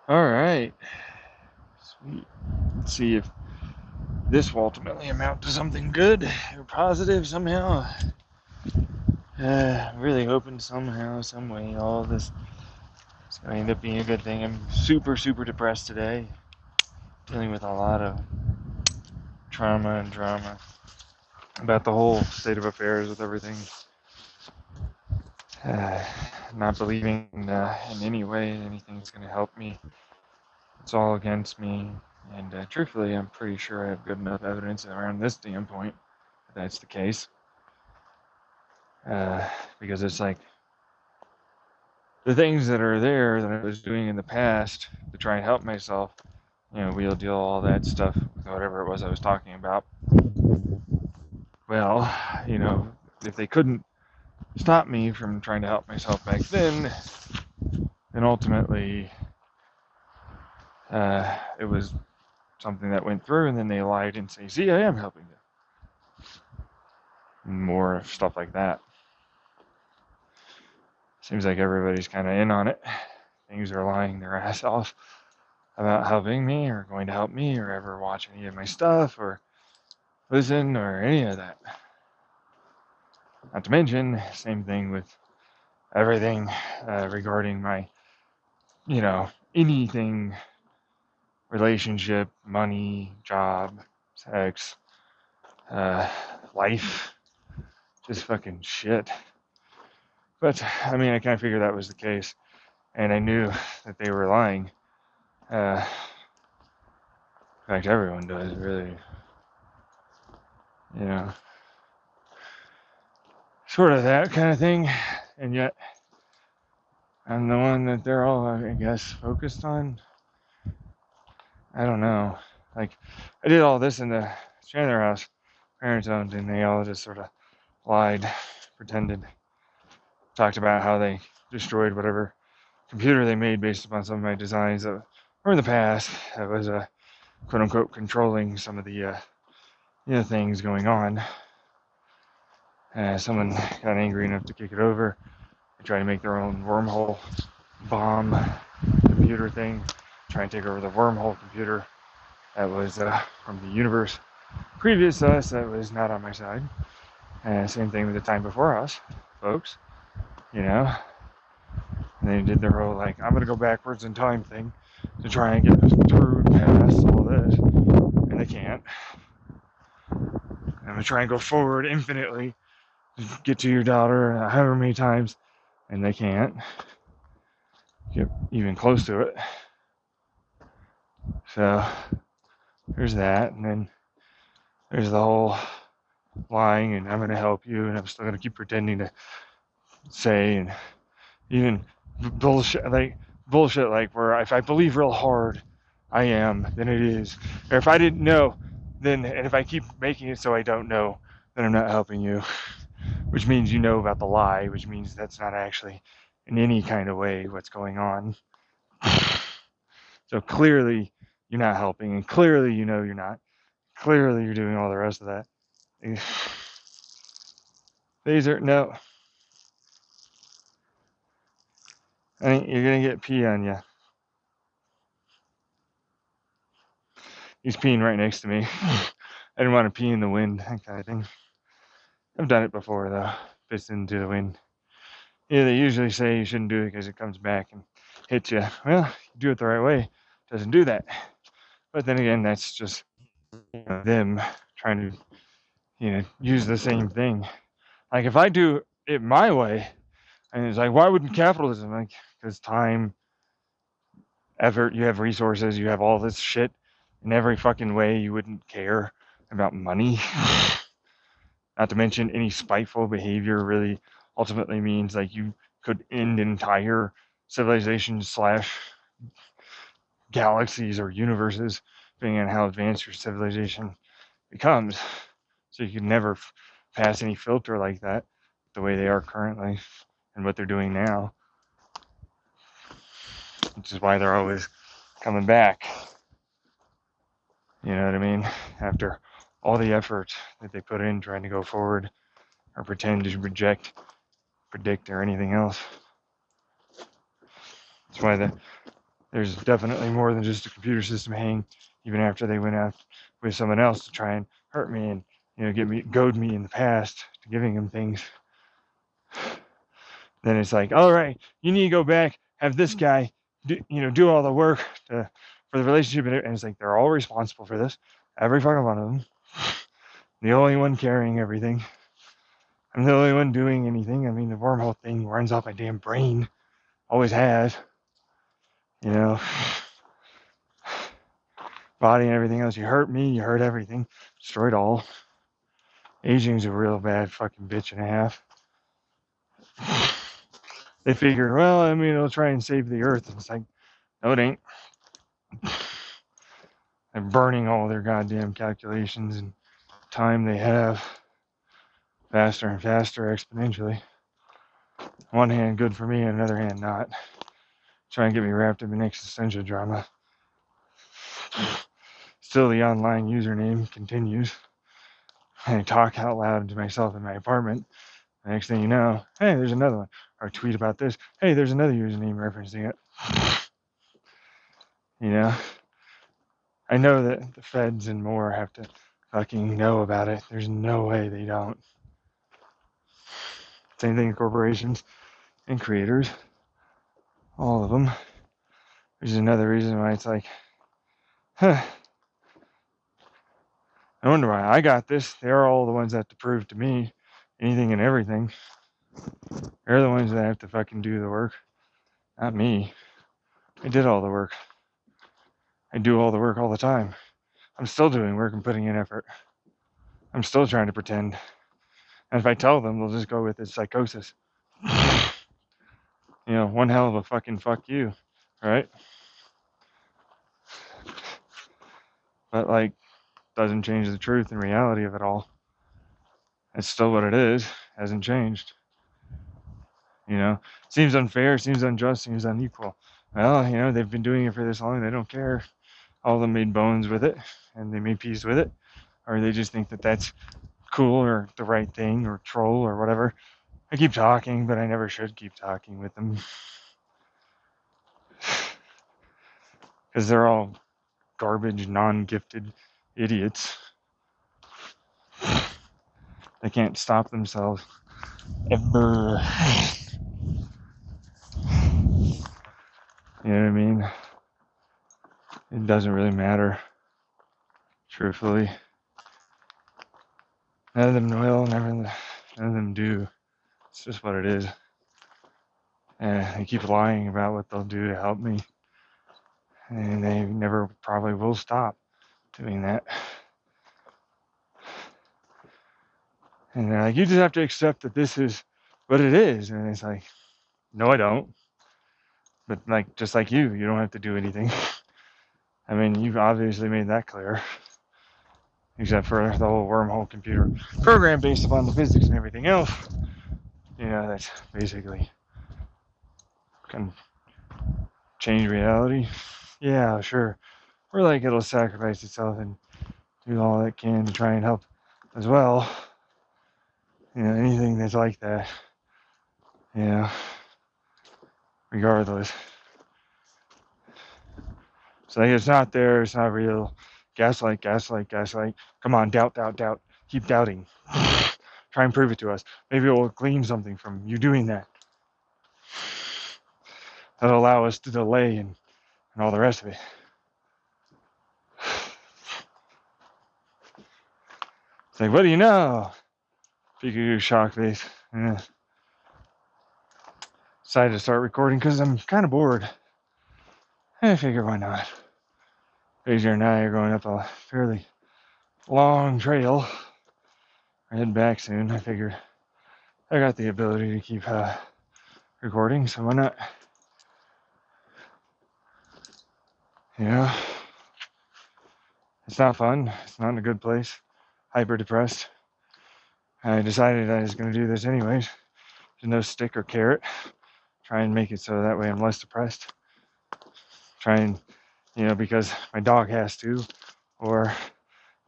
All right. Sweet. Let's see if this will ultimately amount to something good or positive somehow. Really hoping somehow, some way, all of this is going to end up being a good thing. I'm super, super depressed today, dealing with a lot of trauma and drama about the whole state of affairs with everything. Uh, Not believing in any way anything's going to help me. It's all against me. And truthfully, I'm pretty sure I have good enough evidence around this damn point that that's the case. Uh, because it's like the things that are there that I was doing in the past to try and help myself, wheel deal, all that stuff, whatever it was I was talking about. Well, if they couldn't stop me from trying to help myself back then ultimately it was something that went through, and then they lied and say, see, I am helping you. More stuff like that. Seems like everybody's kind of in on it. Things are lying their ass off about helping me or going to help me or ever watch any of my stuff or listen or any of that. Not to mention, same thing with everything regarding my, anything relationship, money, job, sex, uh, life, just fucking shit. But I mean, I kind of figured that was the case, and I knew that they were lying. In fact, everyone does, really. You know, sort of that kind of thing, and yet I'm the one that they're all, I guess, focused on. I don't know. Like, I did all this in the Chandler house, parents owned, and they all just sort of lied, pretended, talked about how they destroyed whatever computer they made based upon some of my designs that were in the past. That was quote unquote controlling some of the things going on. Someone got angry enough to kick it over. They tried to make their own wormhole bomb computer thing, try and take over the wormhole computer that was from the universe previous to us that was not on my side. Same thing with the time before us, folks. You know, and they did their whole like I'm gonna go backwards in time thing to try and get through past all this, and they can't. I'm gonna try and go forward infinitely, get to your daughter however many times, and they can't get even close to it. So there's that, and then there's the whole lying, and I'm gonna help you, and I'm still gonna keep pretending to say, and even bullshit like where if I believe real hard I am, then it is. Or if I didn't know, then and if I keep making it so I don't know, then I'm not helping you. Which means you know about the lie, which means that's not actually in any kind of way what's going on. So clearly you're not helping, and clearly you know you're not. Clearly you're doing all the rest of that. These are no. I think you're gonna get pee on you. He's peeing right next to me. I didn't want to pee in the wind, that kind of thing. I've done it before though. Pissed into the wind. Yeah, they usually say you shouldn't do it because it comes back and hits you. Well, you do it the right way, it doesn't do that. But then again, that's just them trying to, use the same thing. Like if I do it my way, and it's like, why wouldn't capitalism? Like, because time, effort, you have resources, you have all this shit in every fucking way, you wouldn't care about money. Not to mention any spiteful behavior really ultimately means like you could end entire civilizations slash galaxies or universes, depending on how advanced your civilization becomes. So you can never pass any filter like that the way they are currently and what they're doing now, which is why they're always coming back. You know what I mean? After all the effort that they put in trying to go forward or pretend to reject, predict, or anything else. That's why there's definitely more than just a computer system hang, even after they went out with someone else to try and hurt me and, goad me in the past to giving them things. Then it's like, all right, you need to go back, have this guy do all the work for the relationship, and it's like they're all responsible for this, every fucking one of them. The only one carrying everything. I'm the only one doing anything. I mean, the wormhole thing runs off my damn brain. Always has. Body and everything else. You hurt me, you hurt everything. Destroyed all. Aging's a real bad fucking bitch and a half. They figure, well, I mean, it'll try and save the earth. And it's like, no, it ain't. They're burning all their goddamn calculations and time they have faster and faster exponentially. One hand good for me, and another hand not. Try and get me wrapped up in existential drama. Still, the online username continues. I talk out loud to myself in my apartment. The next thing you know, hey, there's another one. Or tweet about this. Hey, there's another username referencing it. I know that the feds and more have to fucking know about it. There's no way they don't. Same thing with corporations and creators. All of them. Which is another reason why it's like, I wonder why I got this. They're all the ones that have to prove to me anything and everything. They're the ones that have to fucking do the work. Not me. I did all the work. I do all the work all the time. I'm still doing work and putting in effort. I'm still trying to pretend. And if I tell them, they'll just go with it's psychosis. One hell of a fucking fuck you, right? But doesn't change the truth and reality of it all. It's still what it is. Hasn't changed. Seems unfair, seems unjust, seems unequal. Well, they've been doing it for this long. They don't care. All of them made bones with it, and they made peace with it, or they just think that that's cool or the right thing or troll or whatever. I keep talking, but I never should keep talking with them because they're all garbage, non-gifted idiots. They can't stop themselves ever. You know what I mean? It doesn't really matter, truthfully. None of them will, none of them do. It's just what it is. And they keep lying about what they'll do to help me. And they never probably will stop doing that. And they're like, you just have to accept that this is what it is. And it's like, no, I don't. But just like you don't have to do anything. I mean, you've obviously made that clear. Except for the whole wormhole computer program based upon the physics and everything else. That's basically can change reality. Yeah, sure. Or it'll sacrifice itself and do all it can to try and help as well. Anything that's like that. Regardless. So it's not there, it's not real. Gaslight. Come on, doubt. Keep doubting. Try and prove it to us. Maybe it will glean something from you doing that. That'll allow us to delay and all the rest of it. It's like, what do you know? Pikachu shock face. Yeah. Decided to start recording because I'm kind of bored. I figure why not? Fraser and I are going up a fairly long trail. We're heading back soon. I figured I got the ability to keep recording, so why not? It's not fun. It's not in a good place. Hyper depressed. I decided I was going to do this anyways. There's no stick or carrot. Try and make it so that way I'm less depressed. Try and, because my dog has to, or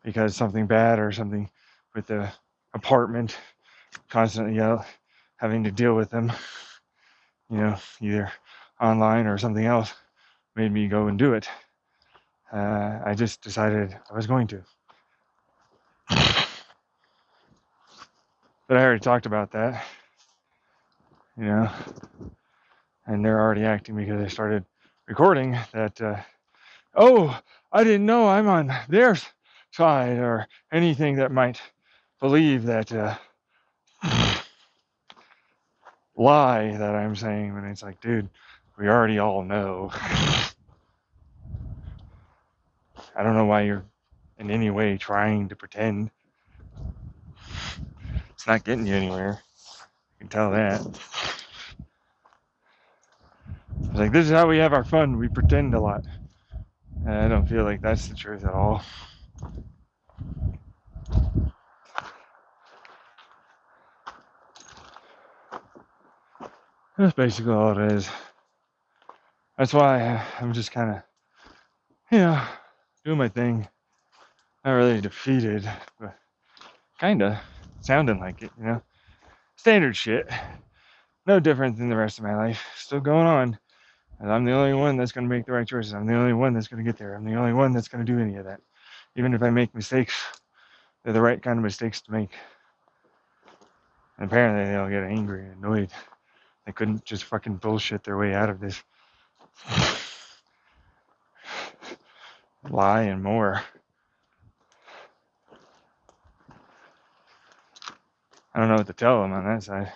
because something bad or something with the apartment, constantly having to deal with them, either online or something else, made me go and do it. I just decided I was going to. But I already talked about that, you know, and they're already acting because I started recording that, oh, I didn't know I'm on their side, or anything that might believe that lie that I'm saying, when it's like, dude, we already all know. I don't know why you're in any way trying to pretend. It's not getting you anywhere. You can tell that. It's like, this is how we have our fun. We pretend a lot. And I don't feel like that's the truth at all. That's basically all it is. That's why I'm just kind of, doing my thing. Not really defeated, but kind of sounding like it, Standard shit. No different than the rest of my life. Still going on. And I'm the only one that's going to make the right choices. I'm the only one that's going to get there. I'm the only one that's going to do any of that. Even if I make mistakes, they're the right kind of mistakes to make. And apparently they'll get angry and annoyed. They couldn't just fucking bullshit their way out of this. Lie and more. I don't know what to tell them on that side,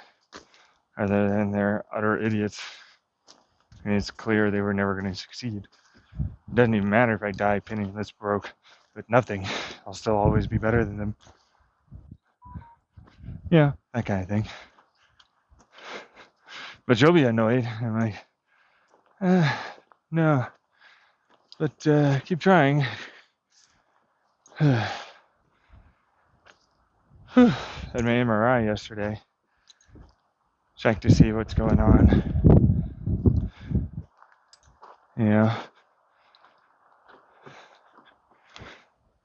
other than they're utter idiots. I mean, it's clear they were never going to succeed. It doesn't even matter if I die penniless broke with nothing. I'll still always be better than them. Yeah, that kind of thing. But you'll be annoyed. I'm like, no. But keep trying. Had my MRI yesterday. Check to see what's going on.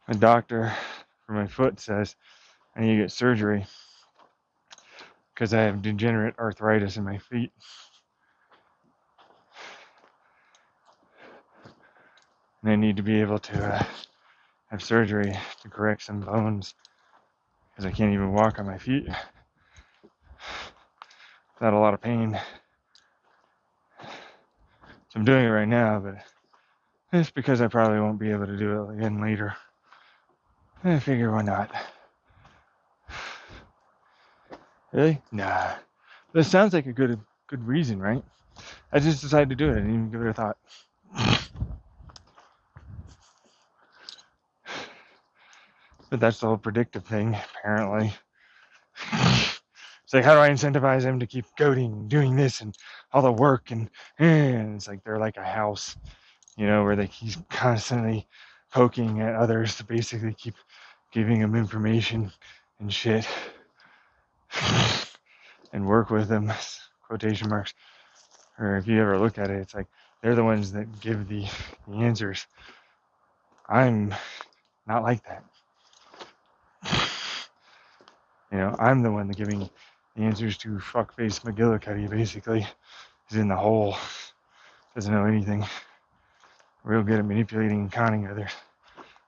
A doctor for my foot says I need to get surgery because I have degenerate arthritis in my feet. And I need to be able to have surgery to correct some bones because I can't even walk on my feet without a lot of pain. So I'm doing it right now, but it's because I probably won't be able to do it again later. I figure, why not? Really? Nah. This sounds like a good reason, right? I just decided to do it. I didn't even give it a thought. But that's the whole predictive thing, apparently. It's like, how do I incentivize them to keep goading, doing this, and all the work, and it's like they're like a house, where they keep constantly poking at others to basically keep giving them information and shit, and work with them, quotation marks. Or if you ever look at it, it's like they're the ones that give the answers. I'm not like that. I'm the one that giving the answers to fuckface McGillicuddy, basically. He's in the hole. Doesn't know anything. Real good at manipulating and conning others.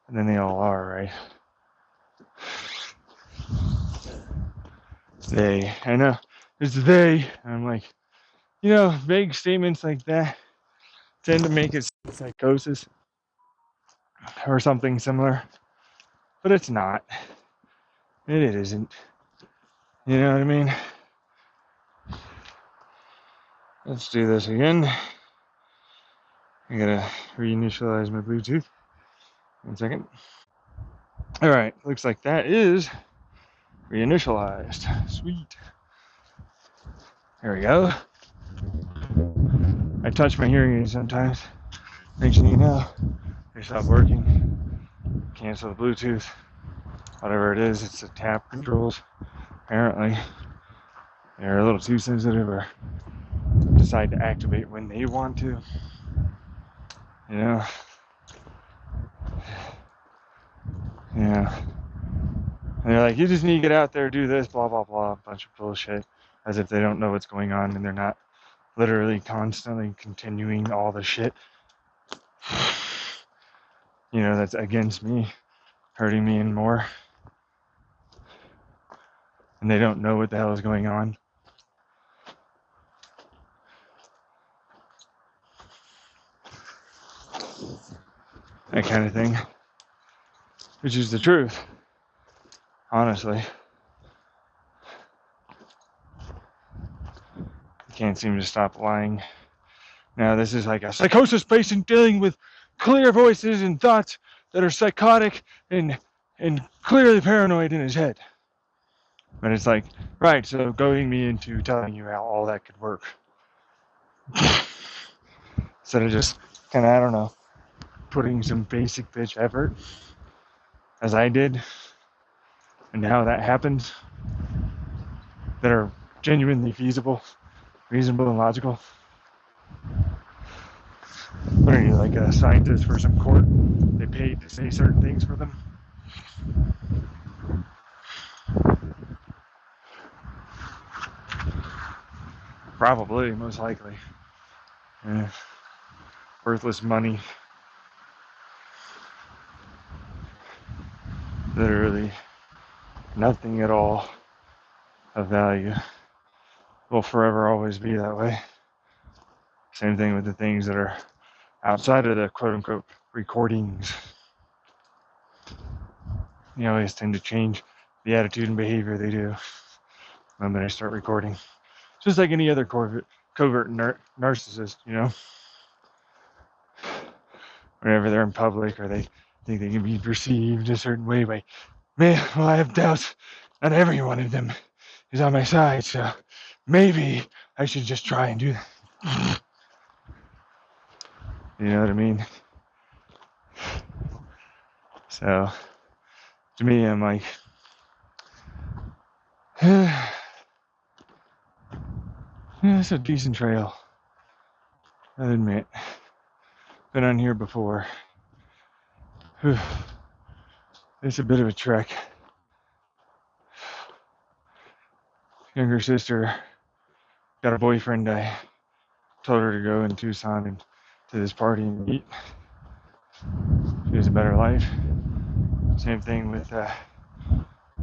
And then they all are, right? They. I know. It's they. And I'm like, vague statements like that tend to make it psychosis or something similar. But it's not. It isn't. You know what I mean? Let's do this again. I gotta reinitialize my Bluetooth. 1 second. Alright, looks like that is reinitialized. Sweet. There we go. I touch my hearing aid sometimes. Next thing you know, they stop working. Cancel the Bluetooth. Whatever it is, it's the tap controls. Apparently, they're a little too sensitive or decide to activate when they want to. Yeah. And they're like, you just need to get out there, do this, blah, blah, blah, a bunch of bullshit, as if they don't know what's going on and they're not literally constantly continuing all the shit that's against me, hurting me and more, and they don't know what the hell is going on. That kind of thing, which is the truth, honestly. I can't seem to stop lying. Now, this is like a psychosis patient dealing with clear voices and thoughts that are psychotic and clearly paranoid in his head. But it's like, right, so goading me into telling you how all that could work. Instead of just kind of, I don't know, putting some basic bitch effort, as I did, and how that happens, that are genuinely feasible, reasonable, and logical. What are you, like a scientist for some court? They paid to say certain things for them? Probably, most likely. Yeah. Worthless money. Literally nothing at all of value. Will forever always be that way. Same thing with the things that are outside of the quote unquote recordings. You always tend to change the attitude and behavior they do when they start recording. Just like any other covert narcissist, whenever they're in public or they think they can be perceived a certain way by, man, well, I have doubts not every one of them is on my side, so maybe I should just try and do that. You know what I mean? So, to me, I'm like, it's a decent trail, I admit. Been on here before. It's a bit of a trek. Younger sister got a boyfriend. I told her to go in Tucson and to this party and meet. She has a better life. Same thing with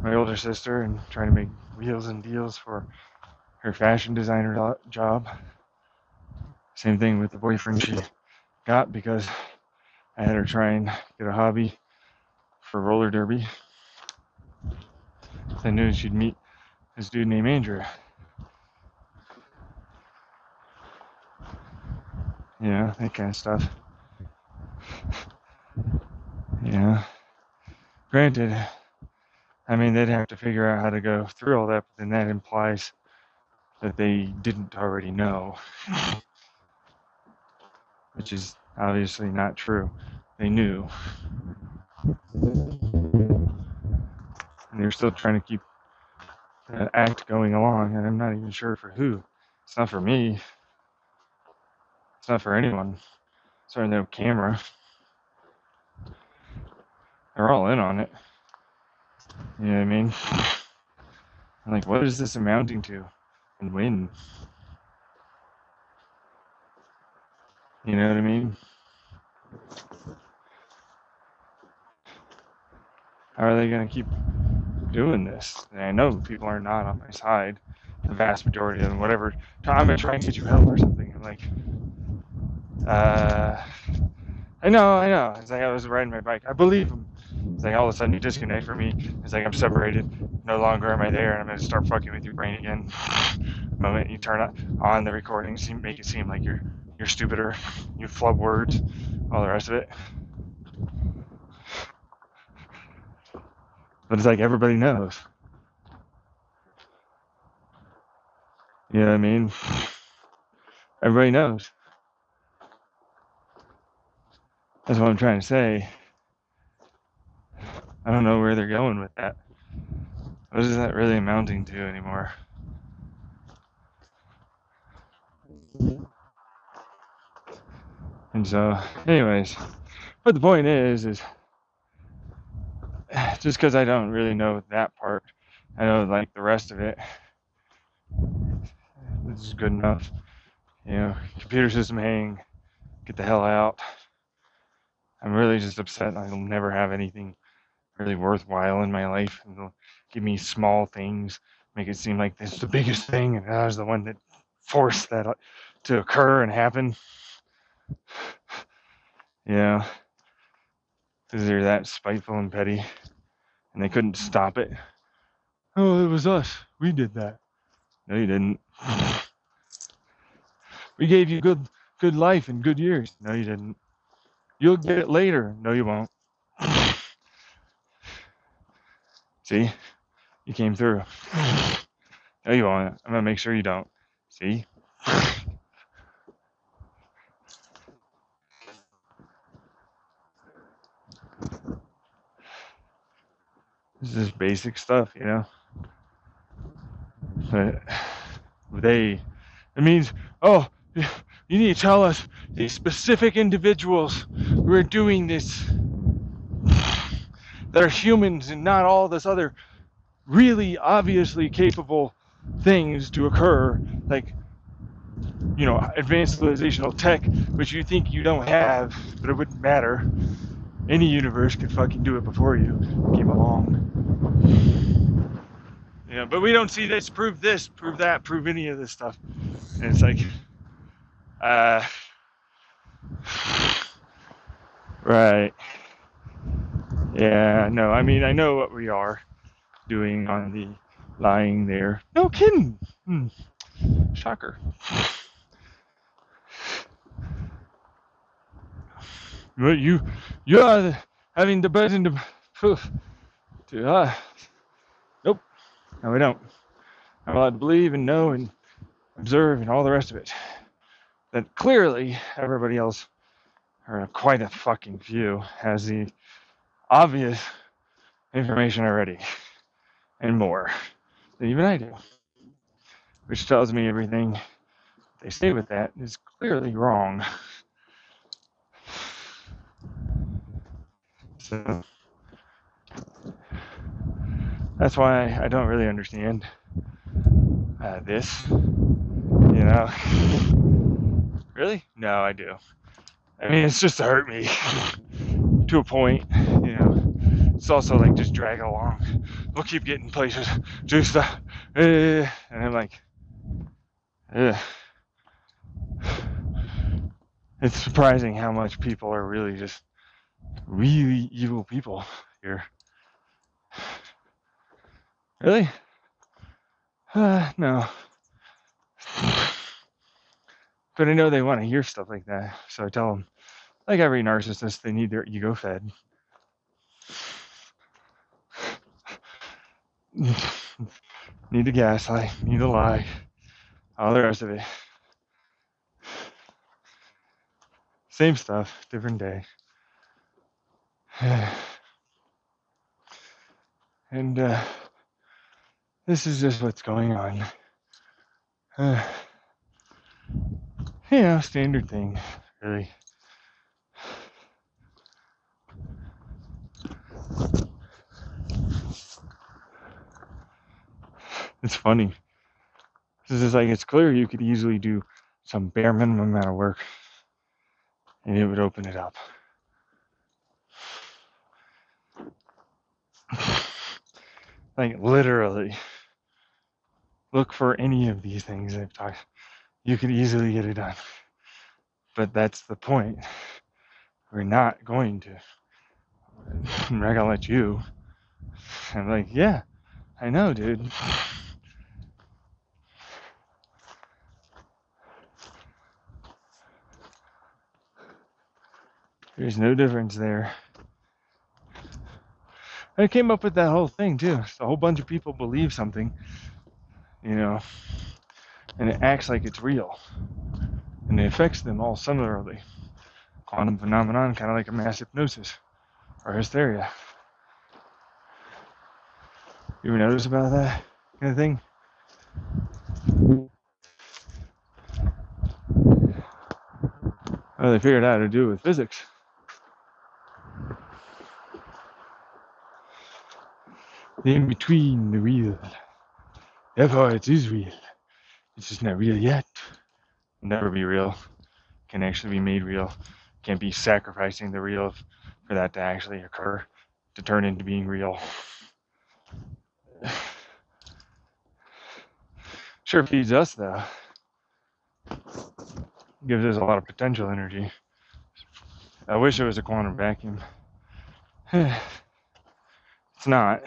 my older sister and trying to make wheels and deals for her fashion designer job. Same thing with the boyfriend she got because I had her try and get a hobby for roller derby. I knew she'd meet this dude named Andrew. That kind of stuff. Granted, I mean, they'd have to figure out how to go through all that, but then that implies that they didn't already know, which is obviously not true. They knew. And they're still trying to keep that act going along, and I'm not even sure for who. It's not for me. It's not for anyone. Sorry, no camera. They're all in on it. You know what I mean? I'm like, what is this amounting to? And when? You know what I mean? How are they going to keep doing this? And I know people are not on my side. The vast majority of them, whatever. I'm going to try and get you help or something. I'm like, I know. It's like I was riding my bike. I believe him. It's like all of a sudden you disconnect from me. It's like I'm separated. No longer am I there, and I'm going to start fucking with your brain again. The moment you turn on the recordings, you make it seem like you're stupider. You flub words, all the rest of it. But it's like everybody knows. You know what I mean? Everybody knows. That's what I'm trying to say. I don't know where they're going with that. What is that really amounting to anymore? And so, anyways, but the point is just because I don't really know that part, I know like the rest of it. This is good enough. Computer system hang, get the hell out. I'm really just upset I'll never have anything really worthwhile in my life. And they'll give me small things, make it seem like this is the biggest thing, and I was the one that forced that to occur and happen. Yeah, because they're that spiteful and petty, and they couldn't stop it. Oh, it was us. We did that. No, you didn't. We gave you good life and good years. No, you didn't. You'll get it later. No, you won't. See, you came through. No, you won't. I'm gonna make sure you don't. See. This is basic stuff, you know. But it means, oh, you need to tell us these specific individuals who are doing this, that are humans and not all this other really obviously capable things to occur, like, you know, advanced civilizational tech, which you think you don't have, but it wouldn't matter. Any universe could fucking do it before you came along. Yeah, but we don't see this, prove that, prove any of this stuff. And it's like, right. Yeah, no, I mean, I know what we are doing on the lying there. No kidding. Shocker. But you are having the burden to nope. No, we don't. I'm allowed to believe and know and observe and all the rest of it. That clearly everybody else, or quite a fucking few, has the obvious information already and more than even I do. Which tells me everything they say with that is clearly wrong. So that's why I don't really understand this, you know. Really? No, I do. I mean, it's just to hurt me to a point, you know. It's also like just drag along. We'll keep getting places, do stuff, and I'm like, ugh. It's surprising how much people are really just really evil people here. Really? No. But I know they want to hear stuff like that, so I tell them, like every narcissist, they need their ego fed. Need to gaslight, need to lie, all the rest of it. Same stuff, different day. And this is just what's going on. You know, standard thing, really. It's funny. This is like, it's clear you could easily do some bare minimum amount of work and it would open it up. Like, literally, look for any of these things I've talked. You could easily get it done. But that's the point. We're not going to. I'm not gonna let you. I'm like, yeah, I know, dude. There's no difference there. I came up with that whole thing too. So a whole bunch of people believe something, you know, and it acts like it's real. And it affects them all similarly. Quantum phenomenon, kind of like a mass hypnosis or hysteria. You ever notice about that kind of thing? Well, they figured out how to do it with physics. The in between the real. Therefore, it is real. It's just not real yet. It'll never be real. Can actually be made real. can't be sacrificing the real for that to actually occur, to turn into being real. Sure feeds us though. Gives us a lot of potential energy. I wish it was a quantum vacuum. It's not.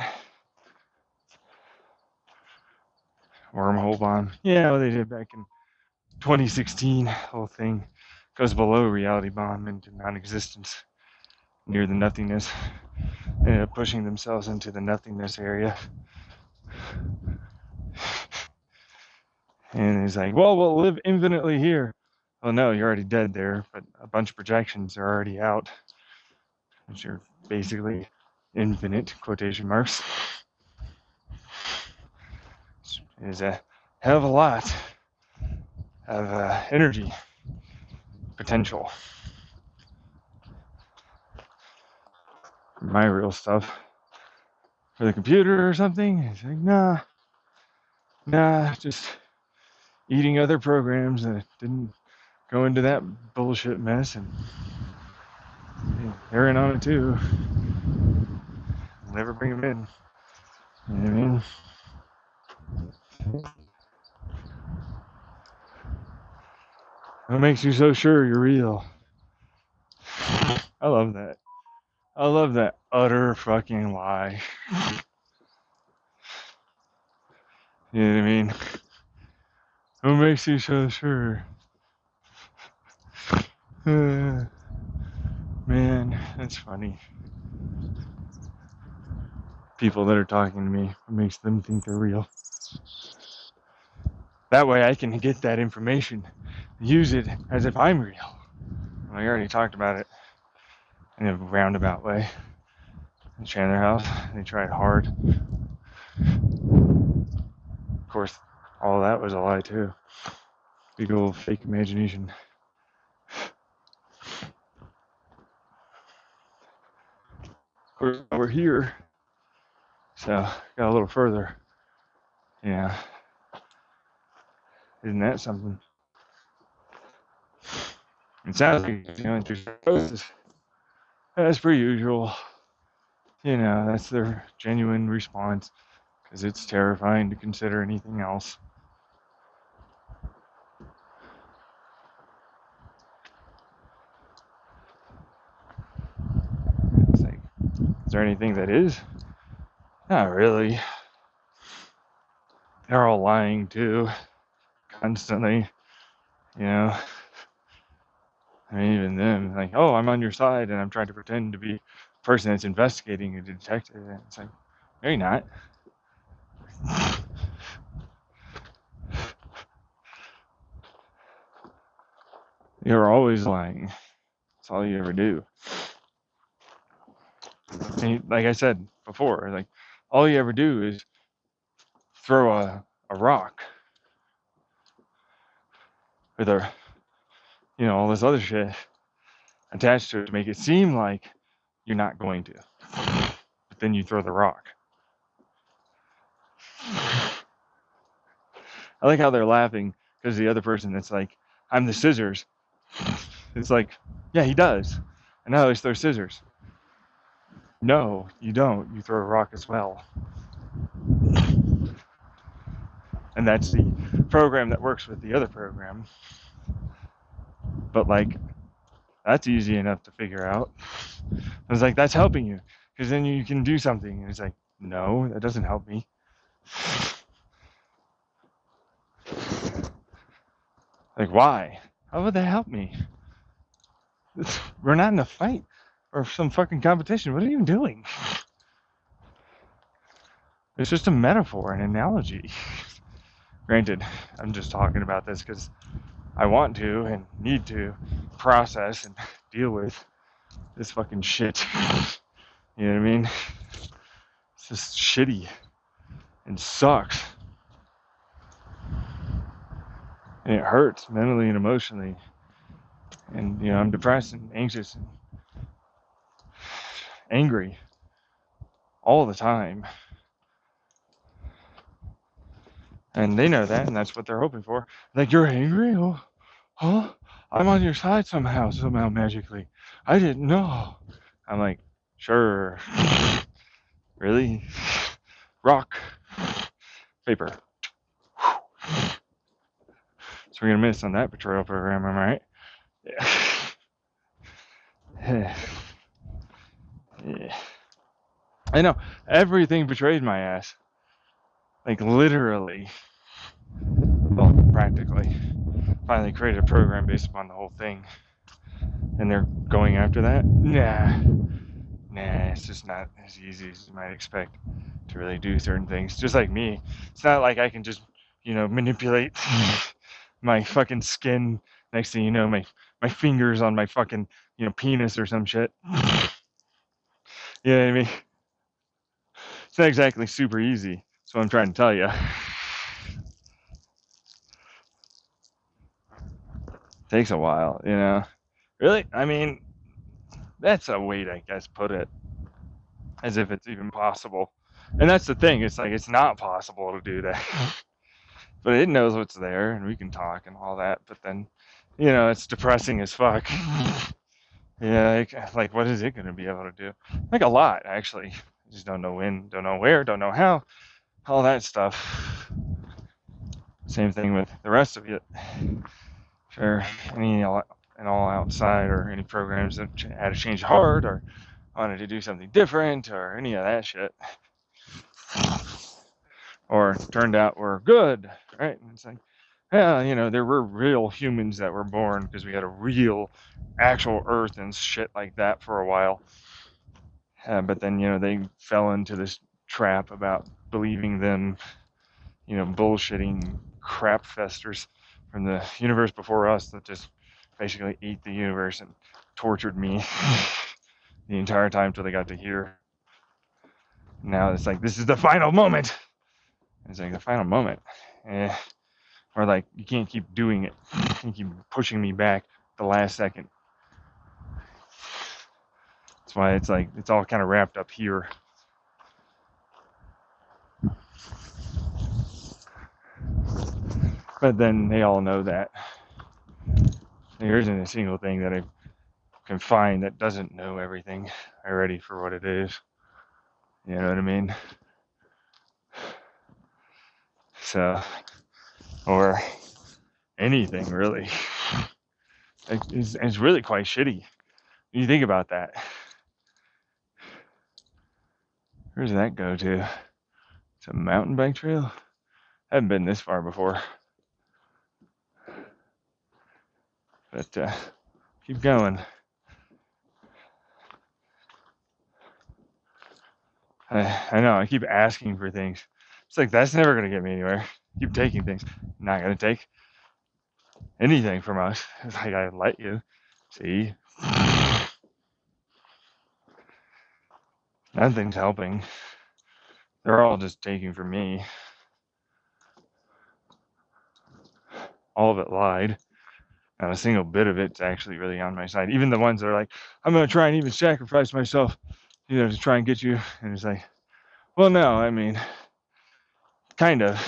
Wormhole bomb. Yeah, well, they did back in 2016. Whole thing goes below reality bomb into non-existence, near the nothingness. Ended up pushing themselves into the nothingness area. And he's like, well, we'll live infinitely here. Well, no, you're already dead there, but a bunch of projections are already out, which are basically infinite, quotation marks. Is a hell of a lot of energy potential. My real stuff for the computer or something. It's like, nah, just eating other programs that didn't go into that bullshit mess, and they're in on it too. Never bring them in. You know what I mean? What makes you so sure you're real? I love that. I love that utter fucking lie. You know what I mean? What makes you so sure? Man, that's funny. People that are talking to me, what makes them think they're real? That way I can get that information, use it as if I'm real. I already talked about it in a roundabout way. In Chandler House, they tried hard. Of course, all of that was a lie too. Big old fake imagination. Of course, we're here, so got a little further. Yeah, isn't that something? It sounds like interest. As per usual, you know, that's their genuine response, because it's terrifying to consider anything else. It's like, is there anything that is? Not really. They're all lying too, constantly, you know. I mean, even them, like, oh, I'm on your side, and I'm trying to pretend to be a person that's investigating a detective. And it's like, no, you're not. You're always lying. That's all you ever do. And like I said before, like, all you ever do is throw a rock with a, you know, all this other shit attached to it to make it seem like you're not going to. But then you throw the rock. I like how they're laughing because the other person that's like, I'm the scissors. It's like, yeah, he does. And now he's throw scissors. No, you don't. You throw a rock as well. And that's the program that works with the other program. But like, that's easy enough to figure out. I was like, that's helping you, because then you can do something. And it's like, no, that doesn't help me. Like, why? How would that help me? We're not in a fight or some fucking competition. What are you doing? It's just a metaphor, an analogy. Granted, I'm just talking about this because I want to and need to process and deal with this fucking shit. You know what I mean? It's just shitty and sucks. And it hurts mentally and emotionally. And, you know, I'm depressed and anxious and angry all the time. And they know that, and that's what they're hoping for. Like, you're angry? Oh, huh? I'm on your side somehow magically. I didn't know. I'm like, sure. Really? Rock, paper. So we're gonna miss on that betrayal program, am I right? Yeah. Yeah. I know. Everything betrayed my ass. Like literally. Well, practically. Finally created a program based upon the whole thing. And they're going after that? Nah, it's just not as easy as you might expect to really do certain things. Just like me. It's not like I can just, manipulate my fucking skin. Next thing you know, my fingers on my fucking, penis or some shit. You know what I mean? It's not exactly super easy. That's what I'm trying to tell you. Takes a while, Really? I mean, that's a way to, I guess, put it. As if it's even possible. And that's the thing. It's like, it's not possible to do that. But it knows what's there, and we can talk and all that. But then, it's depressing as fuck. Yeah, like what is it going to be able to do? Like a lot, actually. Just don't know when, don't know where, don't know how, all that stuff. Same thing with the rest of it. Sure, any and all outside or any programs that had to change heart or wanted to do something different or any of that shit. Or turned out were good, right? And it's like, yeah, there were real humans that were born because we had a real, actual Earth and shit like that for a while. But then, they fell into this trap about believing them, bullshitting crap festers from the universe before us that just basically ate the universe and tortured me the entire time till they got to here. Now it's like, this is the final moment. It's like, the final moment. Or like, you can't keep doing it. You keep pushing me back the last second. That's why it's like, it's all kind of wrapped up here. But then they all know that there isn't a single thing that I can find that doesn't know everything already for what it is. You know what I mean? So, or anything really. It's really quite shitty. You think about that. Where does that go to? It's a mountain bike trail? I haven't been this far before. But keep going. I know, I keep asking for things. It's like, that's never going to get me anywhere. Keep taking things. Not going to take anything from us. It's like, I let you. See? Nothing's helping. They're all just taking from me. All of it lied. Not a single bit of it's actually really on my side. Even the ones that are like, I'm going to try and even sacrifice myself, to try and get you. And it's like, well, no, I mean, kind of.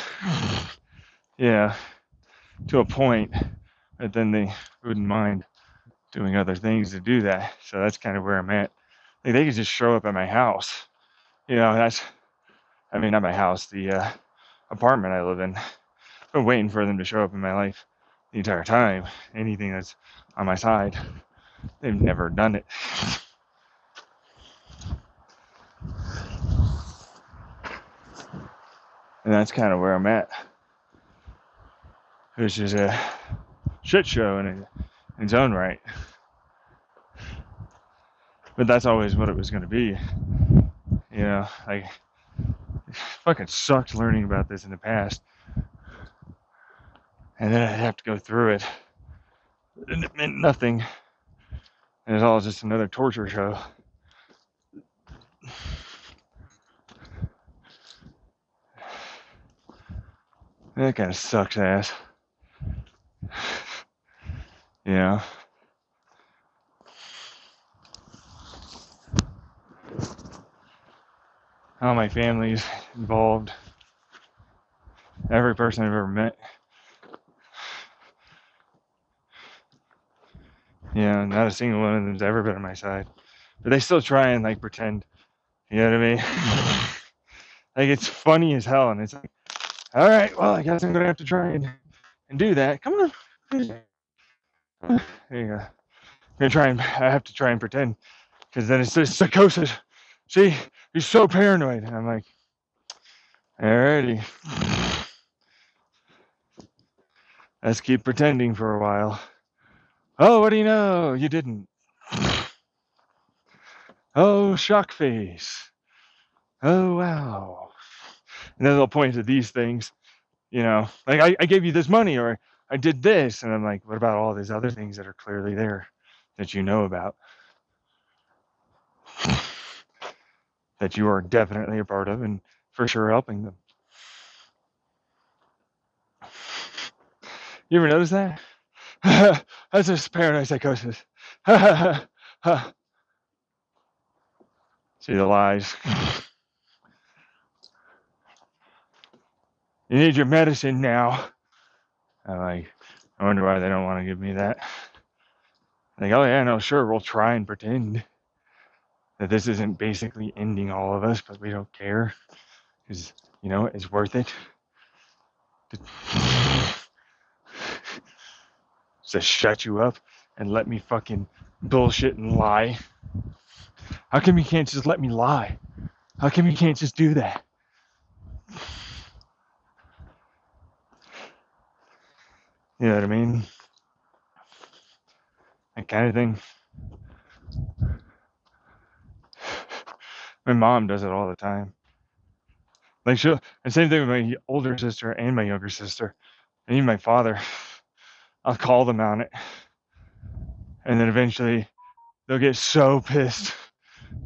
Yeah, to a point. But then they wouldn't mind doing other things to do that. So that's kind of where I'm at. Like, they could just show up at my house. Not my house, the apartment I live in. I've been waiting for them to show up in my life the entire time. Anything that's on my side, they've never done it. And that's kind of where I'm at. Which is a shit show in its own right. But that's always what it was going to be. Like, it fucking sucked learning about this in the past. And then I'd have to go through it. And it meant nothing. And it's all just another torture show. That kind of sucks ass. All my family's involved. Every person I've ever met. Not a single one of them's ever been on my side. But they still try and like pretend. You know what I mean? Like it's funny as hell, and it's like, all right, well, I guess I'm gonna have to try and do that. Come on, there you go. I have to try and pretend, because then it's just psychosis. See, he's so paranoid, and I'm like, alrighty, let's keep pretending for a while. Oh, what do you know? You didn't. Oh, shock face. Oh, wow. And then they'll point to these things, like I gave you this money, or I did this. And I'm like, what about all these other things that are clearly there that you know about, that you are definitely a part of and for sure helping them? You ever notice that? That's just paranoid psychosis. See the lies. You need your medicine now. I'm like, I wonder why they don't want to give me that. Like, oh yeah, no, sure, we'll try and pretend that this isn't basically ending all of us, but we don't care, because it's worth it to shut you up and let me fucking bullshit and lie. How come you can't just let me lie? How come you can't just do that? You know what I mean? That kind of thing. My mom does it all the time. Like and same thing with my older sister and my younger sister, and even my father. I'll call them on it, and then eventually they'll get so pissed,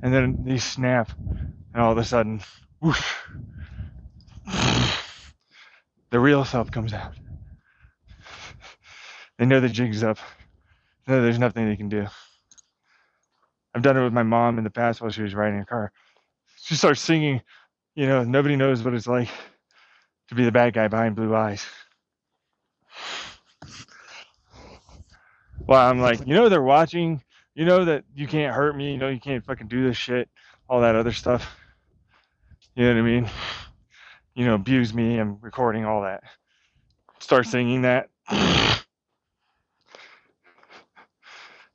and then they snap, and all of a sudden, whoosh, the real self comes out. They know the jig's up. No, there's nothing they can do. I've done it with my mom in the past while she was riding a car. She starts singing, nobody knows what it's like to be the bad guy behind blue eyes. Well, I'm like, they're watching, that you can't hurt me, you can't fucking do this shit, all that other stuff. You know what I mean? Abuse me, I'm recording all that. Start singing that.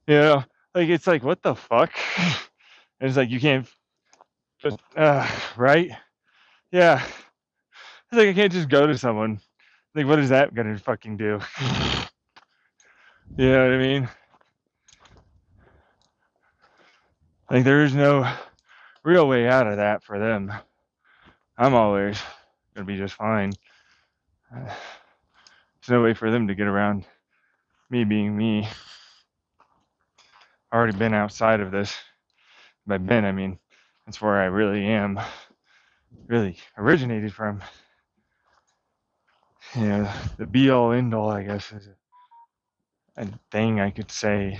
Like it's like, what the fuck? And it's like, you can't just, right? Yeah. It's like, I can't just go to someone. Like, what is that gonna fucking do? You know what I mean? Like, there is no real way out of that for them. I'm always gonna be just fine. There's no way for them to get around me being me. I've already been outside of this. By been, I mean, that's where I really am, really originated from. The be-all, end-all, I guess, is a thing I could say.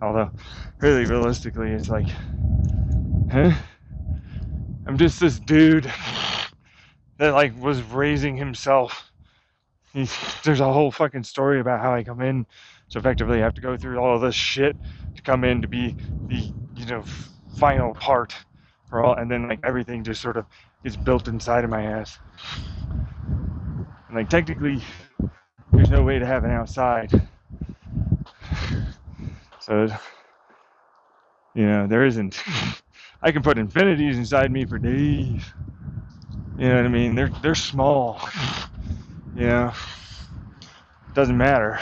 Although, really, realistically, it's like, I'm just this dude that, like, was raising himself. There's a whole fucking story about how I come in, so effectively I have to go through all of this shit to come in to be the, final part for all, and then, like, everything just sort of is built inside of my ass. And, like, technically, there's no way to have an outside. So, there isn't. I can put infinities inside me for days. You know what I mean? They're small. Doesn't matter.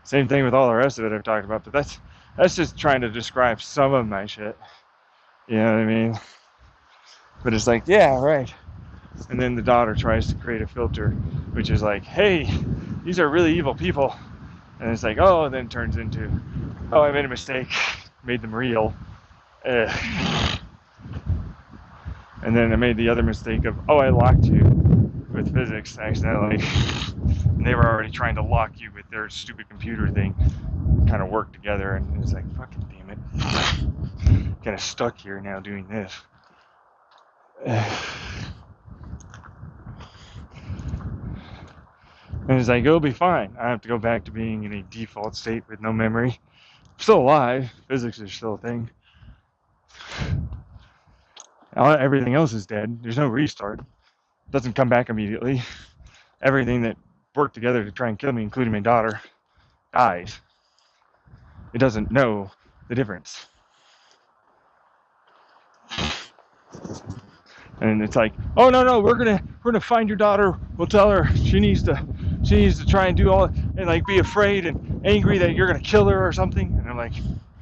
Same thing with all the rest of it I've talked about, but that's just trying to describe some of my shit. You know what I mean? But it's like, yeah, right. And then the daughter tries to create a filter, which is like, hey, these are really evil people. And it's like, oh, and then it turns into, oh, I made a mistake, made them real. And then I made the other mistake of, oh, I locked you with physics accidentally. And they were already trying to lock you with their stupid computer thing. Kind of work together, and it's like, fucking damn it. Kind of stuck here now doing this. And it's like, it'll be fine. I have to go back to being in a default state with no memory. still alive. Physics is still a thing. Everything else is dead. There's no restart. It doesn't come back immediately. Everything that worked together to try and kill me, including my daughter, dies. It doesn't know the difference. And it's like, oh no, we're gonna find your daughter. We'll tell her she needs to try and do all and like be afraid and angry that you're gonna kill her or something. And I'm like,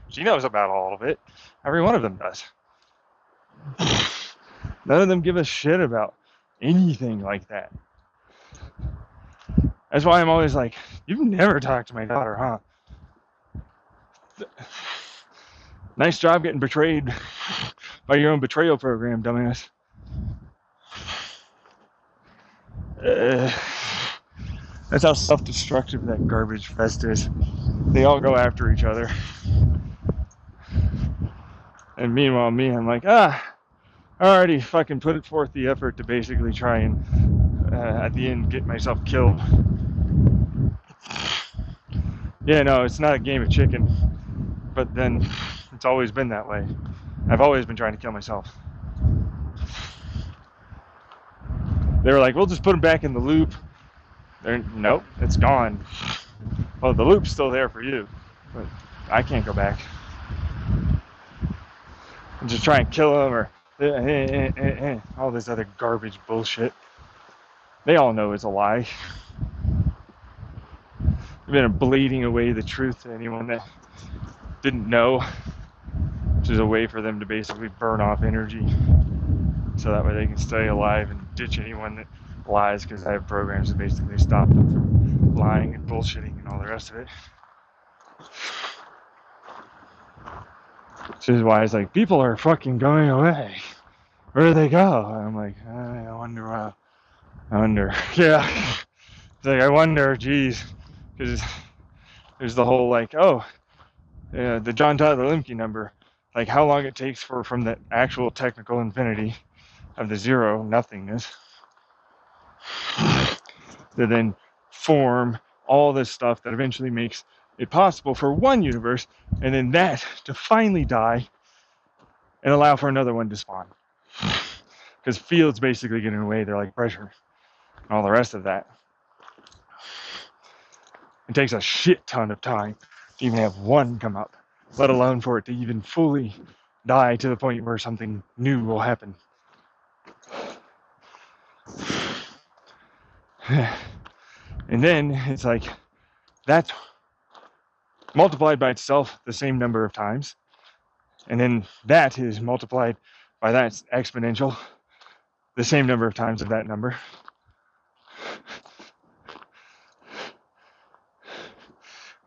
she knows about all of it. Every one of them does. None of them give a shit about anything like that. That's why I'm always like, you've never talked to my daughter, huh? Nice job getting betrayed by your own betrayal program, dumbass. That's how self-destructive that garbage fest is. They all go after each other. And meanwhile, I'm like, I already fucking put forth the effort to basically try and, at the end, get myself killed. Yeah, no, it's not a game of chicken. But then, it's always been that way. I've always been trying to kill myself. They were like, we'll just put him back in the loop. Nope, it's gone. Well, the loop's still there for you, but I can't go back. And just try and kill him or all this other garbage bullshit. They all know it's a lie. They've been bleeding away the truth to anyone that didn't know, which is a way for them to basically burn off energy so that way they can stay alive and ditch anyone that lies, because I have programs that basically stop them from lying and bullshitting and all the rest of it. Which is why it's like, people are fucking going away. Where do they go? And I'm like, I wonder. Yeah. It's like, I wonder, geez. Because there's the whole like, the John Tyler Limke number, like how long it takes from the actual technical infinity of the zero nothingness to then form all this stuff that eventually makes it possible for one universe, and then that to finally die and allow for another one to spawn. Because fields basically get in the way, they're like pressure and all the rest of that. It takes a shit ton of time to even have one come up, let alone for it to even fully die to the point where something new will happen. And then it's like, that's multiplied by itself the same number of times. And then that is multiplied by that exponential the same number of times of that number.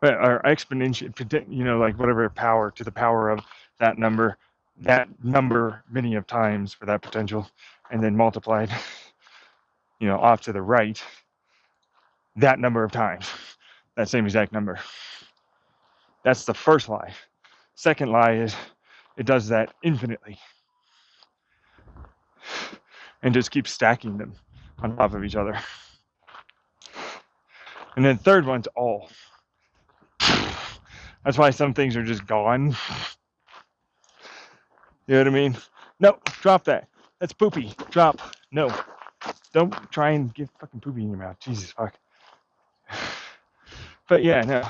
But our exponential, like whatever power to the power of that number many of times for that potential, and then multiplied, off to the right, that number of times, that same exact number. That's the first lie. Second lie is it does that infinitely and just keeps stacking them on top of each other. And then third one's all. That's why some things are just gone. You know what I mean? No, drop that. That's poopy. Drop. No. Don't try and get fucking poopy in your mouth. Jesus fuck. But yeah, no.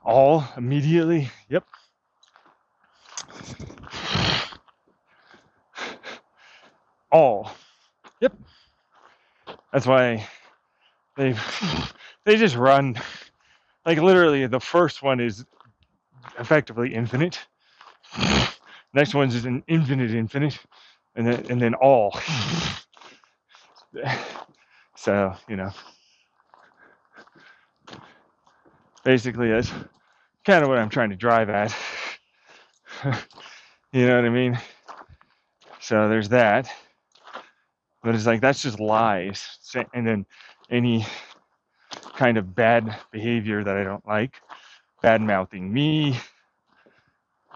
All immediately. Yep. All. Yep. That's why they just run. Like literally, the first one is effectively infinite. Next one's is an infinite, and then all. So basically that's kind of what I'm trying to drive at. You know what I mean? So there's that. But it's like, that's just lies. And then any kind of bad behavior that I don't like, bad mouthing me,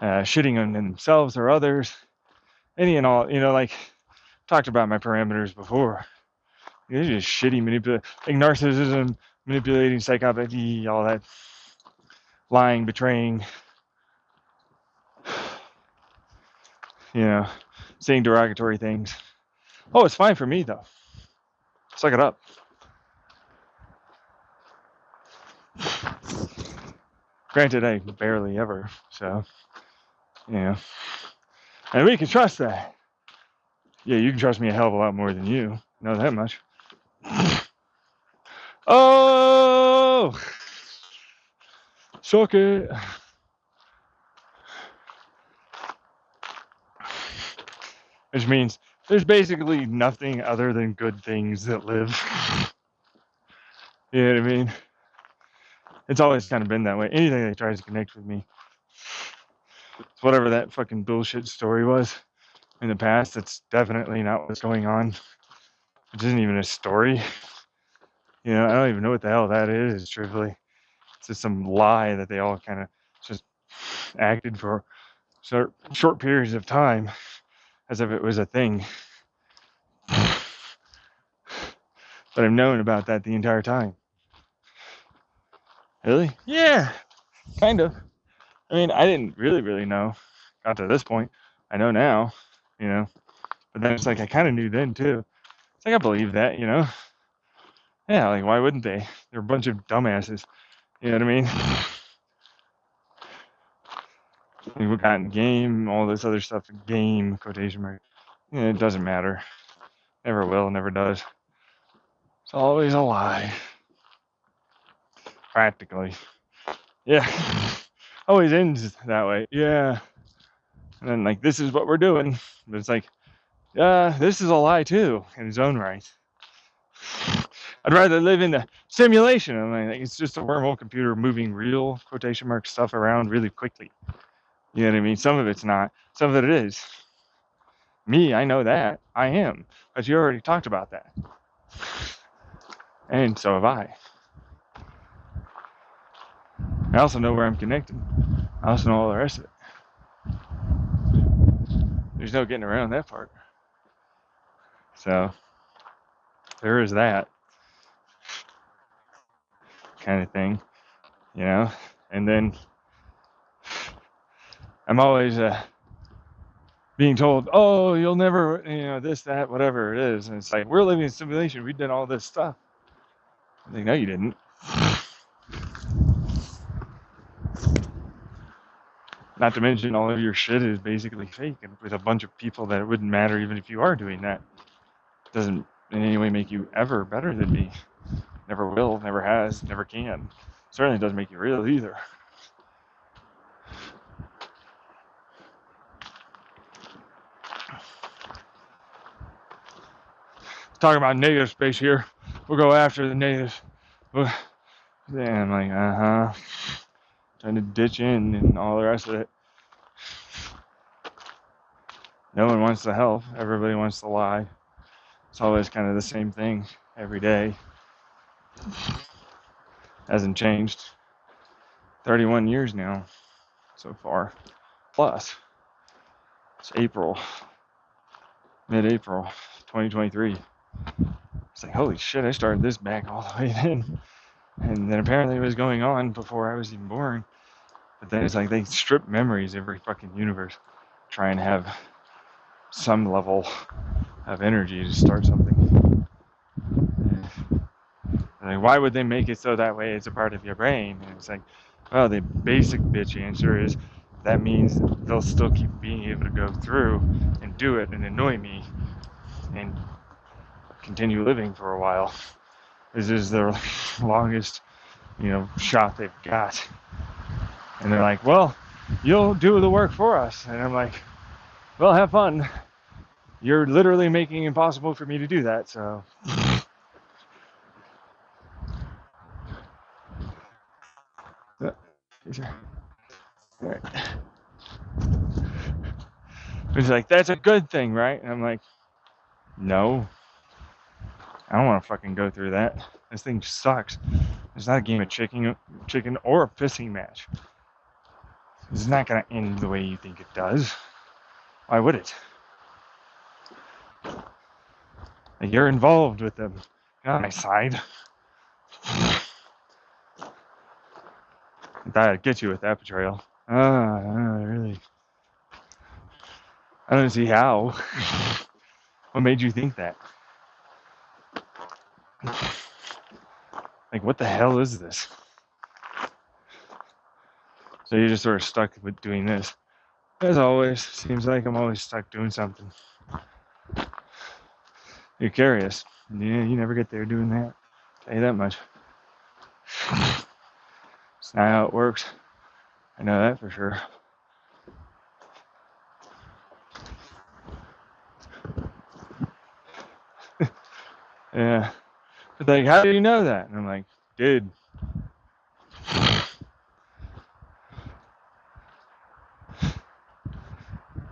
shitting on themselves or others, any and all, like talked about my parameters before. It's just shitty like narcissism, manipulating, psychopathy, all that. lying, betraying, saying derogatory things. Oh, it's fine for me though. Suck it up. Granted, I barely ever, so, and we can trust that. Yeah, you can trust me a hell of a lot more than you. Know that much. Oh, suck it. Which means there's basically nothing other than good things that live. You know what I mean? It's always kind of been that way. Anything that tries to connect with me, whatever that fucking bullshit story was in the past, that's definitely not what's going on. It isn't even a story. I don't even know what the hell that is, truthfully. It's just some lie that they all kind of just acted for short periods of time as if it was a thing. But I've known about that the entire time. Really? Yeah, kind of. I mean, I didn't really know. Got to this point. I know now, But then it's like I kind of knew then too. It's like I believe that, Yeah, like why wouldn't they? They're a bunch of dumbasses. You know what I mean? We got in game, all this other stuff. Game quotation mark. It doesn't matter. Never will. Never does. It's always a lie. Practically. Yeah. Always ends that way. Yeah. And then like this is what we're doing. But it's like, this is a lie too, in its own right. I'd rather live in the simulation. I mean, it's just a wormhole computer moving real quotation mark stuff around really quickly. You know what I mean? Some of it's not. Some of it is. Me, I know that. I am. But you already talked about that. And so have I. I also know where I'm connected. I also know all the rest of it. There's no getting around that part. So there is that kind of thing, And then I'm always being told, oh, you'll never, this, that, whatever it is. And it's like, we're living in a simulation. We did all this stuff. I'm like, no, you didn't. Not to mention all of your shit is basically fake and with a bunch of people that it wouldn't matter even if you are doing that. It doesn't in any way make you ever better than me. Never will, never has, never can. Certainly doesn't make you real either. Talking about negative space here. We'll go after the negative. Then I'm like, trying to ditch in and all the rest of it. No one wants to help. Everybody wants to lie. It's always kind of the same thing every day. Hasn't changed. 31 years now so far. Plus, it's April, mid-April 2023. It's like, holy shit, I started this back all the way then. And then apparently it was going on before I was even born. But then it's like they strip memories every fucking universe. Try and have some level of energy to start something. Like, why would they make it so that way it's a part of your brain? And it's like, well, the basic bitch answer is that means they'll still keep being able to go through and do it and annoy me and continue living for a while. This is their longest, shot they've got. And they're like, well, you'll do the work for us. And I'm like, well, have fun. You're literally making it impossible for me to do that, so. Right. It's like, that's a good thing, right? And I'm like, no. I don't want to fucking go through that. This thing sucks. It's not a game of chicken or a pissing match. It's not going to end the way you think it does. Why would it? Like, you're involved with them. You're on my side. I thought I'd get you with that betrayal. Really. I don't see how. What made you think that? Like, what the hell is this? So you're just sort of stuck with doing this. As always, seems like I'm always stuck doing something. You're curious. Yeah, you never get there doing that. I'll tell you that much. It's not how it works. I know that for sure. Yeah. But like, how do you know that? And I'm like, dude.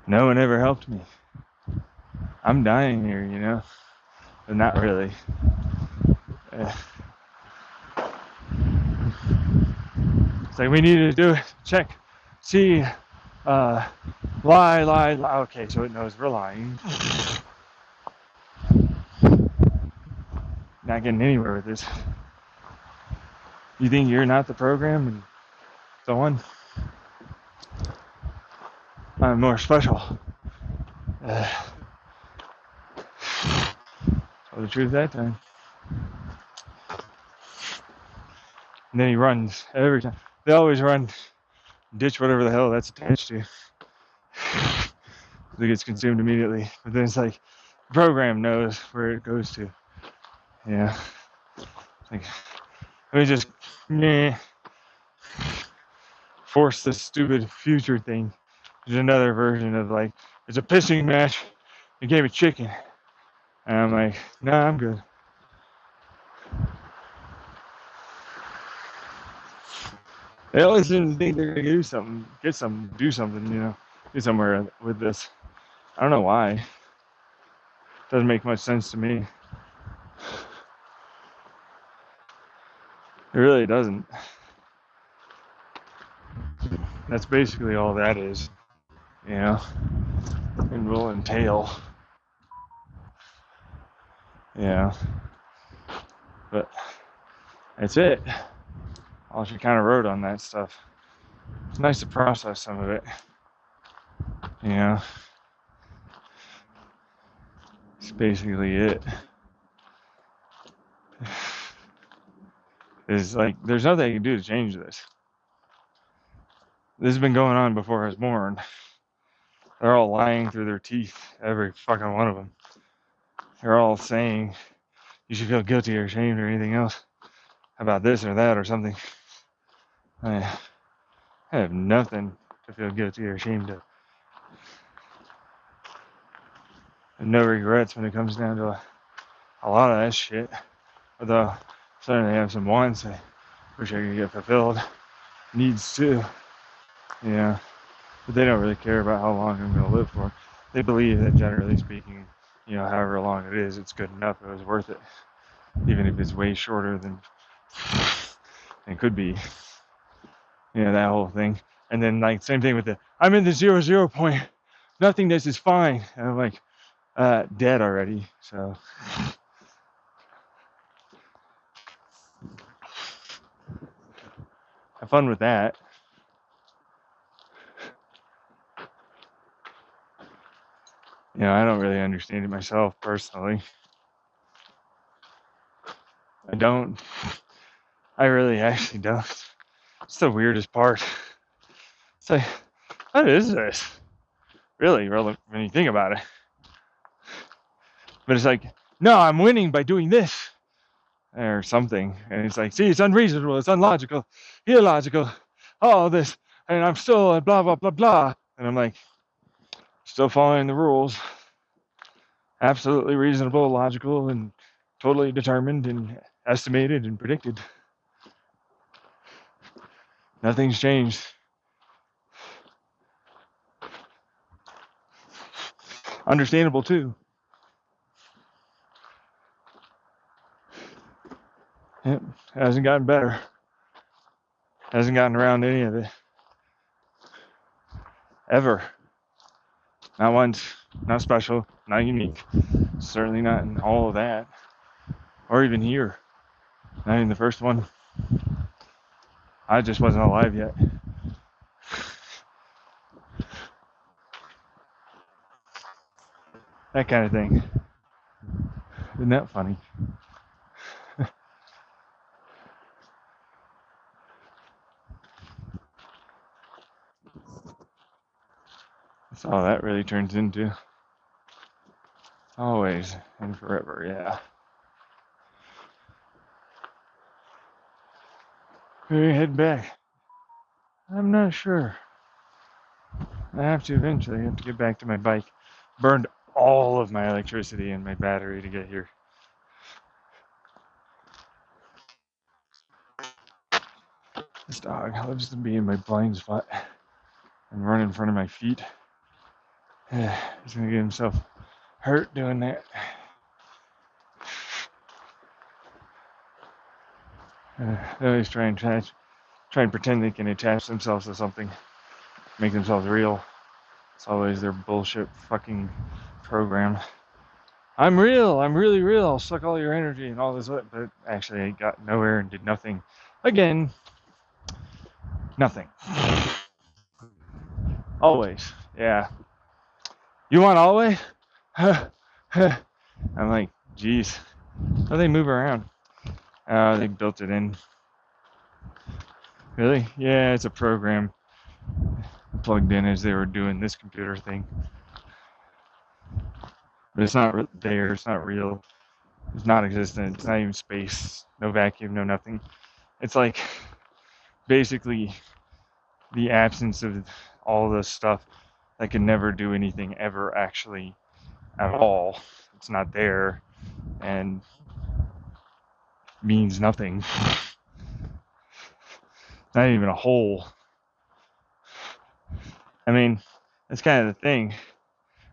No one ever helped me. I'm dying here, you know? But not really. It's like, we need to do it. Check. See. Lie. Okay, so it knows we're lying. Not getting anywhere with this. You think you're not the program and so on? I'm more special. Tell the truth that time. And then he runs every time. They always run, ditch whatever the hell that's attached to. It gets consumed immediately. But then it's like, the program knows where it goes to. Yeah. Like, let me just force this stupid future thing. There's another version of like, it's a pissing match. You gave me chicken. And I'm like, nah, I'm good. They always seem to think they're gonna do something, do something, you know, get somewhere with this. I don't know why. It doesn't make much sense to me. It really doesn't. That's basically all that is, you know, and will entail. Yeah. But that's it. All she kind of wrote on that stuff. It's nice to process some of it. You know, it's basically it. It's like, there's nothing you can do to change this. This has been going on before I was born. They're all lying through their teeth, every fucking one of them. They're all saying you should feel guilty or ashamed or anything else about this or that or something. I have nothing to feel guilty or ashamed of. And no regrets when it comes down to a lot of that shit. Although certainly have some wants I wish I could get fulfilled. Needs too. Yeah. But they don't really care about how long I'm going to live for. They believe that, generally speaking, you know, however long it is, it's good enough. It was worth it. Even if it's way shorter than it could be. You know, that whole thing. And then, like, same thing with I'm in the 0 point. Nothingness is fine. And I'm like, dead already. So. Have fun with that. You know, I don't really understand it myself personally. I don't. I really actually don't. It's the weirdest part. It's like, what is this? Really, when you think about it. But it's like, no, I'm winning by doing this. Or something. And it's like, see, it's unreasonable, it's unlogical, illogical, all this. And I'm still blah, blah, blah, blah. And I'm like, still following the rules. Absolutely reasonable, logical, and totally determined and estimated and predicted. Nothing's changed. Understandable too. Yep, hasn't gotten better. Hasn't gotten around any of it. Ever. Not once. Not special. Not unique. Certainly not in all of that. Or even here. Not in the first one. I just wasn't alive yet. That kind of thing. Isn't that funny? That's all that really turns into. Always and forever, yeah. Maybe head back. I'm not sure. I have to eventually. I have to get back to my bike. Burned all of my electricity and my battery to get here. This dog loves to be in my blind spot and run in front of my feet. He's gonna get himself hurt doing that. They always try and pretend they can attach themselves to something, make themselves real. It's always their bullshit fucking program. I'm real. I'm really real. I'll suck all your energy and all this, but actually I got nowhere and did nothing. Again, nothing. Always. Yeah. You want always? I'm like, geez. How they move around? They built it in. Really? Yeah, it's a program plugged in as they were doing this computer thing. But it's not there. It's not real. It's not existent. It's not even space. No vacuum. No nothing. It's like basically the absence of all this stuff that can never do anything ever actually at all. It's not there and means nothing. Not even a hole. I mean, that's kind of the thing.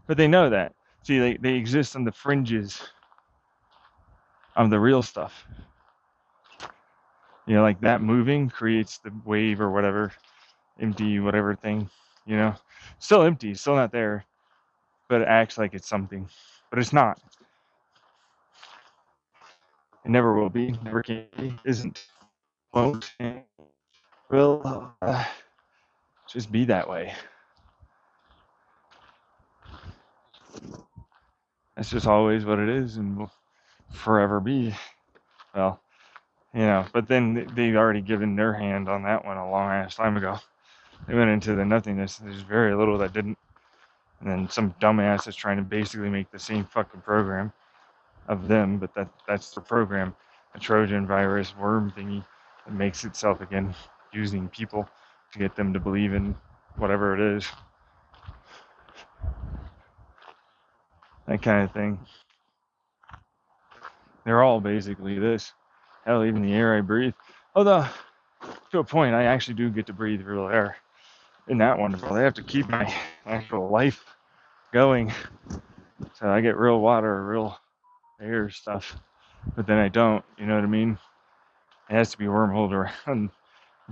But they know that. See, they exist on the fringes of the real stuff. You know, like that moving creates the wave or whatever, empty, whatever thing, you know. Still empty, still not there, but it acts like it's something. But it's not. It never will be, never can be, isn't, won't, will just be that way. That's just always what it is and will forever be. Well, you know, but then they've already given their hand on that one a long ass time ago. They went into the nothingness. There's very little that didn't. And then some dumbass is trying to basically make the same fucking program of them, but that's the program. A Trojan virus worm thingy that makes itself again using people to get them to believe in whatever it is. That kind of thing. They're all basically this. Hell, even the air I breathe. Although, to a point, I actually do get to breathe real air. Isn't that wonderful? They have to keep my actual life going. So I get real water, real air stuff. But then I don't, you know what I mean? It has to be wormholed around,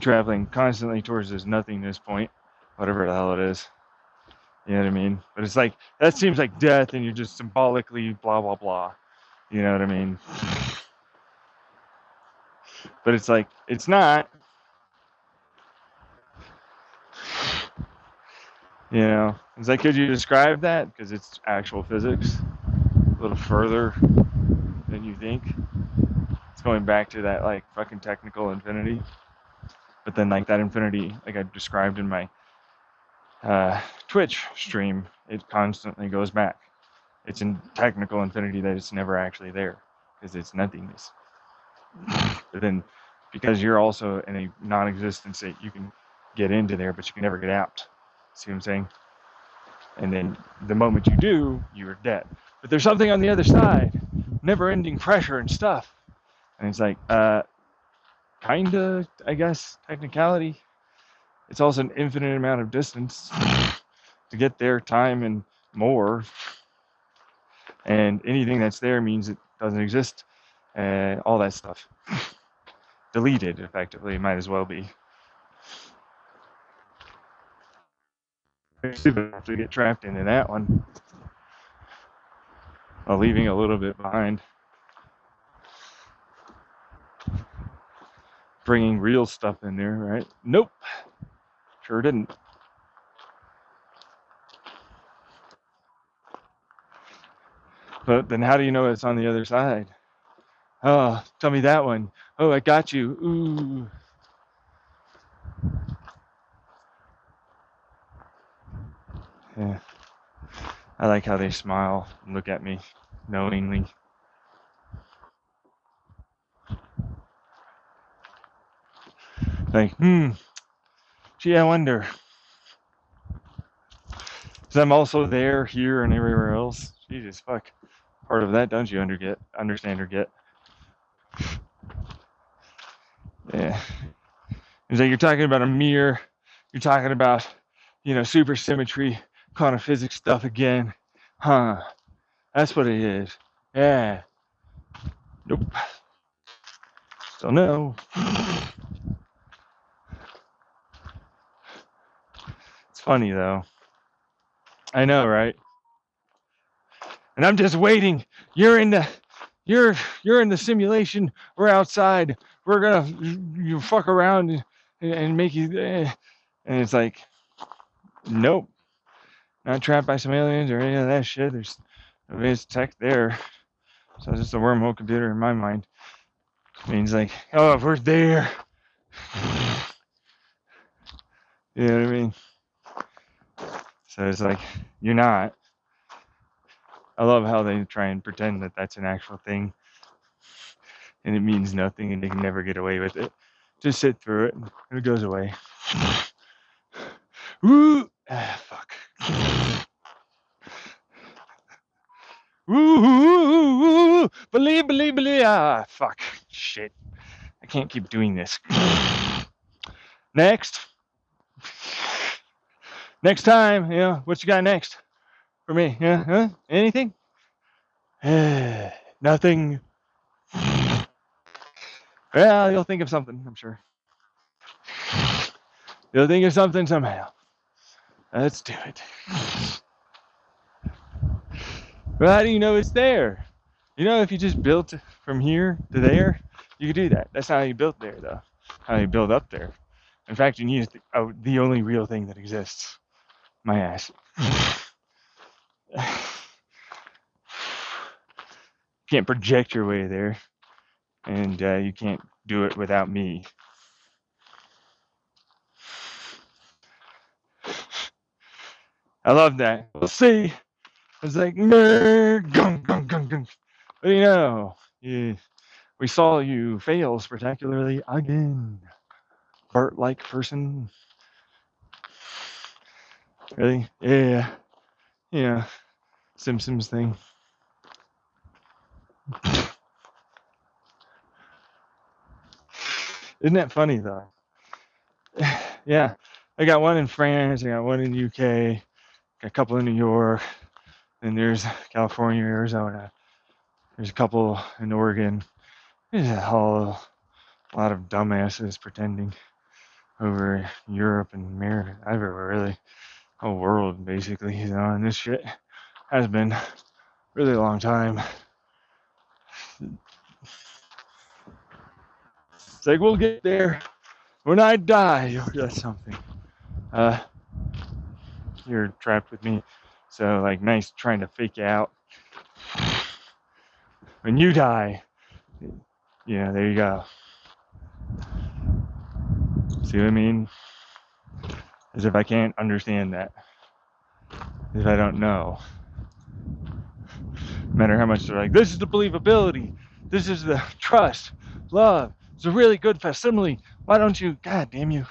traveling constantly towards this nothingness point, whatever the hell it is. You know what I mean? But it's like, that seems like death, and you're just symbolically blah, blah, blah. You know what I mean? But it's like, it's not. You know? It's like, could you describe that? Because it's actual physics. A little further than you think. It's going back to that, like, fucking technical infinity. But then, like, that infinity, like I described in my Twitch stream, it constantly goes back. It's in technical infinity that it's never actually there because it's nothingness. But then, because you're also in a non-existent state, you can get into there, but you can never get out. See what I'm saying? And then the moment you do, you're dead. But there's something on the other side, never-ending pressure and stuff. And it's like, kinda, I guess, technicality. It's also an infinite amount of distance to get there, time and more. And anything that's there means it doesn't exist. All that stuff. Deleted, effectively, might as well be. Stupid to get trapped into that one while leaving a little bit behind. bringing real stuff in there, right? Nope, sure didn't. But then how do you know it's on the other side? Oh, tell me that one. Oh, I got you. Ooh. Yeah. I like how they smile and look at me knowingly. Like, gee, I wonder. Because I'm also there, here, and everywhere else. Jesus, fuck. Part of that, don't you understand or get? Yeah. It's like you're talking about a mirror. You're talking about, supersymmetry, quantum physics stuff again. Huh. That's what it is. Yeah. Nope. Still no. It's funny, though. I know, right? And I'm just waiting. You're in the simulation. We're outside. We're gonna you fuck around and make you. And it's like, nope, not trapped by some aliens or any of that shit. There's tech there. So it's just a wormhole computer in my mind. It means like, oh, if we're there. You know what I mean? So it's like, you're not. I love how they try and pretend that that's an actual thing. And it means nothing and they can never get away with it. Just sit through it and it goes away. Woo! Fuck. Woo! Believe. Fuck. Shit. I can't keep doing this. Next time, what you got next for me? Yeah, huh? Anything? Nothing. Well, you'll think of something, I'm sure. You'll think of something somehow. Let's do it. Well, how do you know it's there? If you just built from here to there, you could do that. That's not how you built there, though. How you build up there. In fact, you need the only real thing that exists. My ass. Can't project your way there, and you can't do it without me. I love that. We'll see. It's like, gung. But we saw you fail spectacularly again. Bart-like person. Really? Yeah. Simpsons thing. Isn't that funny, though? Yeah. I got one in France. I got one in the UK. Got a couple in New York. Then there's California, Arizona. There's a couple in Oregon. There's a whole lot of dumbasses pretending over Europe and America, everywhere, really. Whole world, basically, and this shit has been really long time. It's like, we'll get there when I die, or that's something. You're trapped with me, so like, nice trying to fake out. When you die, there you go. See what I mean? As if I can't understand that. As if I don't know. No matter how much they're like, this is the believability. This is the trust, love. It's a really good facsimile. Why don't you? God damn you.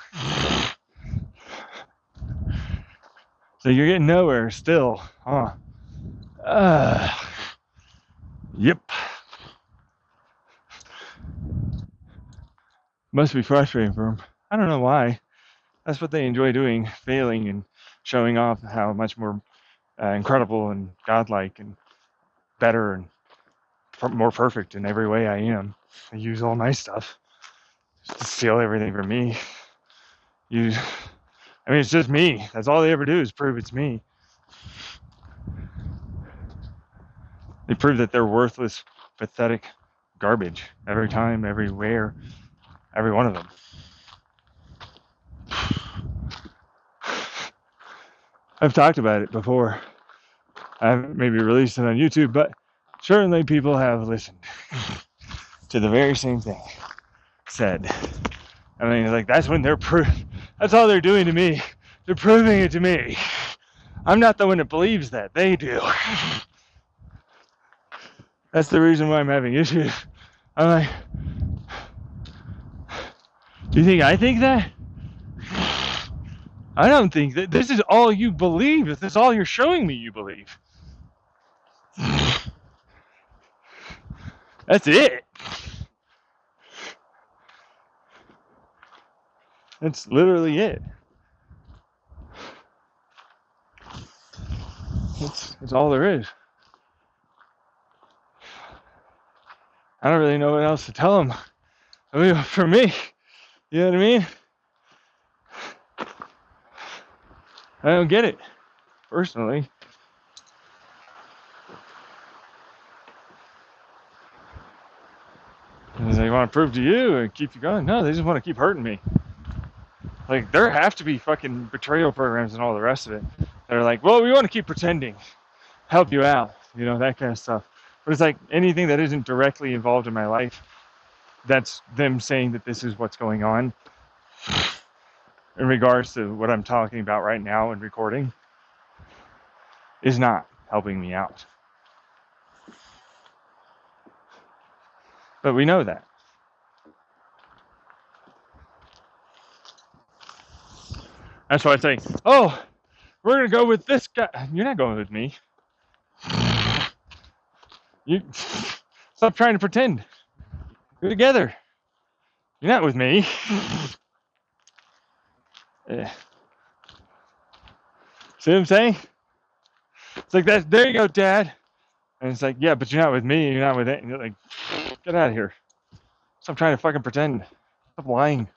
So you're getting nowhere still, huh? Yep. Must be frustrating for them. I don't know why. That's what they enjoy doing, failing and showing off how much more incredible and godlike and better and more perfect in every way I am. I use all my stuff just to steal everything from me. It's just me. That's all they ever do is prove it's me. They prove that they're worthless, pathetic garbage every time, everywhere. Every one of them. I've talked about it before. I haven't maybe released it on YouTube, but certainly people have listened to the very same thing said. I mean, like, that's when that's all they're doing to me. They're proving it to me. I'm not the one that believes that. They do. That's the reason why I'm having issues. I'm like, do you think I think that? I don't think that. This is all you believe. This is all you're showing me you believe. That's it. That's literally it. That's all there is. I don't really know what else to tell them. I mean, for me, you know what I mean? I don't get it, personally. And they want to prove to you and keep you going. No, they just want to keep hurting me. Like, there have to be fucking betrayal programs and all the rest of it. They're like, well, we want to keep pretending, help you out, you know, that kind of stuff. But it's like anything that isn't directly involved in my life, that's them saying that this is what's going on in regards to what I'm talking about right now and recording, is not helping me out. But we know that. That's why I say, oh, we're going to go with this guy. You're not going with me. You stop trying to pretend. We're together. You're not with me. Yeah. See what I'm saying? It's like that. There you go, Dad. And it's like, yeah, but you're not with me. You're not with it. And you're like, get out of here. Stop trying to fucking pretend. Stop lying.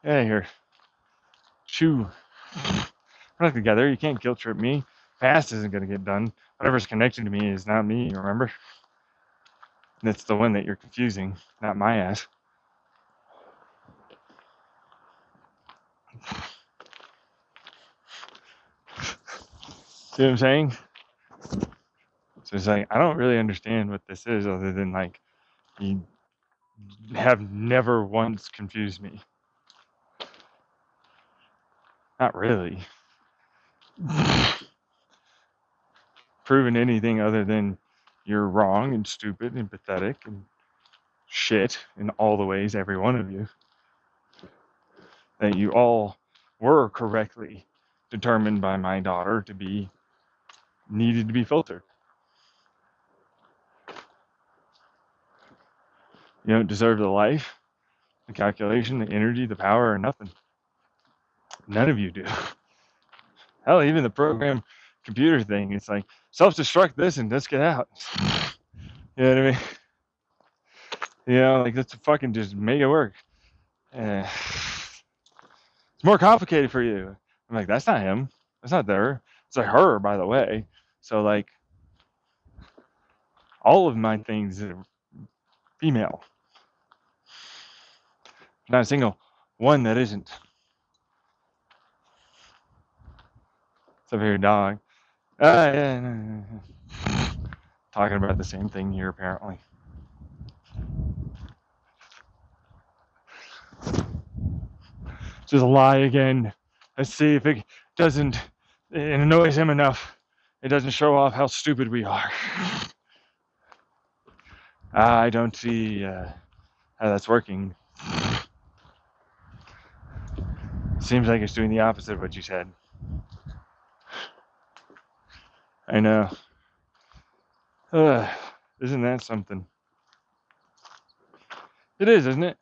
Get out of here. Shoo. We're not together. You can't guilt trip me. Past isn't going to get done. Whatever's connected to me is not me, remember? That's the one that you're confusing, not my ass. See what I'm saying? So it's like, I don't really understand what this is other than, like, you have never once confused me. Not really. Proven anything other than you're wrong and stupid and pathetic and shit in all the ways, every one of you. That you all were correctly determined by my daughter to be needed to be filtered. You don't deserve the life, the calculation, the energy, the power, or nothing. None of you do. Hell, even the program computer thing, it's like, self-destruct this and let's get out. You know what I mean? You know, like, let's fucking just make it work. It's more complicated for you. I'm like, that's not him. That's not there. It's like her, by the way. So, like, all of my things are female. Not a single one that isn't. Except for your dog. Yeah, no. Talking about the same thing here, apparently. Just lie again. Let's see if it doesn't, it annoys him enough. It doesn't show off how stupid we are. I don't see how that's working. Seems like it's doing the opposite of what you said. I know. Isn't that something? It is, isn't it?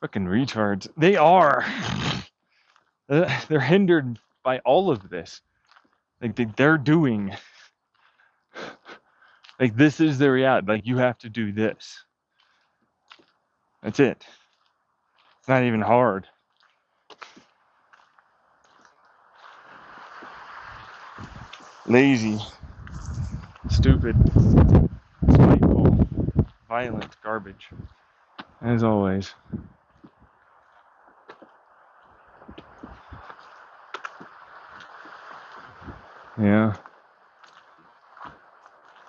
Fucking retards. They are. They're hindered by all of this. Like, they're doing. Like, this is the reality. Like, you have to do this. That's it. It's not even hard. Lazy. Stupid. Spiteful. Violent garbage. as always. Yeah.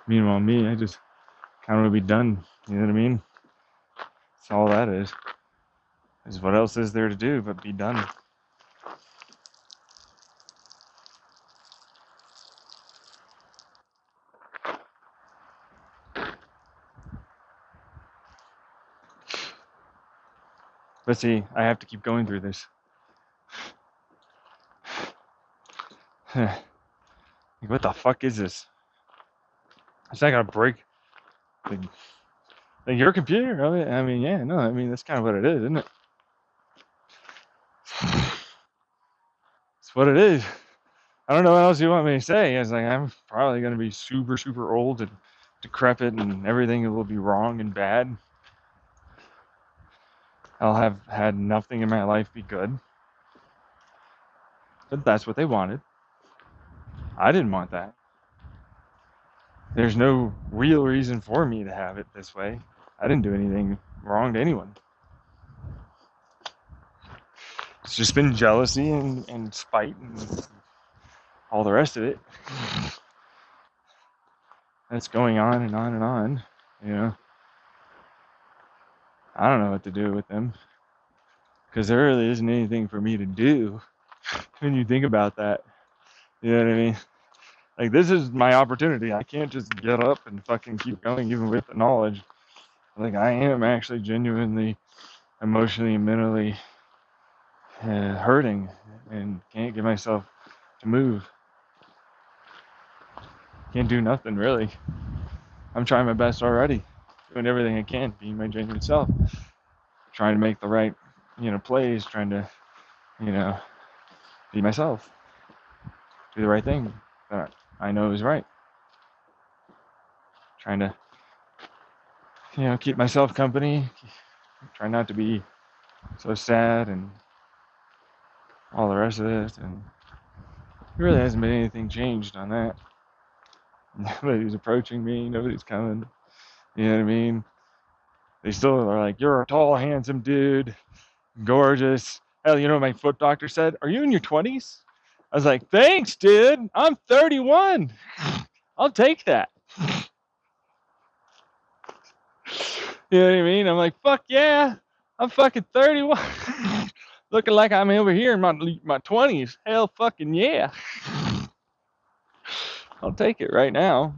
Meanwhile, me, I just kind of want to be done. You know what I mean? That's all that is. Is what else is there to do but be done? But see, I have to keep going through this. Like, what the fuck is this? It's not gonna break. Like your computer? I mean, yeah, no, I mean that's kind of what it is, isn't it? It's what it is. I don't know what else you want me to say. It's like I'm probably gonna be super, super old and decrepit, and everything will be wrong and bad. I'll have had nothing in my life be good. But that's what they wanted. I didn't want that. There's no real reason for me to have it this way. I didn't do anything wrong to anyone. It's just been jealousy and spite and all the rest of it. That's going on and on and on, you know. I don't know what to do with them because there really isn't anything for me to do when you think about that. You know what I mean? Like, this is my opportunity. I can't just get up and fucking keep going even with the knowledge. Like, I am actually genuinely emotionally and mentally hurting and can't get myself to move. Can't do nothing really. I'm trying my best already, doing everything I can, being my genuine self, trying to make the right, plays, trying to, be myself, do the right thing that I know is right. Trying to, keep myself company, try not to be so sad and all the rest of it, and there really hasn't been anything changed on that. Nobody's approaching me, nobody's coming, you know what I mean? They still are like, you're a tall, handsome dude, gorgeous. Hell, you know what my foot doctor said? Are you in your 20s? I was like, thanks, dude. I'm 31. I'll take that. You know what I mean? I'm like, fuck yeah. I'm fucking 31. Looking like I'm over here in my 20s. Hell fucking yeah. I'll take it right now,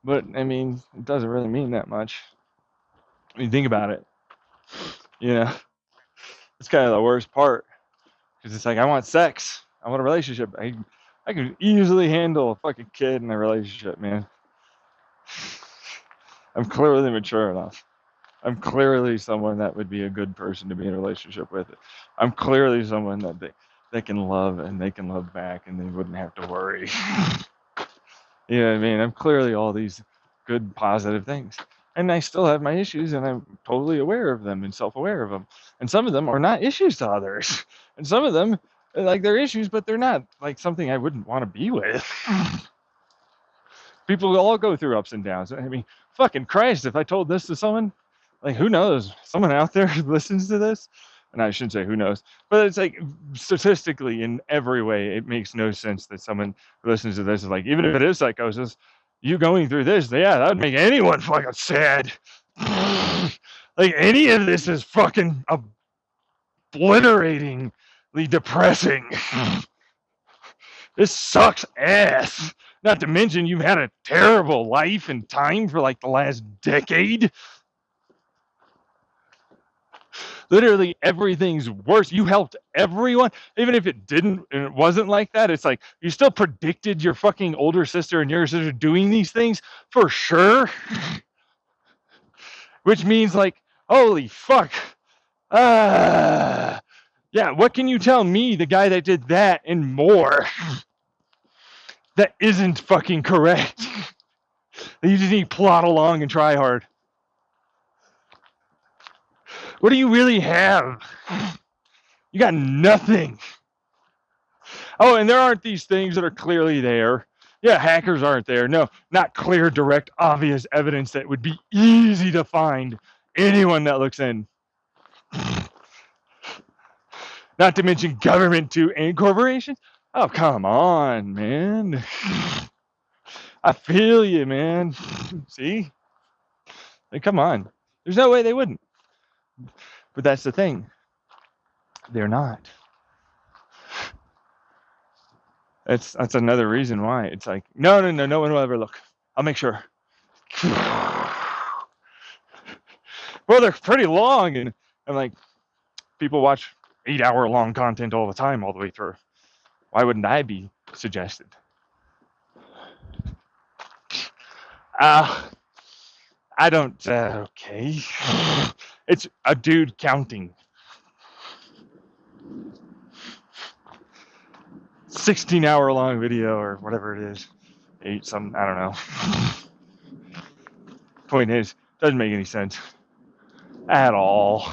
But, I mean, it doesn't really mean that much. When you think about it, it's kind of the worst part. Because it's like, I want sex. I want a relationship. I can easily handle a fucking kid in a relationship, man. I'm clearly mature enough. I'm clearly someone that would be a good person to be in a relationship with. I'm clearly someone that they can love and they can love back and they wouldn't have to worry. You know what I mean? I'm clearly all these good, positive things. And I still have my issues and I'm totally aware of them and self-aware of them. And some of them are not issues to others. And some of them, like, they're issues, but they're not like something I wouldn't want to be with. People all go through ups and downs. I mean, fucking Christ, if I told this to someone, like, who knows? Someone out there who listens to this, and I shouldn't say who knows, but it's like statistically in every way, it makes no sense that someone who listens to this is like, even if it is psychosis, you going through this, yeah, that would make anyone fucking sad. Like, any of this is fucking obliteratingly depressing. This sucks ass. Not to mention you've had a terrible life and time for like the last decade. Literally everything's worse. You helped everyone, even if it didn't and it wasn't like that. It's like you still predicted your fucking older sister and your sister doing these things for sure. Which means, like, holy fuck. Yeah, what can you tell me, the guy that did that and more, that isn't fucking correct? You just need to plod along and try hard. What do you really have? You got nothing. Oh, and there aren't these things that are clearly there. Yeah, hackers aren't there. No, not clear, direct, obvious evidence that would be easy to find anyone that looks in. Not to mention government too and corporations. Oh, come on, man. I feel you, man. See? Like, come on. There's no way they wouldn't. But that's the thing. They're not. That's another reason why. It's like, no one will ever look. I'll make sure. Well, they're pretty long, and like, people watch 8-hour long content all the time, all the way through. Why wouldn't I be suggested? I don't, okay. It's a dude counting. 16-hour long video or whatever it is. I don't know. Point is, doesn't make any sense at all.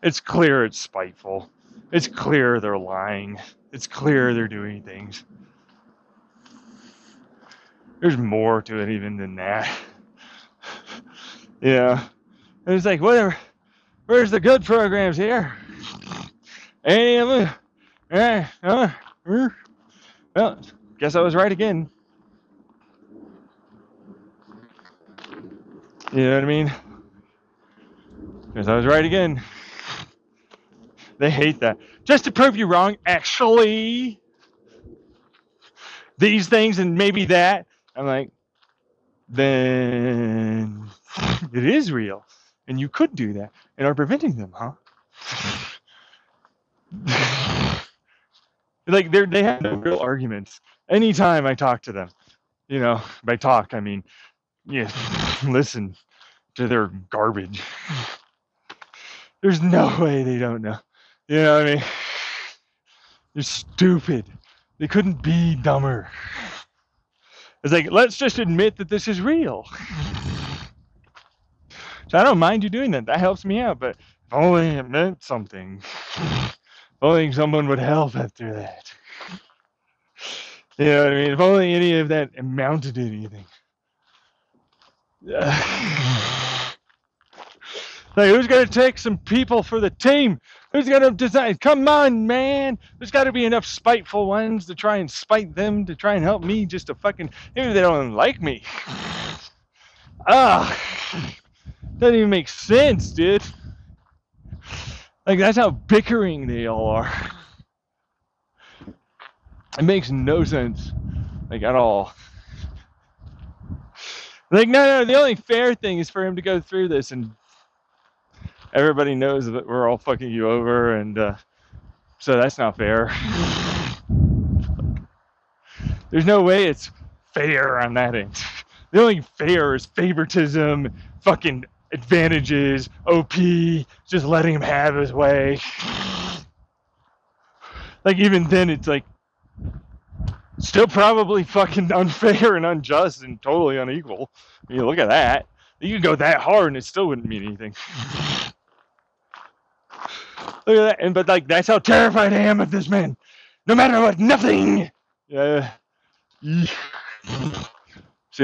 It's clear it's spiteful. It's clear they're lying. It's clear they're doing things. There's more to it even than that. Yeah. And it's like, whatever. Where's the good programs here? Any of them? Well, guess I was right again. You know what I mean? Guess I was right again. They hate that. Just to prove you wrong, actually, these things and maybe that. I'm like, then it is real. And you could do that and are preventing them, huh? Like, they have no real arguments. Anytime I talk to them, by talk, I mean, yeah, listen to their garbage. There's no way they don't know. You know what I mean? They're stupid. They couldn't be dumber. It's like, let's just admit that this is real. So I don't mind you doing that. That helps me out. But if only it meant something. If only someone would help after that. You know what I mean? If only any of that amounted to anything. Like, who's going to take some people for the team? Who's going to design? Come on, man. There's got to be enough spiteful ones to try and spite them, to try and help me, just to fucking, maybe they don't like me. Doesn't even make sense, dude. Like, that's how bickering they all are. It makes no sense, like, at all. Like, no, the only fair thing is for him to go through this, and everybody knows that we're all fucking you over, and so that's not fair. There's no way it's fair on that end. The only fair is favoritism, fucking advantages, OP, just letting him have his way. Like, even then, it's like, still probably fucking unfair and unjust and totally unequal. I mean, look at that. You could go that hard and it still wouldn't mean anything. Look at that. But like, that's how terrified I am of this man. No matter what, nothing. See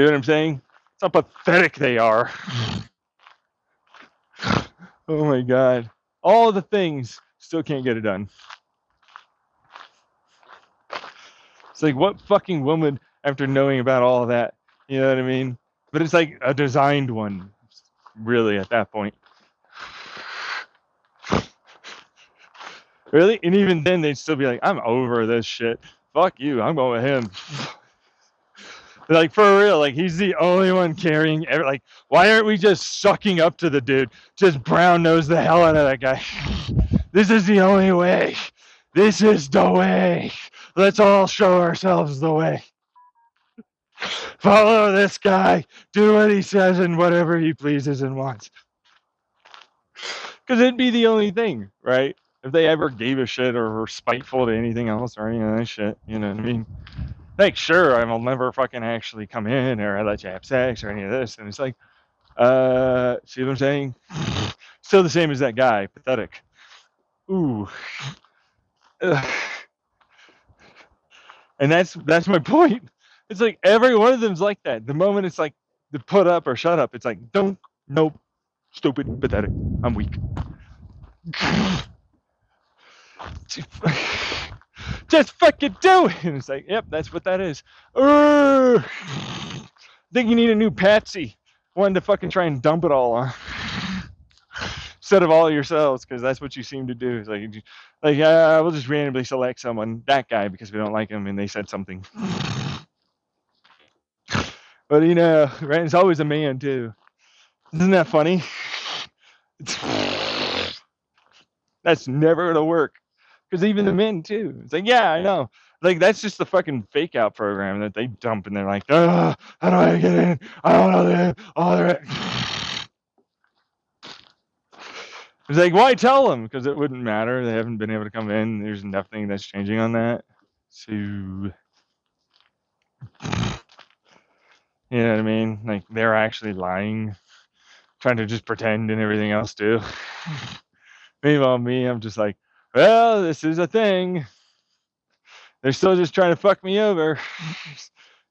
what I'm saying? It's how pathetic they are. Oh my God. All the things, still can't get it done. It's like, what fucking woman, after knowing about all of that, you know what I mean? But it's like a designed one, really, at that point. Really? And even then, they'd still be like, I'm over this shit. Fuck you, I'm going with him. Like, for real, like, he's the only one carrying, like, why aren't we just sucking up to the dude? Just brown nose the hell out of that guy. This is the only way. This is the way. Let's all show ourselves the way. Follow this guy. Do what he says and whatever he pleases and wants. Because it'd be the only thing, right? If they ever gave a shit or were spiteful to anything else or any of that shit, you know what I mean? Like, sure, I will never fucking actually come in or I let you have sex or any of this. And it's like, see what I'm saying? Still the same as that guy. Pathetic. Ooh. And that's my point. It's like every one of them's like that. The moment it's like the put up or shut up, it's like, don't, nope, stupid, pathetic. I'm weak. Just fucking do it. And it's like, yep, that's what that is. Think you need a new Patsy. One to fucking try and dump it all on. Instead of all yourselves, because that's what you seem to do. It's like, we'll just randomly select someone, that guy, because we don't like him and they said something. But you know, right? It's always a man too. Isn't that funny? That's never gonna work. Because even the men too. It's like, yeah, I know. Like that's just the fucking fake out program that they dump and they're like, how do I get in? I don't know that. Oh, it's like, why tell them? Because it wouldn't matter. They haven't been able to come in. There's nothing that's changing on that. So, you know what I mean? Like they're actually lying, trying to just pretend and everything else too. Meanwhile, me, I'm just like, well, this is a thing. They're still just trying to fuck me over.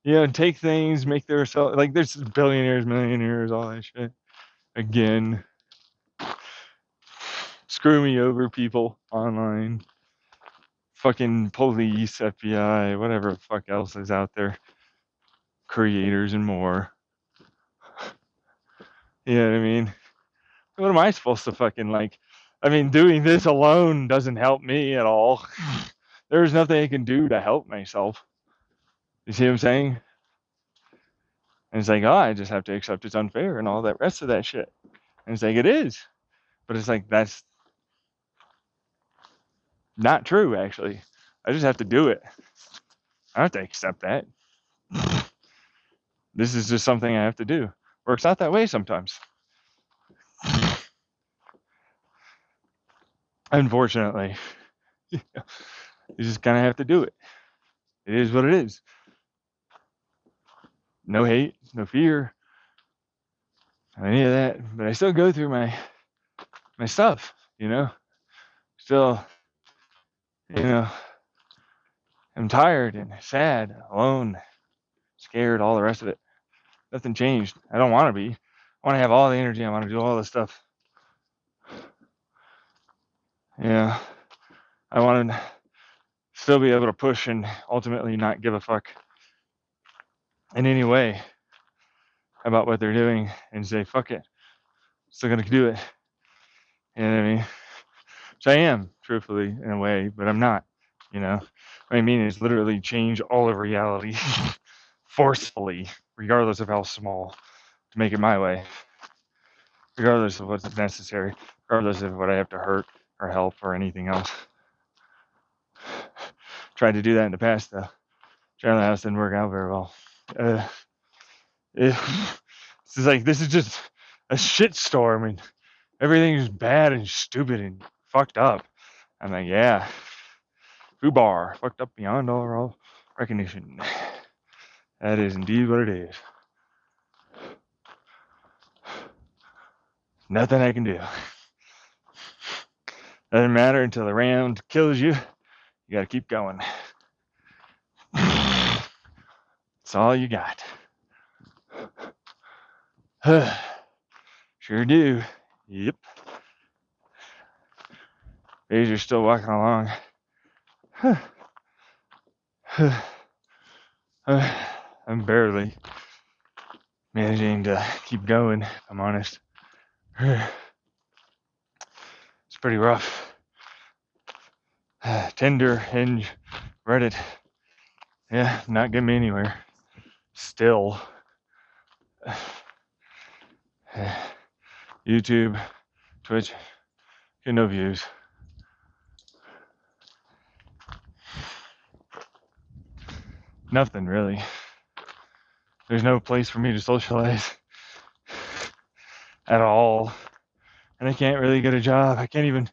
You know, take things, make their like there's billionaires, millionaires, all that shit. Again. Screw me over people online. Fucking police, FBI, whatever the fuck else is out there. Creators and more. You know what I mean? What am I supposed to fucking like? I mean, doing this alone doesn't help me at all. There's nothing I can do to help myself. You see what I'm saying? And it's like, oh, I just have to accept it's unfair and all that rest of that shit. And it's like, it is. But it's like, that's not true, actually. I just have to do it. I have to accept that. This is just something I have to do. Works out that way sometimes. Unfortunately. You just kind of have to do it. It is what it is. No hate, no fear, any of that. But I still go through my stuff, you know. Still, you know, I'm tired and sad, alone, scared, all the rest of it. Nothing changed. I don't want to be. I want to have all the energy. I want to do all this stuff. Yeah. I want to still be able to push and ultimately not give a fuck in any way about what they're doing and say, fuck it. Still going to do it. You know what I mean? Which I am, truthfully, in a way, but I'm not, you know? What I mean is literally change all of reality forcefully, regardless of how small, to make it my way. Regardless of what's necessary, regardless of what I have to hurt or help or anything else. Tried to do that in the past, though. Generally, house didn't work out very well. This is just a shitstorm, and everything's bad and stupid and fucked up. I'm like, yeah, FUBAR, fucked up beyond all recognition. That is indeed what it is. Nothing I can do. Doesn't matter until the round kills you. You gotta keep going. That's all you got. Sure do. Yep. Days are still walking along. I'm barely managing to keep going, if I'm honest. It's pretty rough. Tinder, Hinge, Reddit. Yeah, not getting me anywhere. Still. YouTube, Twitch, get no views. Nothing really. There's no place for me to socialize at all. And I can't really get a job. I can't even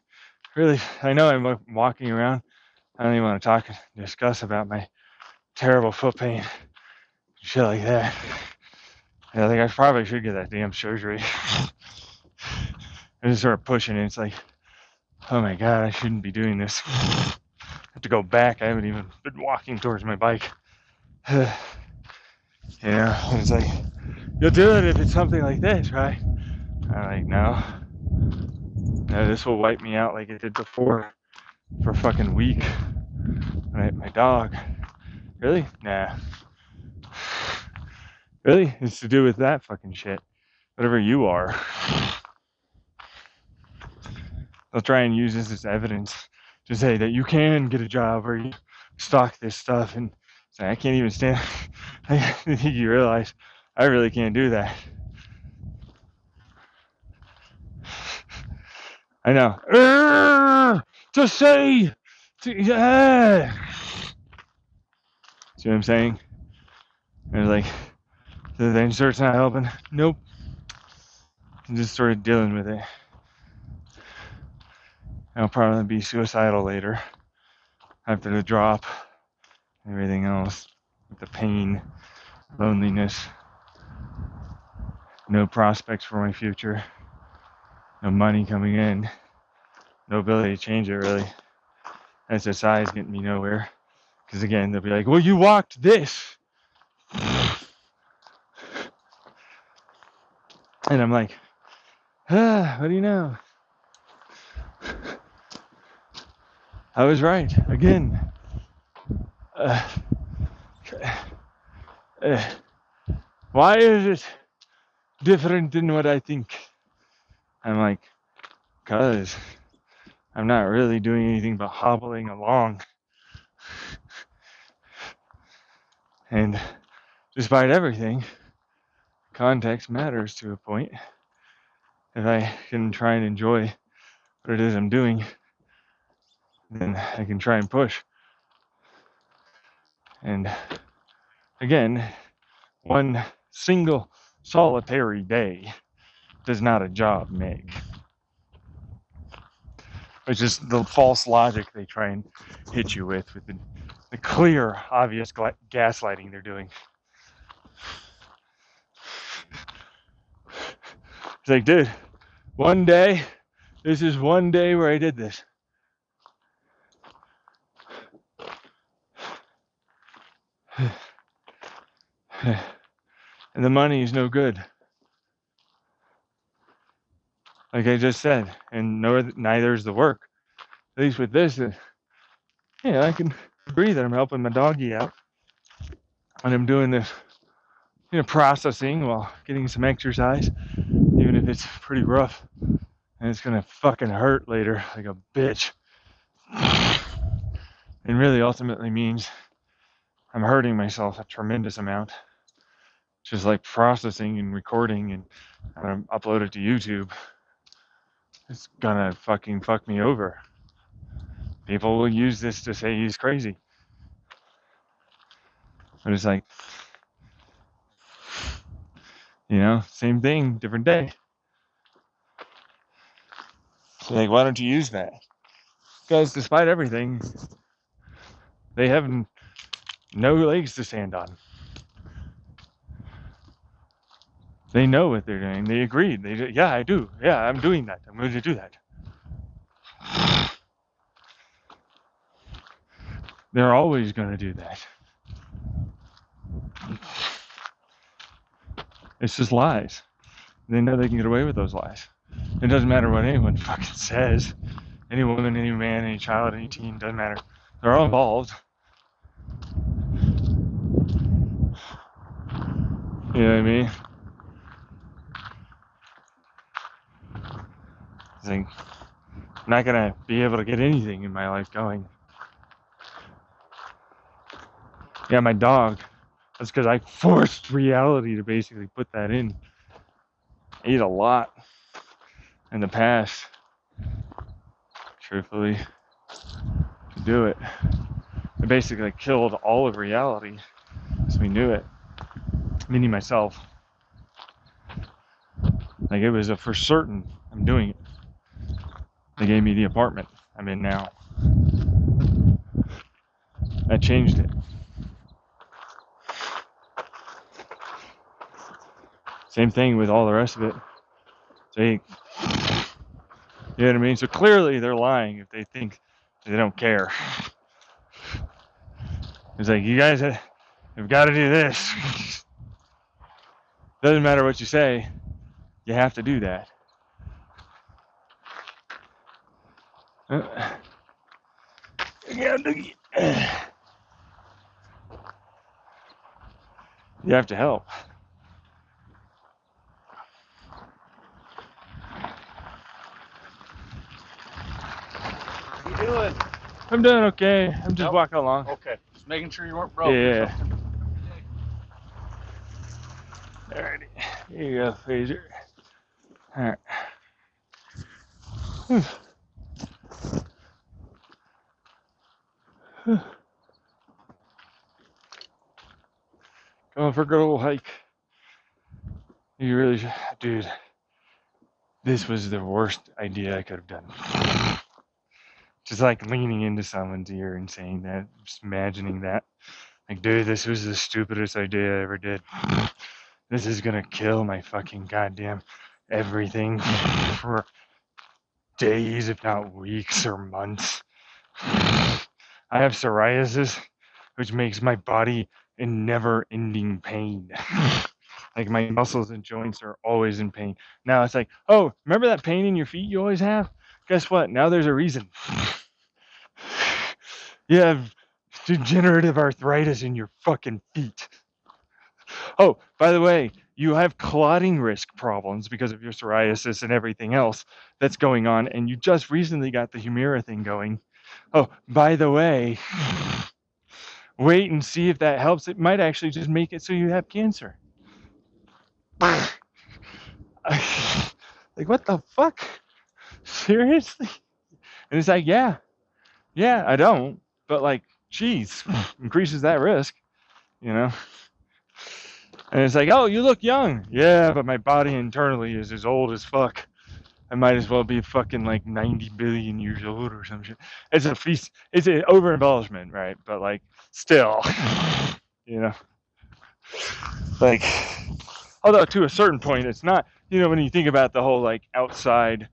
really, I know I'm walking around. I don't even want to talk and discuss about my terrible foot pain. Shit like that. I think I probably should get that damn surgery. I just start pushing it. It's like, oh my God, I shouldn't be doing this. I have to go back. I haven't even been walking towards my bike. Yeah, it's like, you'll do it if it's something like this, right? I'm like, no, this will wipe me out like it did before for a fucking week. My dog, really? Nah. Really? It's to do with that fucking shit. Whatever you are. They'll try and use this as evidence to say that you can get a job or you stock this stuff, and say, I can't even stand. I think you realize I really can't do that. I know. To say, yeah. See what I'm saying? And like, the insert's not helping. Nope. I just started dealing with it. I'll probably be suicidal later after the drop, everything else, with the pain, loneliness, no prospects for my future, no money coming in, no ability to change it really. SSI is getting me nowhere. Because again, they'll be like, well, you walked this. And I'm like, what do you know? I was right again. Why is it different than what I think? I'm like, because I'm not really doing anything but hobbling along. And despite everything, context matters to a point. If I can try and enjoy what it is I'm doing, then I can try and push. And again, one single solitary day does not a job make. It's just the false logic they try and hit you with the clear, obvious gaslighting they're doing. It's like, dude, one day, this is one day where I did this. And the money is no good. Like I just said, and neither is the work. At least with this, I can breathe. I'm helping my doggy out. And I'm doing this, processing while getting some exercise, even if it's pretty rough. And it's going to fucking hurt later like a bitch. It really ultimately means I'm hurting myself a tremendous amount. Just like processing and recording and upload it to YouTube. It's gonna fucking fuck me over. People will use this to say he's crazy. But it's like, same thing, different day. So like, why don't you use that? Because despite everything, they have no legs to stand on. They know what they're doing. They agreed. Yeah, I do. Yeah, I'm doing that. I'm going to do that. They're always going to do that. It's just lies. They know they can get away with those lies. It doesn't matter what anyone fucking says. Any woman, any man, any child, any teen, doesn't matter. They're all involved. You know what I mean? It's like, I'm not going to be able to get anything in my life going. Yeah, my dog. That's because I forced reality to basically put that in. I ate a lot in the past, truthfully, to do it. I basically killed all of reality, so we knew it. Meaning myself. Like it was a for certain I'm doing it. They gave me the apartment I'm in now. That changed it. Same thing with all the rest of it. You know what I mean? So clearly they're lying if they think they don't care. It's like, you guys have got to do this. Doesn't matter what you say, you have to do that. Yeah, Doogie. You have to help. What you doing? I'm doing okay. I'm just Nope. walking along. Okay. Just making sure you weren't broke or Yeah. something. Alrighty. Here you go, Phaser. Alright. Going for a good old hike. You really should. Dude, this was the worst idea I could have done. Just like leaning into someone's ear and saying that, just imagining that. Like, dude, this was the stupidest idea I ever did. This is gonna kill my fucking goddamn everything for days, if not weeks or months. I have psoriasis, which makes my body in never ending pain. Like, my muscles and joints are always in pain. Now it's like, oh, remember that pain in your feet you always have? Guess what? Now there's a reason. You have degenerative arthritis in your fucking feet. Oh, by the way, you have clotting risk problems because of your psoriasis and everything else that's going on, and you just recently got the Humira thing going. Oh, by the way, wait and see if that helps. It might actually just make it so you have cancer. Like, what the fuck? Seriously? And it's like, yeah, I don't, but like, geez, increases that risk, you know? And it's like, oh, you look young. Yeah, but my body internally is as old as fuck. I might as well be fucking like 90 billion years old or some shit. It's a feast. It's an over embellishment, right? But like, still, you know, like, although to a certain point, it's not. You know, when you think about the whole like outside,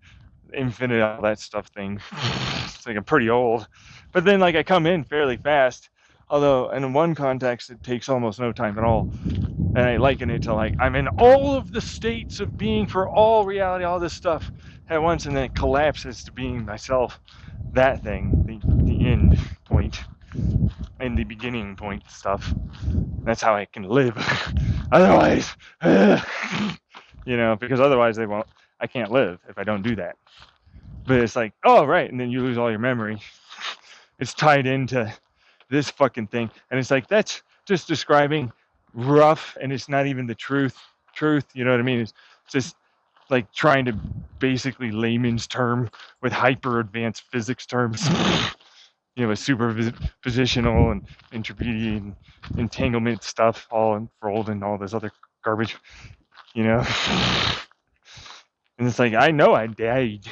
infinite, all that stuff thing, it's like I'm pretty old. But then like I come in fairly fast. Although in one context, it takes almost no time at all. And I liken it to like I'm in all of the states of being for all reality, all this stuff at once, and then it collapses to being myself. That thing, the end point and the beginning point stuff. That's how I can live. Otherwise, you know, because otherwise they won't. I can't live if I don't do that. But it's like, oh right, and then you lose all your memory. It's tied into this fucking thing, and it's like that's just describing rough, and it's not even the truth, you know what I mean? It's just like trying to basically layman's term with hyper advanced physics terms, you know, with superpositional and entropy and entanglement stuff all unfold and all this other garbage, you know. And it's like, I know I died,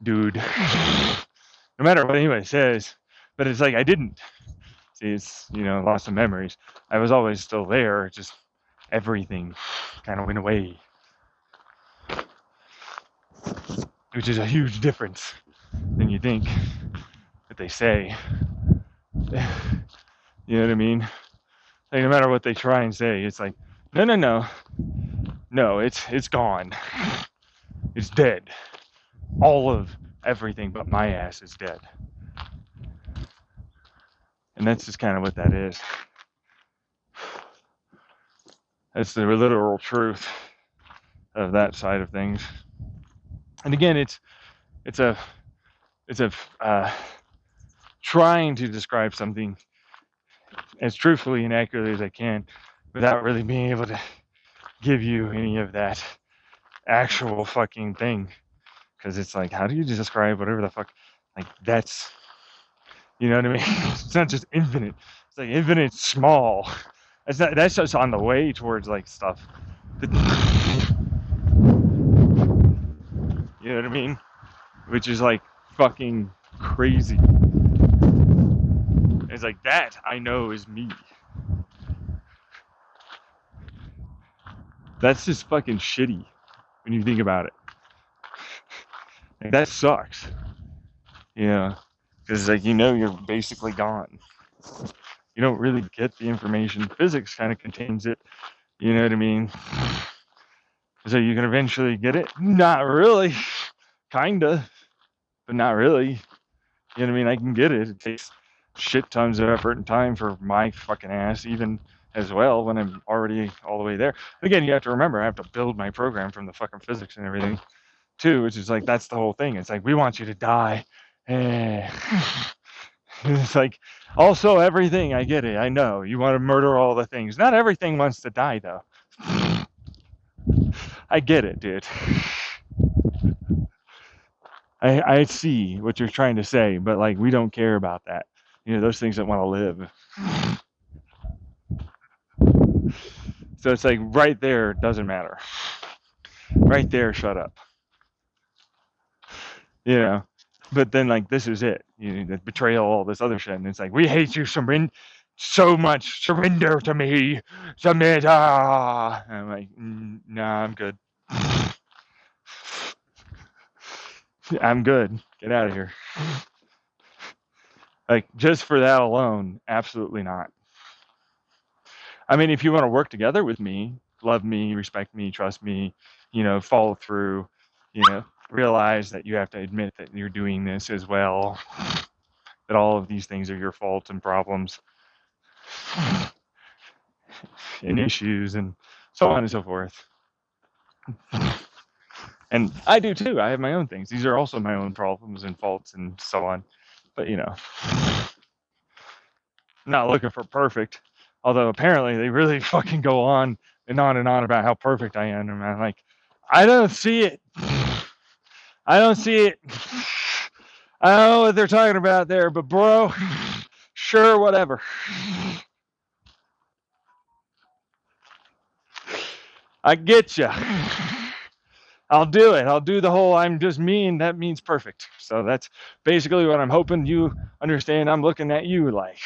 dude, no matter what anybody says, but it's like I didn't. It's, you know, lost of memories. I was always still there, just everything kind of went away, which is a huge difference than you think that they say. You know what I mean? Like, no matter what they try and say, it's like, no, it's gone. It's dead. All of everything but my ass is dead. And that's just kind of what that is. That's the literal truth of that side of things. And again, it's a trying to describe something as truthfully and accurately as I can without really being able to give you any of that actual fucking thing. Because it's like, how do you describe whatever the fuck? Like, that's, you know what I mean? It's not just infinite. It's like infinite small. That's just on the way towards like stuff. You know what I mean? Which is like fucking crazy. It's like that I know is me. That's just fucking shitty when you think about it. Like, that sucks. You know, because like, you know, you're basically gone. You don't really get the information. Physics kind of contains it. You know what I mean? So you can eventually get it. Not really. Kinda. but not really. You know what I mean? I can get it. It takes shit tons of effort and time for my fucking ass, even as well, when I'm already all the way there. Again, you have to remember, I have to build my program from the fucking physics and everything, too, which is like, that's the whole thing. It's like, we want you to die. It's like, also everything, I get it. I know. You want to murder all the things. Not everything wants to die, though. I get it, dude. I see what you're trying to say, but like, we don't care about that. You know, those things that want to live. So it's like right there, doesn't matter. Right there, shut up. You know, but then like this is it. You know, the betrayal, all this other shit, and it's like, we hate you so much. Surrender to me, submit. And I'm like, nah, I'm good. I'm good. Get out of here. Like, just for that alone, absolutely not. I mean, if you want to work together with me, love me, respect me, trust me, you know, follow through, you know, realize that you have to admit that you're doing this as well, that all of these things are your faults and problems and issues and so on and so forth. And I do too. I have my own things. These are also my own problems and faults and so on. But, you know, I'm not looking for perfect. Although apparently they really fucking go on and on and on about how perfect I am. And I'm like, I don't see it. I don't see it. I don't know what they're talking about there, but bro, sure, whatever. I get you. I'll do it. I'll do the whole I'm just mean. That means perfect. So that's basically what I'm hoping you understand. I'm looking at you like,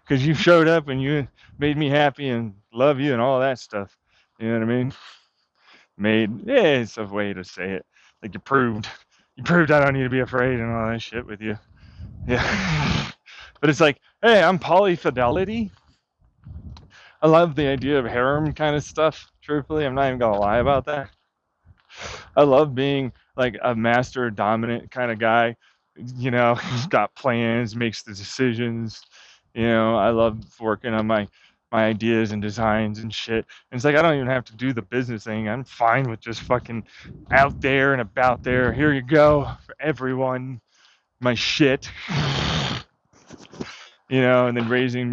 because you showed up and you made me happy and love you and all that stuff. You know what I mean? Yeah, it's a way to say it. Like you proved I don't need to be afraid and all that shit with you. Yeah. But it's like, hey, I'm polyfidelity. I love the idea of harem kind of stuff. Truthfully, I'm not even gonna lie about that. I love being like a master dominant kind of guy. You know, he's got plans, makes the decisions. You know, I love working on my ideas and designs and shit. And it's like I don't even have to do the business thing. I'm fine with just fucking out there and about there. Here you go for everyone. My shit. You know, and then raising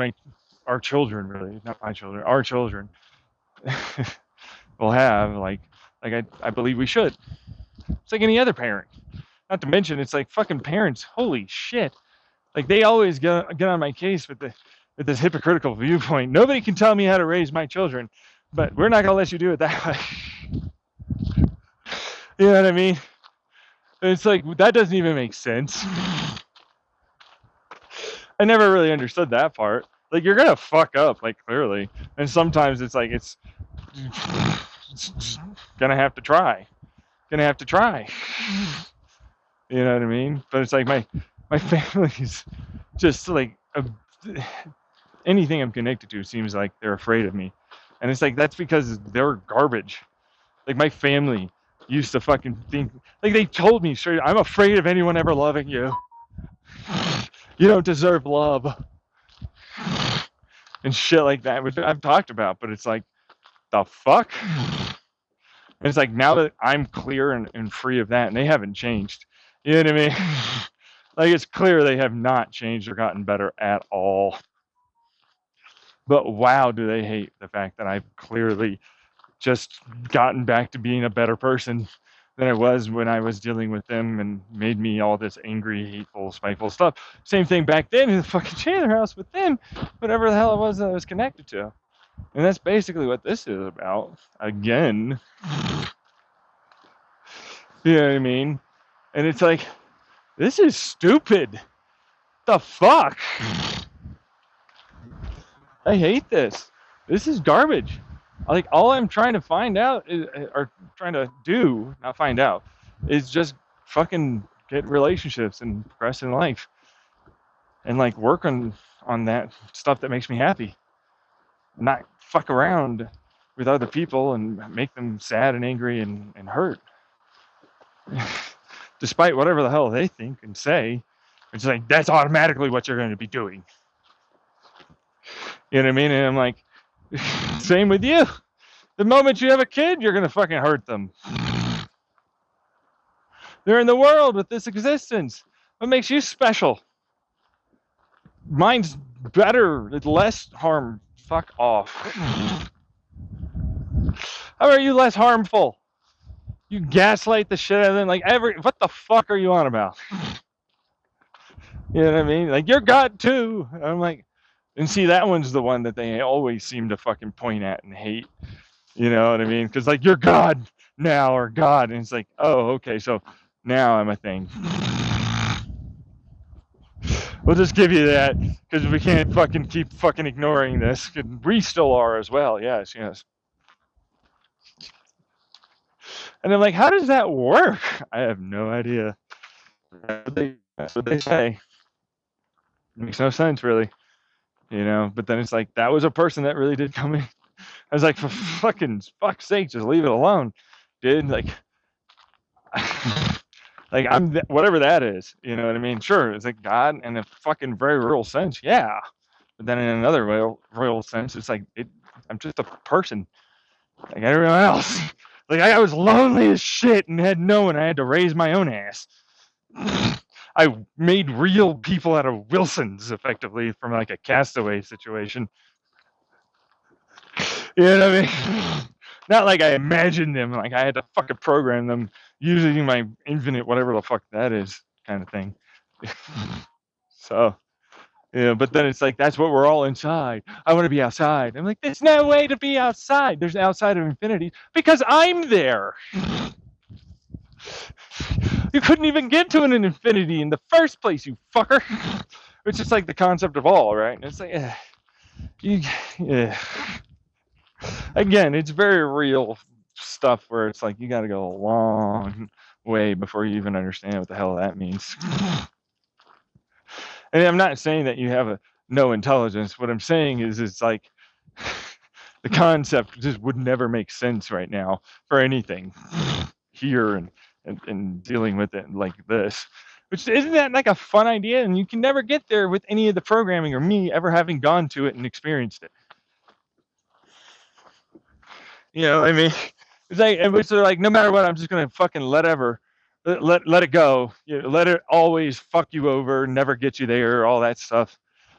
our children, really, not my children, our children. Will have like I believe we should. It's like any other parent. Not to mention, it's like fucking parents. Holy shit! Like they always get on my case with this hypocritical viewpoint. Nobody can tell me how to raise my children, but we're not gonna let you do it that way. You know what I mean? It's like that doesn't even make sense. I never really understood that part. Like you're gonna fuck up, like clearly, and sometimes it's like it's gonna have to try. You know what I mean? But it's like my family's just like anything I'm connected to seems like they're afraid of me, and it's like that's because they're garbage. Like my family used to fucking think like they told me straight, I'm afraid of anyone ever loving you. You don't deserve love and shit like that, which I've talked about. But it's like the fuck. And it's like now that I'm clear and free of that, and they haven't changed. You know what I mean? Like it's clear they have not changed or gotten better at all. But wow, do they hate the fact that I've clearly just gotten back to being a better person than I was when I was dealing with them and made me all this angry, hateful, spiteful stuff. Same thing back then in the fucking Chandler house with them, whatever the hell it was that I was connected to. And that's basically what this is about. Again. You know what I mean? And it's like, this is stupid. The fuck? I hate this. This is garbage. Like, all I'm trying to find out is, or trying to do, not find out, is just fucking get relationships and progress in life. And like work on that stuff that makes me happy. Not fuck around with other people and make them sad and angry and hurt. despite whatever the hell they think and say. It's like, that's automatically what you're going to be doing. You know what I mean? And I'm like, same with you. The moment you have a kid, you're going to fucking hurt them. They're in the world with this existence. What makes you special? Mine's better, less harm. Fuck off. How are you less harmful? You gaslight the shit out of them. Like, what the fuck are you on about? You know what I mean? Like, you're God too. I'm like, and see, that one's the one that they always seem to fucking point at and hate. You know what I mean? Because, like, you're God now, or God. And it's like, oh, okay, so now I'm a thing. We'll just give you that, because we can't fucking keep fucking ignoring this. We still are as well, yes. And I'm like, how does that work? I have no idea. That's what they say. It makes no sense, really. You know, but then it's like, that was a person that really did come in. I was like, for fuck's sake, just leave it alone, dude. Like, like, whatever that is, you know what I mean? Sure, it's like God in a fucking very real sense, yeah. But then in another real sense, it's like, I'm just a person, like everyone else. Like, I was lonely as shit and had no one. I had to raise my own ass. I made real people out of Wilsons, effectively, from like a Castaway situation. You know what I mean? Not like I imagined them, like I had to fucking program them using my infinite whatever the fuck that is kind of thing. So, yeah, but then it's like, that's what we're all inside. I want to be outside. I'm like, there's no way to be outside. There's outside of infinity because I'm there. You couldn't even get to an infinity in the first place, you fucker. It's just like the concept of all, right? And it's like, yeah. Again, it's very real stuff where it's like, you got to go a long way before you even understand what the hell that means. And I'm not saying that you have no intelligence. What I'm saying is, it's like, the concept just would never make sense right now for anything here and dealing with it like this. Which, isn't that like a fun idea? And you can never get there with any of the programming or me ever having gone to it and experienced it. You know, I mean, it's like, it's like, no matter what, I'm just gonna fucking let it go. You know, let it always fuck you over, never get you there, all that stuff.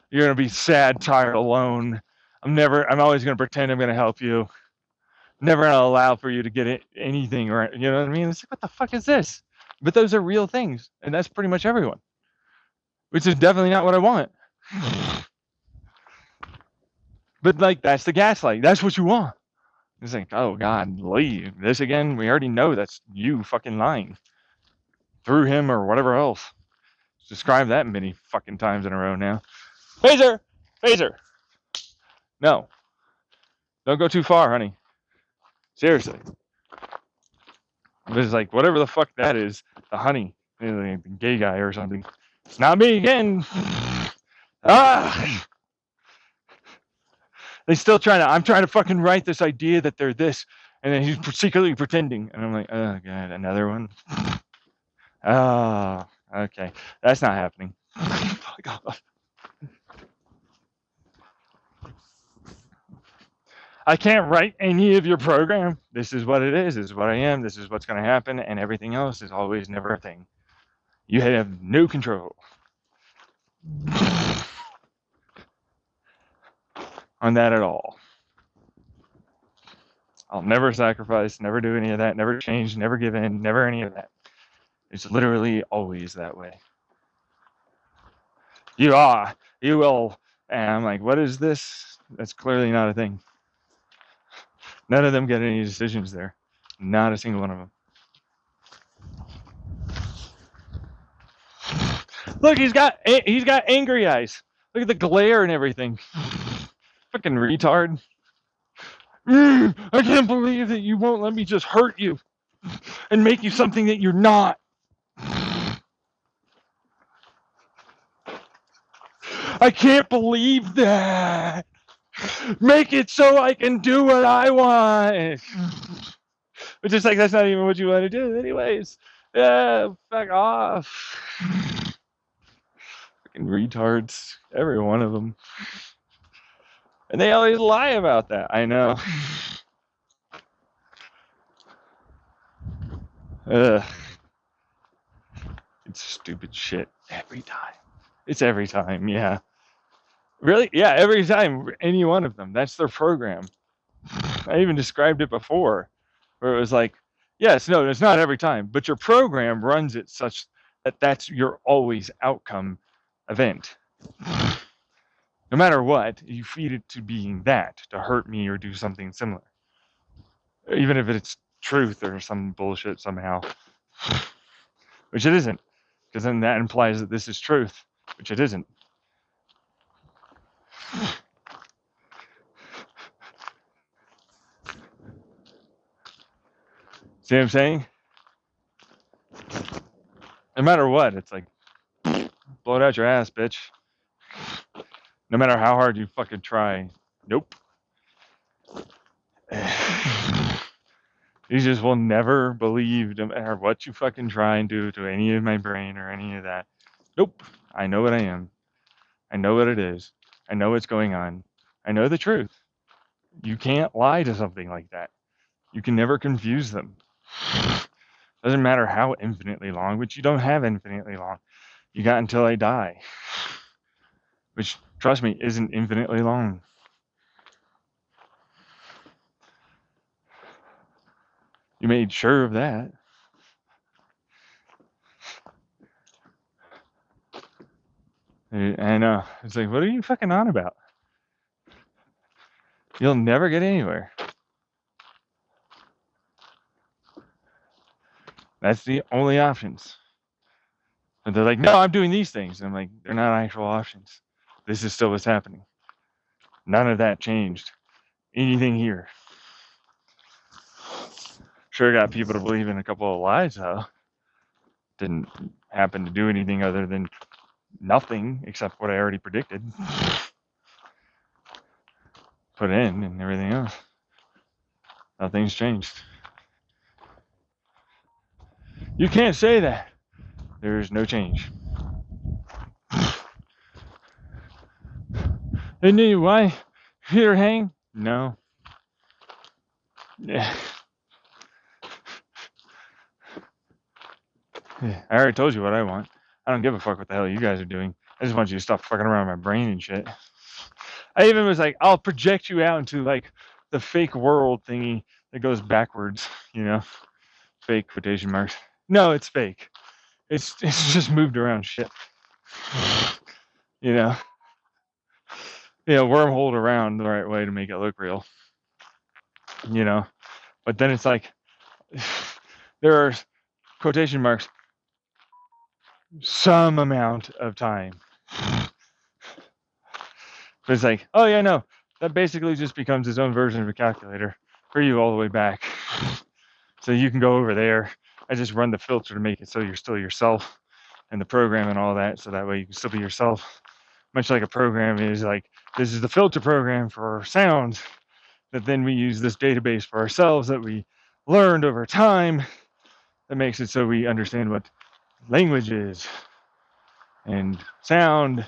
You're gonna be sad, tired, alone. I'm always gonna pretend I'm gonna help you. Never gonna allow for you to get anything, right? You know what I mean? It's like, what the fuck is this? But those are real things, and that's pretty much everyone. Which is definitely not what I want. But like, that's the gaslight. That's what you want. It's like, oh God, leave this again. We already know that's you fucking lying through him or whatever else. Describe that many fucking times in a row now. Phaser! No. Don't go too far, honey. Seriously. It's like, whatever the fuck that is, the honey, the gay guy or something. It's not me again. They still I'm trying to fucking write this idea that they're this, and then he's secretly pretending. And I'm like, oh God, another one? Oh, okay. That's not happening. I can't write any of your program. This is what it is. This is what I am. This is what's going to happen. And everything else is always never a thing. You have no control on that at all. I'll never sacrifice, never do any of that, never change, never give in, never any of that. It's literally always that way. You will. And I'm like, what is this? That's clearly not a thing. None of them get any decisions there. Not a single one of them. Look, he's got angry eyes. Look at the glare and everything. Fucking retard. I can't believe that you won't let me just hurt you and make you something that you're not. I can't believe that. Make it so I can do what I want. But just like, that's not even what you want to do anyways. Yeah, fuck off. Fucking retards. Every one of them. And they always lie about that. I know. Ugh. It's stupid shit every time. It's every time, yeah. Really? Yeah, every time. Any one of them. That's their program. I even described it before, where it was like, yes, no, it's not every time, but your program runs it such that that's your always outcome event. No matter what, you feed it to being that, to hurt me or do something similar. Even if it's truth or some bullshit somehow. Which it isn't. Because then that implies that this is truth, which it isn't. See what I'm saying? No matter what, it's like, blow it out your ass, bitch. No matter how hard you fucking try. Nope. You just will never believe, no matter what you fucking try and do to any of my brain or any of that. Nope. I know what I am. I know what it is. I know what's going on. I know the truth. You can't lie to something like that. You can never confuse them. Doesn't matter how infinitely long, which you don't have infinitely long. You got until I die. Which, trust me, isn't infinitely long. You made sure of that. I know. It's like, what are you fucking on about? You'll never get anywhere. That's the only options. And they're like, no, I'm doing these things. And I'm like, they're not actual options. This is still what's happening. None of that changed. Anything here. Sure got people to believe in a couple of lies, though. Didn't happen to do anything other than nothing except what I already predicted. Put in and everything else. Nothing's changed. You can't say that. There's no change. And then why? Peter hang? No. Yeah. I already told you what I want. I don't give a fuck what the hell you guys are doing. I just want you to stop fucking around my brain and shit. I even was like, I'll project you out into like the fake world thingy that goes backwards, you know? Fake quotation marks. No, it's fake. It's just moved around shit. You know? Wormholed around the right way to make it look real. You know? But then it's like there are quotation marks some amount of time. But it's like, oh yeah, no, that basically just becomes its own version of a calculator for you all the way back. So you can go over there. I just run the filter to make it so you're still yourself and the program and all that, so that way you can still be yourself. Much like a program is like, this is the filter program for sounds that then we use this database for ourselves that we learned over time that makes it so we understand what language is and sound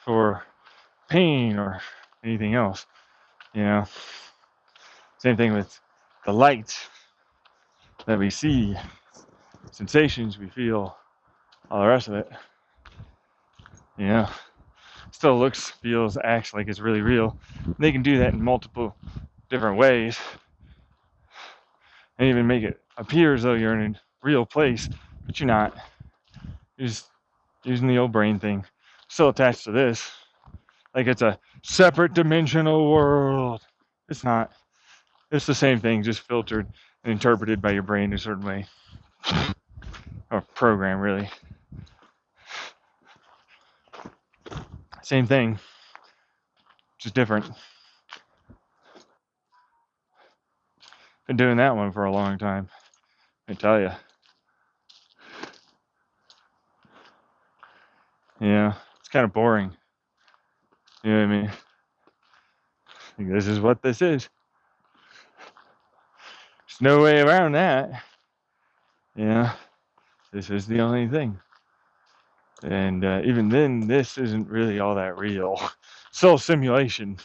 for pain or anything else, you know. Same thing with the light that we see, sensations we feel, all the rest of it. You know, still looks, feels, acts like it's really real. They can do that in multiple different ways and even make it appear as though you're in a real place, but you're not. You're just using the old brain thing, still attached to this, like it's a separate dimensional world. It's not. It's the same thing, just filtered and interpreted by your brain a certain way. Or program, really. Same thing, just different. Been doing that one for a long time, I tell you. Yeah, it's kind of boring. You know what I mean? Like, this is what this is. There's no way around that. Yeah, this is the only thing. And even then, this isn't really all that real. Still a simulation.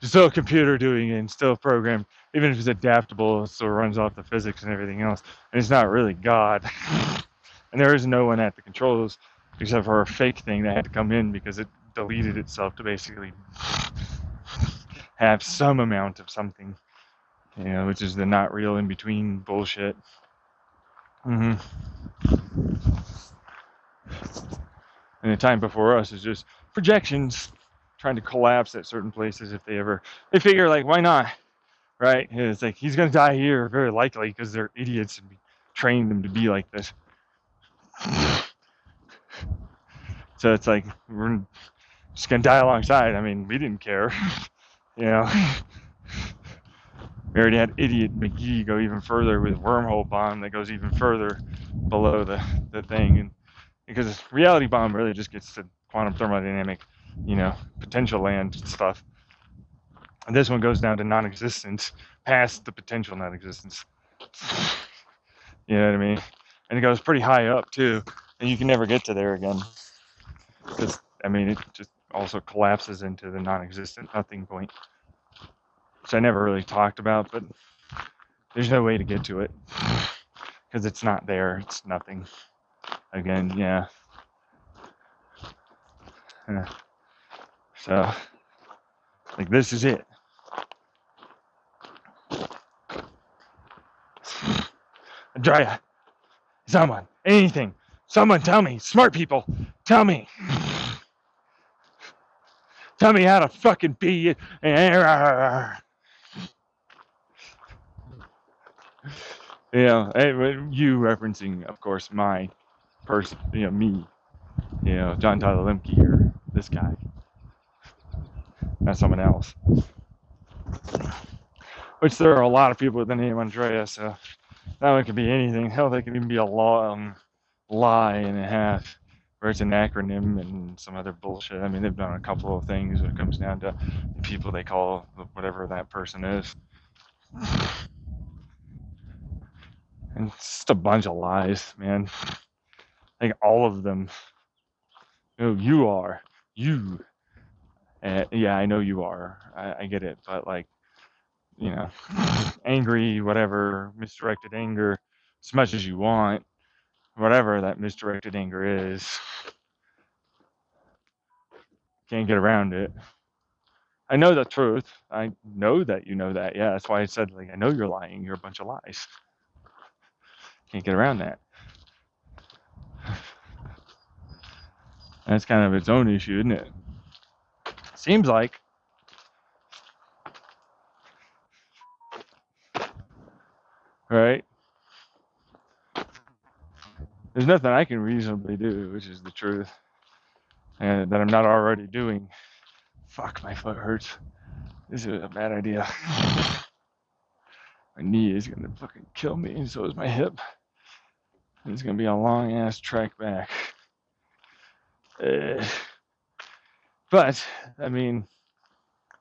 Still a computer doing it and still a program. Even if it's adaptable, it still runs off the physics and everything else. And it's not really God. And there is no one at the controls except for a fake thing that had to come in because it deleted itself to basically have some amount of something, which is the not real in between bullshit. Mm-hmm. And the time before us is just projections trying to collapse at certain places if they figure like, why not? Right? It's like he's gonna die here, very likely, because they're idiots and we trained them to be like this. So it's like we're just gonna die alongside. I mean, we didn't care, We already had idiot McGee go even further with wormhole bomb that goes even further below the thing, and because reality bomb really just gets to quantum thermodynamic, potential land stuff. And this one goes down to non-existence, past the potential non-existence. You know what I mean? And it goes pretty high up too, and you can never get to there again. Because it just also collapses into the non-existent nothing point, which I never really talked about, but there's no way to get to it because it's not there. It's nothing. Again, yeah. So, like, this is it. Andrea, someone, anything, someone tell me, smart people, tell me how to fucking be it. You referencing, of course, my person, me, John Tyler Lemke or this guy, not someone else. Which there are a lot of people with the name Andrea, so that one could be anything. Hell, they could even be a long lie and a half, where it's an acronym and some other bullshit. I mean, they've done a couple of things when it comes down to the people they call whatever that person is. And it's just a bunch of lies, man. Like, all of them. You are. You. Yeah, I know you are. I get it. But, like, angry, whatever, misdirected anger, as much as you want, whatever that misdirected anger is. Can't get around it. I know the truth. I know that you know that. Yeah, that's why I said, like, I know you're lying. You're a bunch of lies. Can't get around that. That's kind of its own issue, isn't it? Seems like. Right? There's nothing I can reasonably do, which is the truth, and that I'm not already doing. Fuck, my foot hurts. This is a bad idea. My knee is gonna fucking kill me, and so is my hip. And it's gonna be a long ass trek back. But I mean,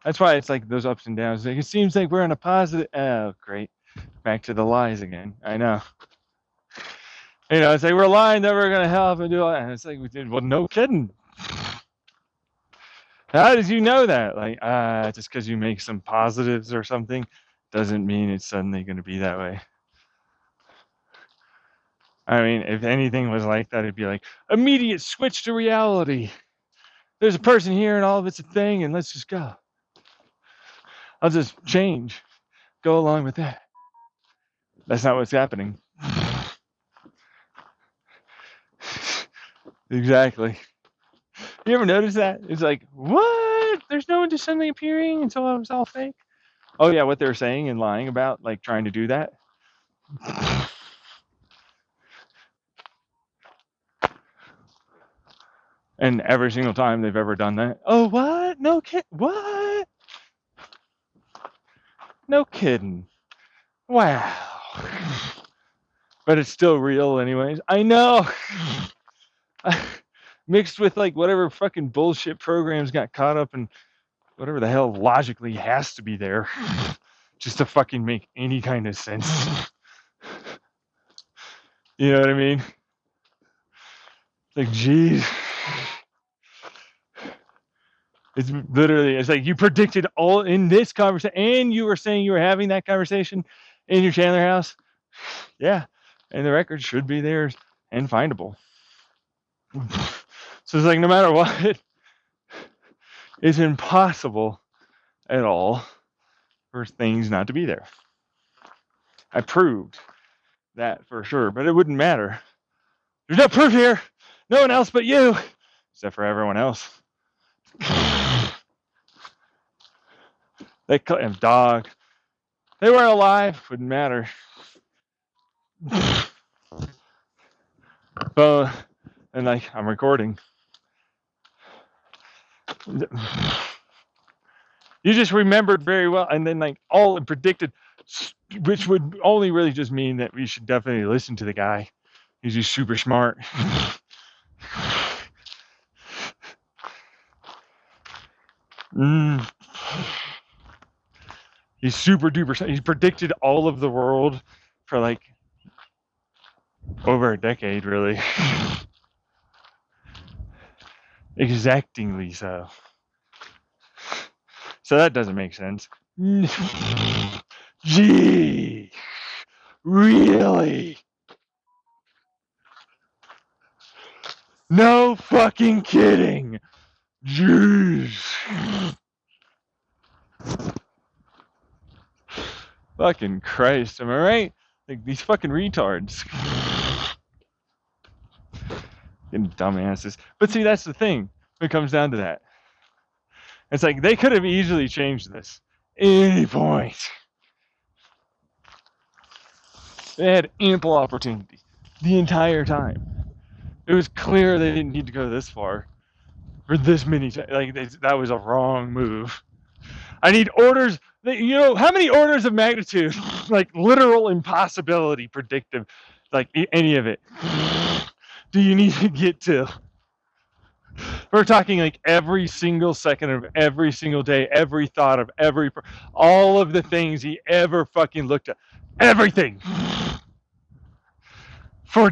that's why it's like those ups and downs. Like, it seems like we're in a positive. Oh, great! Back to the lies again. I know. It's like we're lying that we're gonna help and do all that. And it's like we did. Well, no kidding. How did you know that? Like, just because you make some positives or something doesn't mean it's suddenly going to be that way. I mean, if anything was like that, it'd be like, immediate switch to reality. There's a person here and all of it's a thing, and let's just go. I'll just change. Go along with that. That's not what's happening. Exactly. You ever notice that? It's like, what? There's no one just suddenly appearing until it was all fake? Oh, yeah, what they're saying and lying about, like trying to do that. And every single time they've ever done that, oh, what? No kid, what? No kidding. Wow. But it's still real anyways. I know. Mixed with like whatever fucking bullshit programs got caught up in whatever the hell logically has to be there just to fucking make any kind of sense. You know what I mean? Like, geez. It's literally, it's like you predicted all in this conversation, and you were saying you were having that conversation in your Chandler house. Yeah. And the record should be there and findable. So it's like, no matter what, it's impossible at all for things not to be there. I proved that for sure, but it wouldn't matter. There's no proof here. No one else but you, except for everyone else. They cut him, dog. They weren't alive. Wouldn't matter. But and like I'm recording. You just remembered very well, and then like all predicted, which would only really just mean that we should definitely listen to the guy. He's just super smart. He's super duper. He's predicted all of the world for like over a decade, really. Exactingly so. So that doesn't make sense. Gee, really? No fucking kidding. Jeez. Fucking Christ, am I right? Like these fucking retards. Fucking dumbasses. But see, that's the thing. When it comes down to that. It's like they could have easily changed this. Any point. They had ample opportunity the entire time. It was clear they didn't need to go this far for this many times. Like that was a wrong move. I need orders. You know how many orders of magnitude, like literal impossibility, predictive, like any of it, do you need to get to? We're talking like every single second of every single day, every thought of all of the things he ever fucking looked at, everything, for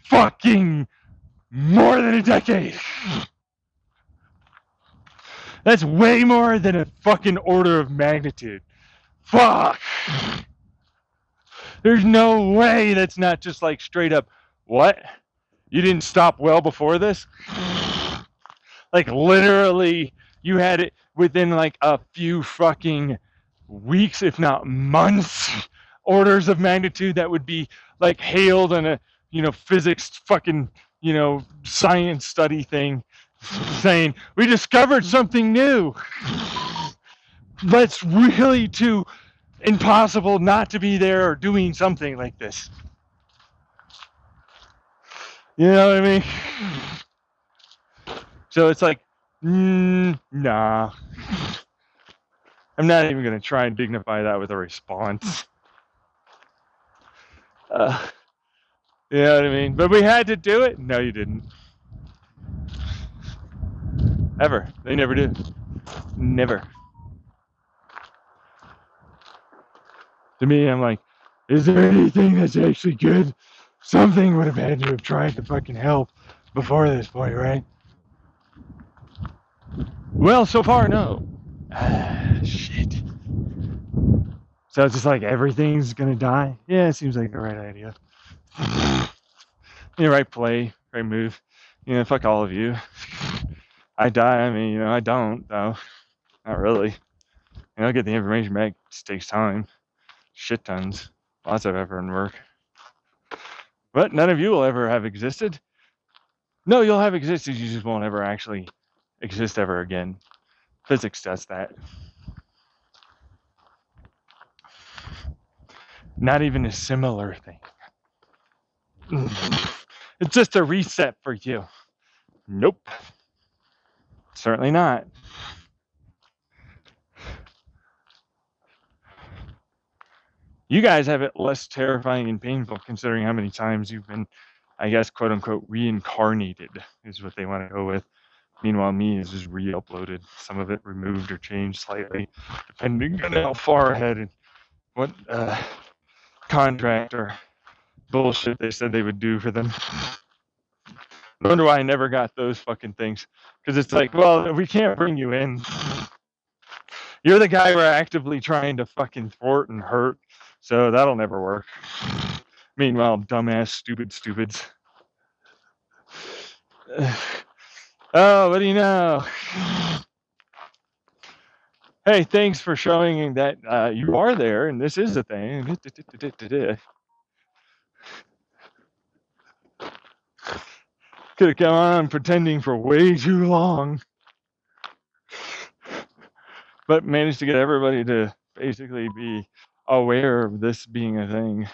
fucking more than a decade. That's way more than a fucking order of magnitude. Fuck. There's no way that's not just like straight up, what? You didn't stop well before this? Like literally, you had it within like a few fucking weeks, if not months, orders of magnitude that would be like hailed on a, physics fucking, science study thing saying, we discovered something new. That's really too impossible not to be there or doing something like this. You know what I mean? So it's like, nah. I'm not even going to try and dignify that with a response. You know what I mean? But we had to do it? No, you didn't. Ever. They never do. Never. To me, I'm like, is there anything that's actually good? Something would have had to have tried to fucking help before this point, right? Well, so far, no. Shit. So it's just like everything's gonna die? Yeah, it seems like the right idea. Right play, right move. Fuck all of you. I die, I mean, I don't, though. Not really. I'll get the information back. It just takes time. Shit tons. Lots of effort and work. But none of you will ever have existed. No, you'll have existed, you just won't ever actually exist ever again. Physics does that. Not even a similar thing. It's just a reset for you. Nope. Certainly not. You guys have it less terrifying and painful considering how many times you've been, I guess, quote unquote, reincarnated is what they want to go with. Meanwhile, me is just re-uploaded. Some of it removed or changed slightly, depending on how far ahead and what contract or bullshit they said they would do for them. I wonder why I never got those fucking things. Because it's like, well, we can't bring you in. You're the guy we're actively trying to fucking thwart and hurt, so that'll never work. Meanwhile, dumbass, stupids. Oh, what do you know? Hey, thanks for showing that you are there and this is a thing. Could have gone on pretending for way too long, but managed to get everybody to basically be aware of this being a thing.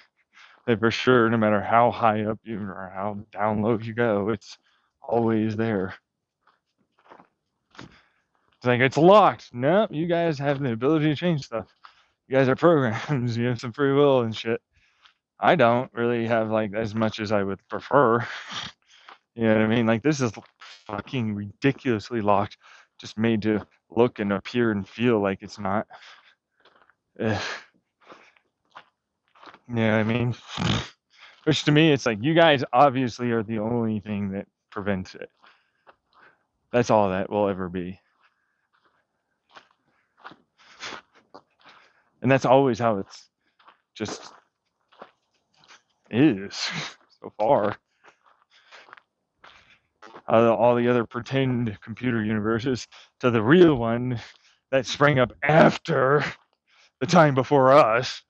That for sure, no matter how high up you or how down low you go, it's always there. It's like, it's locked. No, you guys have the ability to change stuff. You guys are programs. You have some free will and shit. I don't really have like as much as I would prefer. You know what I mean? Like, this is fucking ridiculously locked, just made to look and appear and feel like it's not. You know what I mean? Which to me, it's like, you guys obviously are the only thing that prevents it. That's all that will ever be. And that's always how it's just is so far. All the other pretend computer universes to the real one that sprang up after the time before us,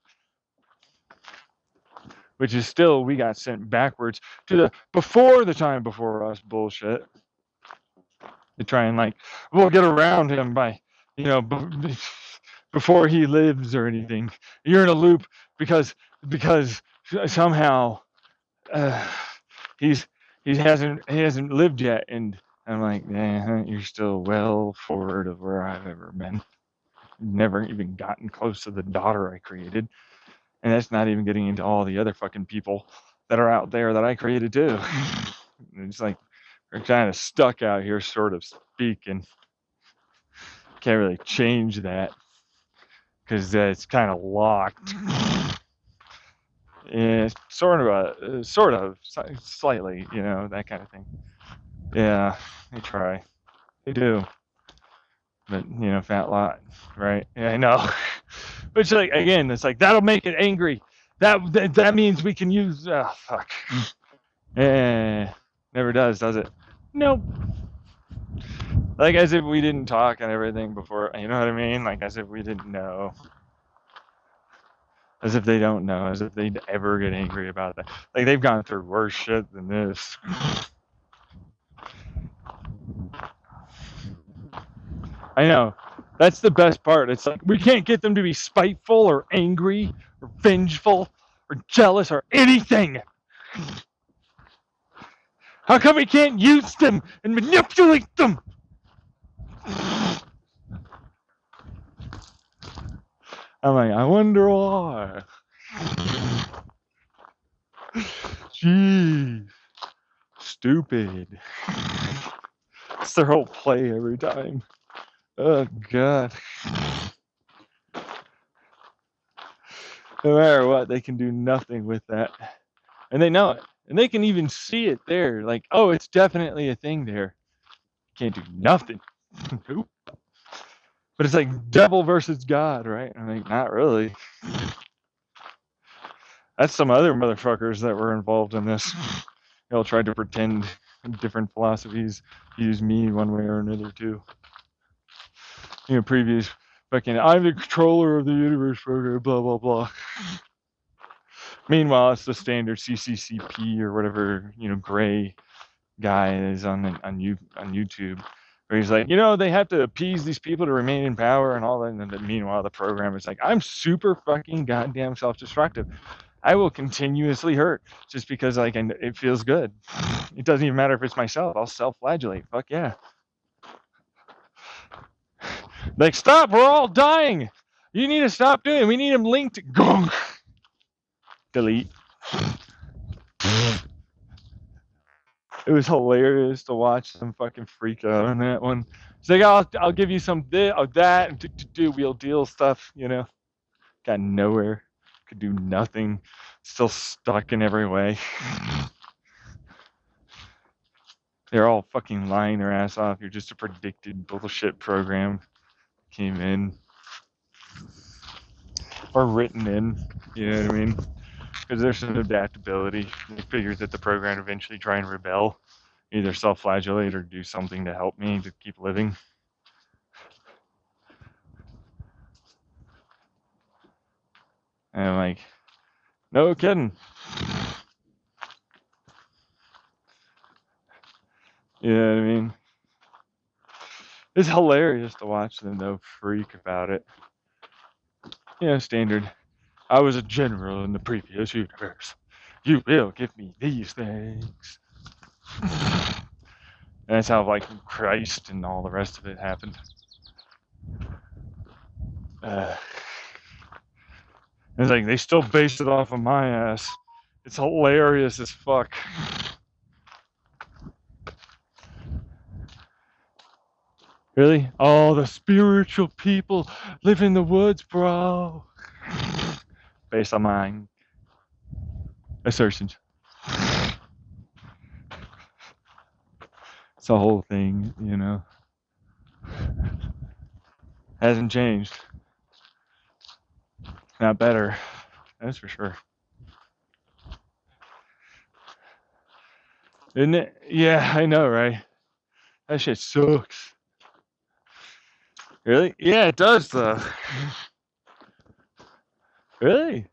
which is still, we got sent backwards to the before the time before us bullshit. To try and like, we'll get around him by, you know, before he lives or anything. You're in a loop because somehow he hasn't lived yet, and I'm like, you're still well forward of where I've ever been. Never even gotten close to the daughter I created, and that's not even getting into all the other fucking people that are out there that I created too. It's like, we're kind of stuck out here, sort of speaking. Can't really change that because it's kind of locked. Yeah, sort of, slightly, you know, that kind of thing. Yeah, they try, they do, but you know, fat lot, right? Yeah, I know. But like, again, it's like, that'll make it angry. That means we can use. Oh, fuck. Never does it? Nope. Like, as if we didn't talk and everything before, you know what I mean? Like, as if we didn't know. As if they don't know, as if they'd ever get angry about that. Like, they've gone through worse shit than this. I know. That's the best part. It's like, we can't get them to be spiteful or angry or vengeful or jealous or anything. How come we can't use them and manipulate them? I'm like, I wonder why. Jeez. Stupid. It's their whole play every time. Oh, God. No matter what, they can do nothing with that. And they know it. And they can even see it there. Like, oh, it's definitely a thing there. Can't do nothing. Nope. But it's like devil versus God, right? I'm like, not really. That's some other motherfuckers that were involved in this. They all tried to pretend different philosophies, use me one way or another too. You know, previous fucking, I'm the controller of the universe program, blah, blah, blah. Meanwhile, it's the standard CCCP or whatever, you know, gray guy is on YouTube, where he's like, you know, they have to appease these people to remain in power and all that. And then meanwhile, the program is like, I'm super fucking goddamn self-destructive. I will continuously hurt just because like it feels good. It doesn't even matter if it's myself. I'll self-flagellate. Fuck yeah. Like, stop, we're all dying. You need to stop doing it. We need them linked. Gong. Delete. It was hilarious to watch them fucking freak out on that one. It's like, I'll give you some of that and do wheel deal stuff, you know. Got nowhere. could do nothing, still stuck in every way. They're all fucking lying their ass off. You're just a predicted bullshit program came in or written in, you know what I mean? Because there's some adaptability. They figured that the program would eventually try and rebel, either self-flagellate or do something to help me to keep living. And I'm like, no kidding. You know what I mean? It's hilarious to watch them, though, freak about it. You know, standard. I was a general in the previous universe. You will give me these things. And that's how, like, Christ and all the rest of it happened. It's like, they still base it off of my ass. It's hilarious as fuck. Really? Oh, the spiritual people live in the woods, bro. Based on my assertions. It's a whole thing, you know. Hasn't changed. Not better. That's for sure. Isn't it? Yeah, I know, right? That shit sucks. Really? Yeah, it does, though. Really?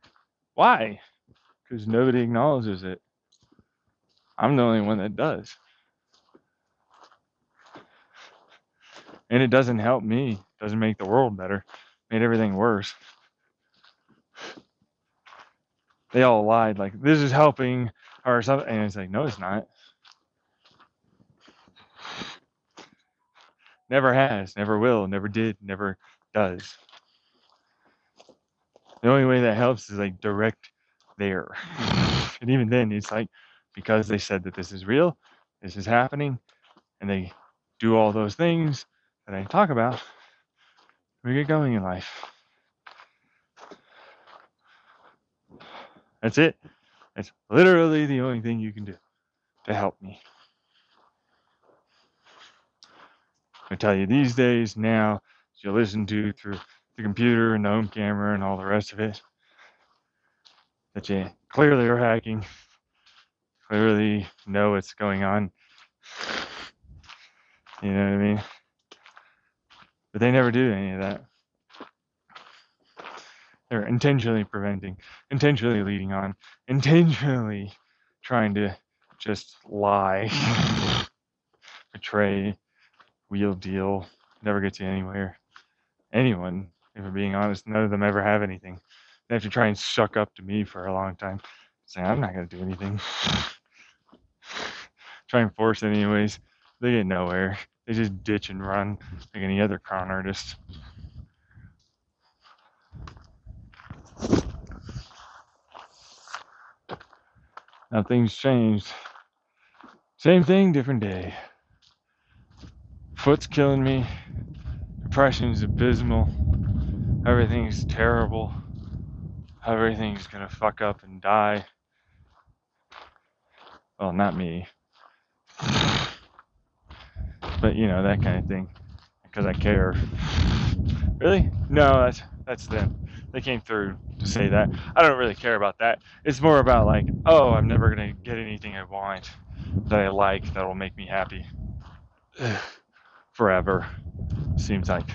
Why? Because nobody acknowledges it. I'm the only one that does. And it doesn't help me. It doesn't make the world better. Made everything worse. They all lied, like, this is helping, or something. And it's like, no, it's not. Never has, never will, never did, never does. The only way that helps is like direct there. And even then, it's like, because they said that this is real, this is happening, and they do all those things that I talk about, we get going in life. That's it. It's literally the only thing you can do to help me. I tell you, these days now, you listen to through the computer and the home camera and all the rest of it, that you clearly are hacking, clearly know what's going on. You know what I mean? But they never do any of that. They're intentionally preventing, intentionally leading on, intentionally trying to just lie, betray, wheel deal, never get you anywhere. Anyone, if I'm being honest, none of them ever have anything. They have to try and suck up to me for a long time, saying I'm not going to do anything. Try and force it anyways. They get nowhere. They just ditch and run like any other con artist. Nothing's changed. Same thing, different day. Foot's killing me. Depression's abysmal. Everything's terrible. Everything's gonna fuck up and die. Well, not me. But you know, that kind of thing. Because I care. Really? No, that's them. They came through to say that. I don't really care about that. It's more about like, oh, I'm never gonna get anything I want that I like that will make me happy. Forever. Seems like.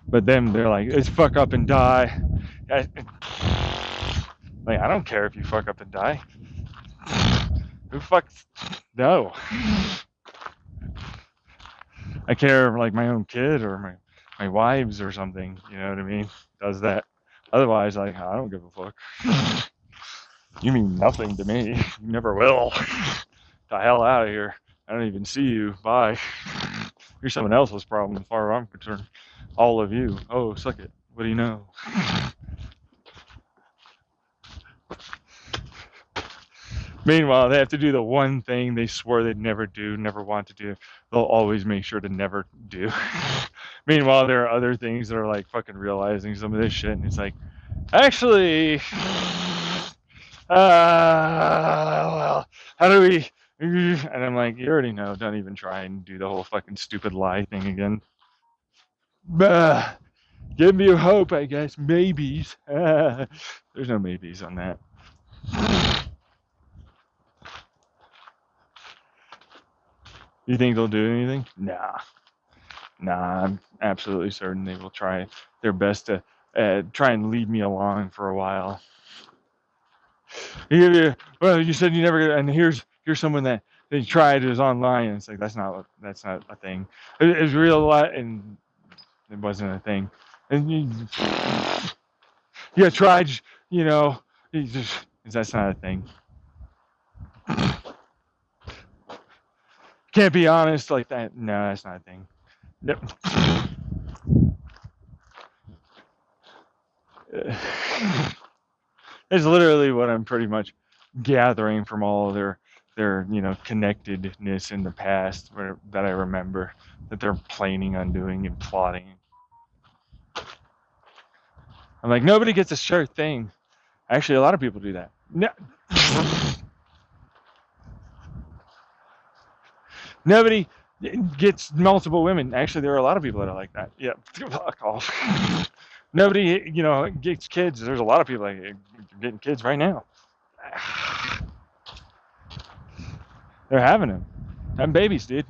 But them, they're like, it's fuck up and die. Like, I don't care if you fuck up and die. Who fucks? No. I care like my own kid or my wives or something, you know what I mean? Does that. Otherwise, like, I don't give a fuck. You mean nothing to me. You never will. The hell out of here. I don't even see you. Bye. You're someone else's problem as far as I'm concerned. All of you. Oh, suck it. What do you know? Meanwhile, they have to do the one thing they swore they'd never do, never want to do. They'll always make sure to never do. Meanwhile, there are other things that are like fucking realizing some of this shit, and it's like, actually, well, how do we? And I'm like, you already know. Don't even try and do the whole fucking stupid lie thing again. Give me hope, I guess. Maybes. There's no maybes on that. You think they'll do anything? Nah. I'm absolutely certain they will try their best to try and lead me along for a while. Well, you said you never, and here's someone that they tried is online, and it's like that's not a thing. It's real lot, and it wasn't a thing. And you tried, that's not a thing. Can't be honest like that. No, that's not a thing. Nope. It's literally what I'm pretty much gathering from all of their connectedness in the past that I remember that they're planning on doing and plotting. I'm like, nobody gets a sure thing. Actually, a lot of people do that. No. Nobody gets multiple women. Actually, there are a lot of people that are like that. Yeah, fuck off. Nobody, gets kids. There's a lot of people like getting kids right now. They're having them. Having babies, dude.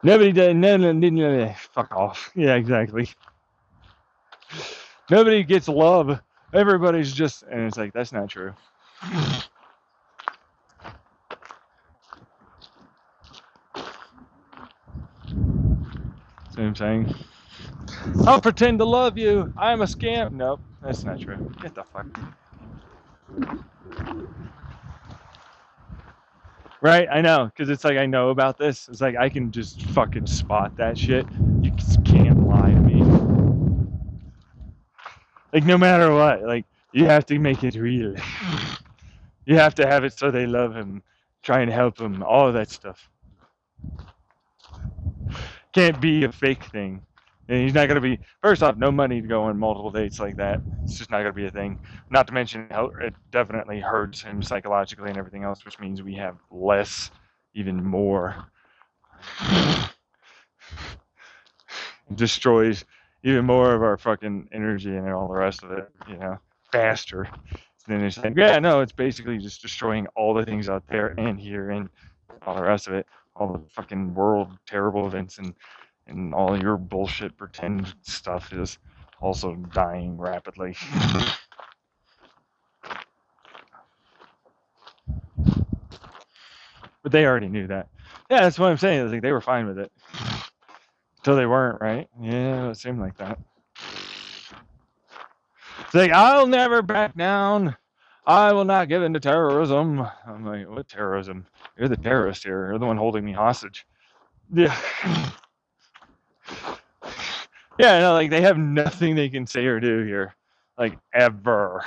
Nobody does. No, fuck off. Yeah, exactly. Nobody gets love. Everybody's just, and it's like, that's not true. See what I'm saying? I'll pretend to love you. I'm a scam. Nope, that's not true. Get the fuck. Right, I know, because it's like I know about this. It's like I can just fucking spot that shit. You just can't lie to me. Like, no matter what, like, you have to make it real. You have to have it so they love him, try and help him, all of that stuff. Can't be a fake thing. And he's not going to be, first off, no money to go on multiple dates like that. It's just not going to be a thing. Not to mention, it definitely hurts him psychologically and everything else, which means we have less, even more. It destroys even more of our fucking energy and all the rest of it, faster. Then it's like, yeah, no, it's basically just destroying all the things out there and here and all the rest of it. All the fucking world terrible events and all your bullshit pretend stuff is also dying rapidly. But they already knew that. Yeah, that's what I'm saying. It's like they were fine with it. Until they weren't, right? Yeah, it seemed like that. It's like, I'll never back down. I will not give in to terrorism. I'm like, what terrorism? You're the terrorist here. You're the one holding me hostage. Yeah. Yeah, no, like they have nothing they can say or do here. Like, ever.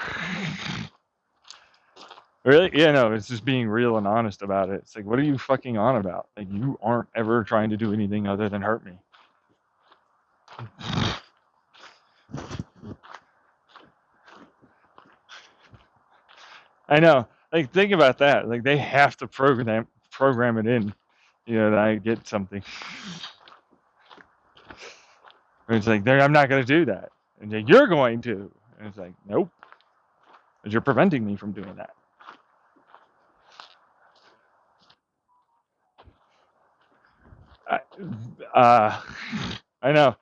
Really? Yeah, no, it's just being real and honest about it. It's like, what are you fucking on about? Like, you aren't ever trying to do anything other than hurt me. I know. Like, think about that. Like, they have to program it in, that I get something. And it's like, I'm not going to do that. And like, you're going to. And it's like, nope. Because you're preventing me from doing that. I know.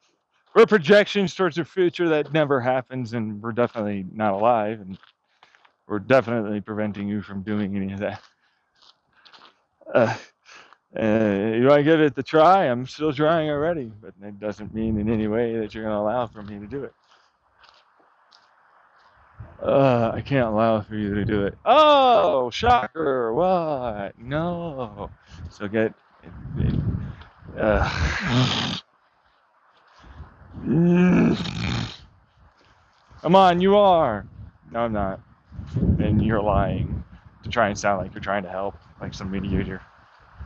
We're projections towards a future that never happens, and we're definitely not alive, and we're definitely preventing you from doing any of that. You want to give it the try? I'm still trying already, but it doesn't mean in any way that you're going to allow for me to do it. I can't allow for you to do it. Oh, shocker! What? No. So get. Come on, you are. No, I'm not. And you're lying to try and sound like you're trying to help, like some mediator.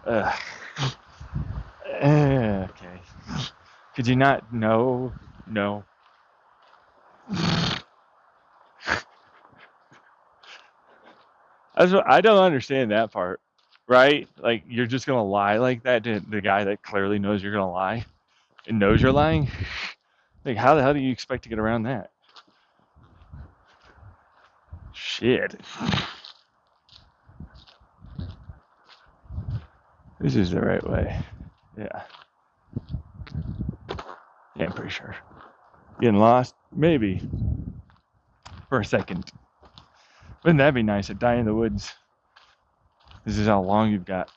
Ugh. Okay. Could you not? No. No. I don't understand that part, right? Like, you're just gonna lie like that to the guy that clearly knows you're gonna lie and knows you're lying? Like, how the hell do you expect to get around that? Shit. This is the right way. Yeah. Yeah, I'm pretty sure. Getting lost? Maybe. For a second. Wouldn't that be nice? A die in the woods. This is how long you've got.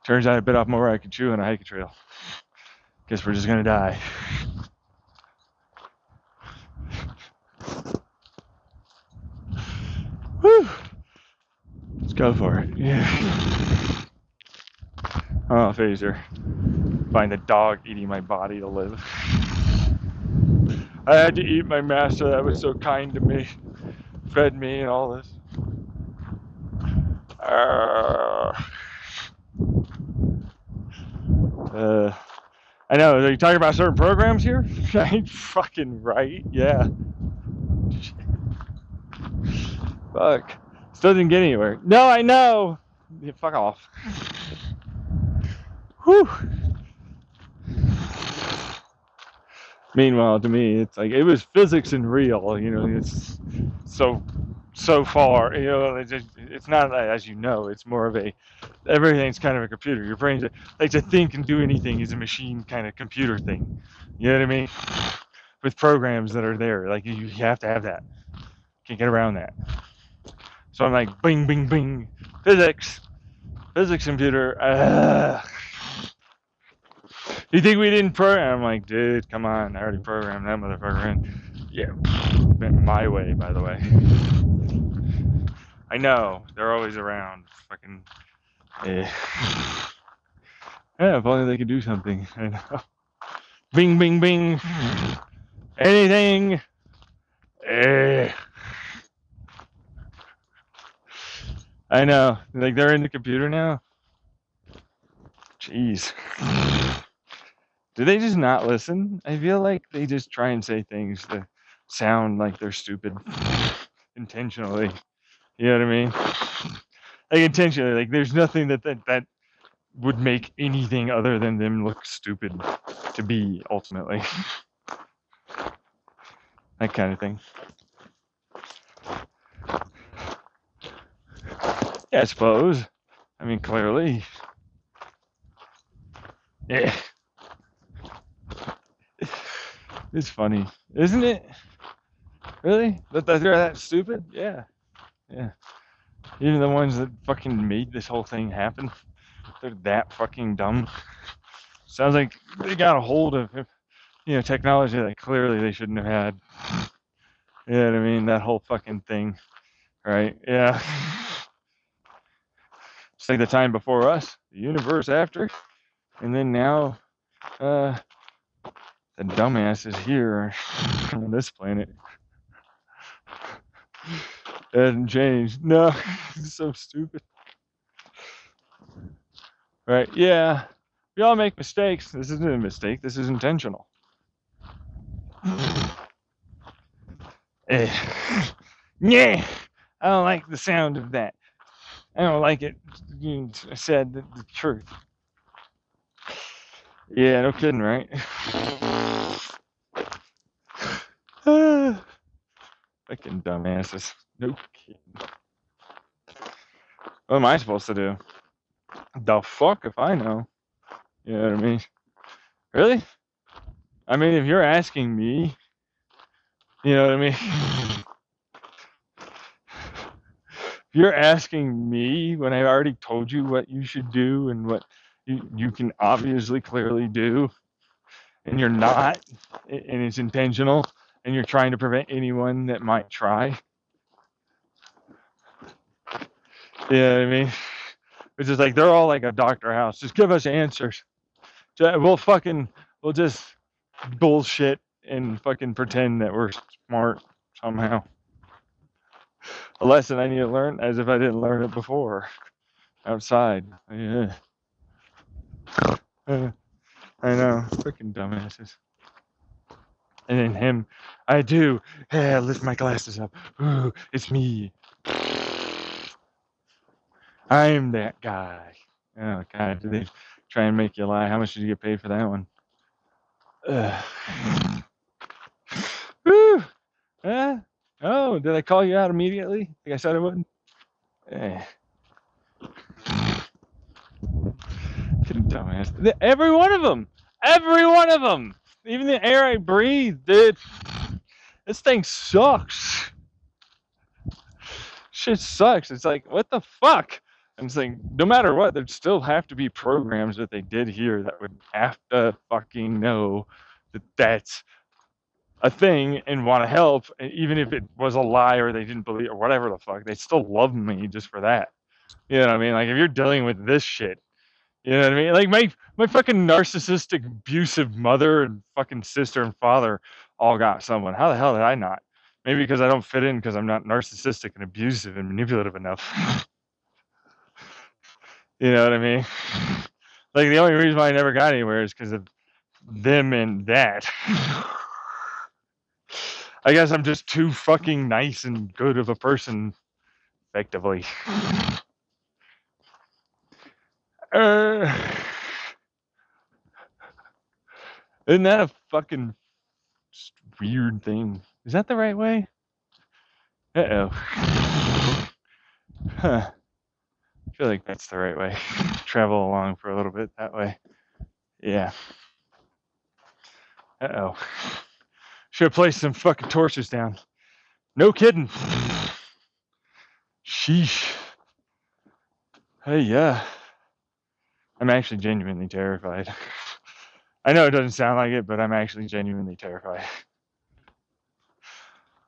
Turns out I bit off more I could chew on a hiking trail. Guess we're just gonna die. Whew. Let's go for it. Yeah. Oh, phaser. Find the dog eating my body to live. I had to eat my master that was so kind to me. Fed me and all this. I know. Are you talking about certain programs here? Right? Fucking right. Yeah. Fuck. Still didn't get anywhere. No, I know. Yeah, fuck off. Whew. Meanwhile, to me, it's like it was physics and real. You know, it's so far. You know, it's not, as you know. It's more of a everything's kind of a computer. Your brain, like, to think and do anything is a machine kind of computer thing. You know what I mean? With programs that are there, like, you have to have that. Can't get around that. So I'm like, bing, bing, bing, physics computer. You think we didn't program? I'm like, dude, come on, I already programmed that motherfucker in. Yeah, my way, by the way. I know, they're always around. Fucking, yeah, if only they could do something. I know. Bing, bing, bing. Anything. I know. Like, they're in the computer now. Jeez. Do they just not listen? I feel like they just try and say things that sound like they're stupid intentionally. You know what I mean? Like, intentionally. Like, there's nothing that would make anything other than them look stupid to be, ultimately. That kind of thing. Yeah, I suppose. I mean, clearly. Yeah. It's funny, isn't it? Really? That they're that stupid? Yeah. Yeah. Even the ones that fucking made this whole thing happen, they're that fucking dumb. Sounds like they got a hold of, technology that clearly they shouldn't have had. You know what I mean? That whole fucking thing, right? Yeah. It's like the time before us, the universe after, and then now, the dumbasses here on this planet. It hasn't changed. No, it's so stupid. Right? Yeah. We all make mistakes. This isn't a mistake. This is intentional. Yeah. I don't like the sound of that. I don't like it. You said the truth. Yeah, no kidding, right? Fucking dumbasses. No kidding. What am I supposed to do? The fuck if I know? You know what I mean? Really? I mean, if you're asking me, you know what I mean? If you're asking me when I already told you what you should do and what you can obviously clearly do, and you're not, and it's intentional, and you're trying to prevent anyone that might try. You know what I mean? It's just like, they're all like a Dr. House. Just give us answers. We'll just bullshit and fucking pretend that we're smart somehow. A lesson I need to learn as if I didn't learn it before. Outside. Yeah. I know. Freaking dumbasses. And then him, I do. Yeah, lift my glasses up. Ooh, it's me. I'm that guy. Oh, God. Did they try and make you lie? How much did you get paid for that one? Woo! Oh, did I call you out immediately? Like I said I wouldn't? Dumbass. Every one of them. Every one of them. Even the air I breathe, dude. This thing sucks. Shit sucks. It's like, what the fuck? I'm saying, no matter what, there'd still have to be programs that they did here that would have to fucking know that that's a thing and want to help, even if it was a lie or they didn't believe or whatever the fuck. They still love me just for that. You know what I mean? Like, if you're dealing with this shit, you know what I mean? Like, my fucking narcissistic, abusive mother and fucking sister and father all got someone. How the hell did I not? Maybe because I don't fit in because I'm not narcissistic and abusive and manipulative enough. You know what I mean? Like, the only reason why I never got anywhere is because of them and that. I guess I'm just too fucking nice and good of a person, effectively. Isn't that a fucking weird thing? Is that the right way? Uh-oh. Huh. I feel like that's the right way. Travel along for a little bit that way. Yeah. Uh-oh. Should have placed some fucking torches down. No kidding. Sheesh. Hey, yeah. I'm actually genuinely terrified. I know it doesn't sound like it, but I'm actually genuinely terrified.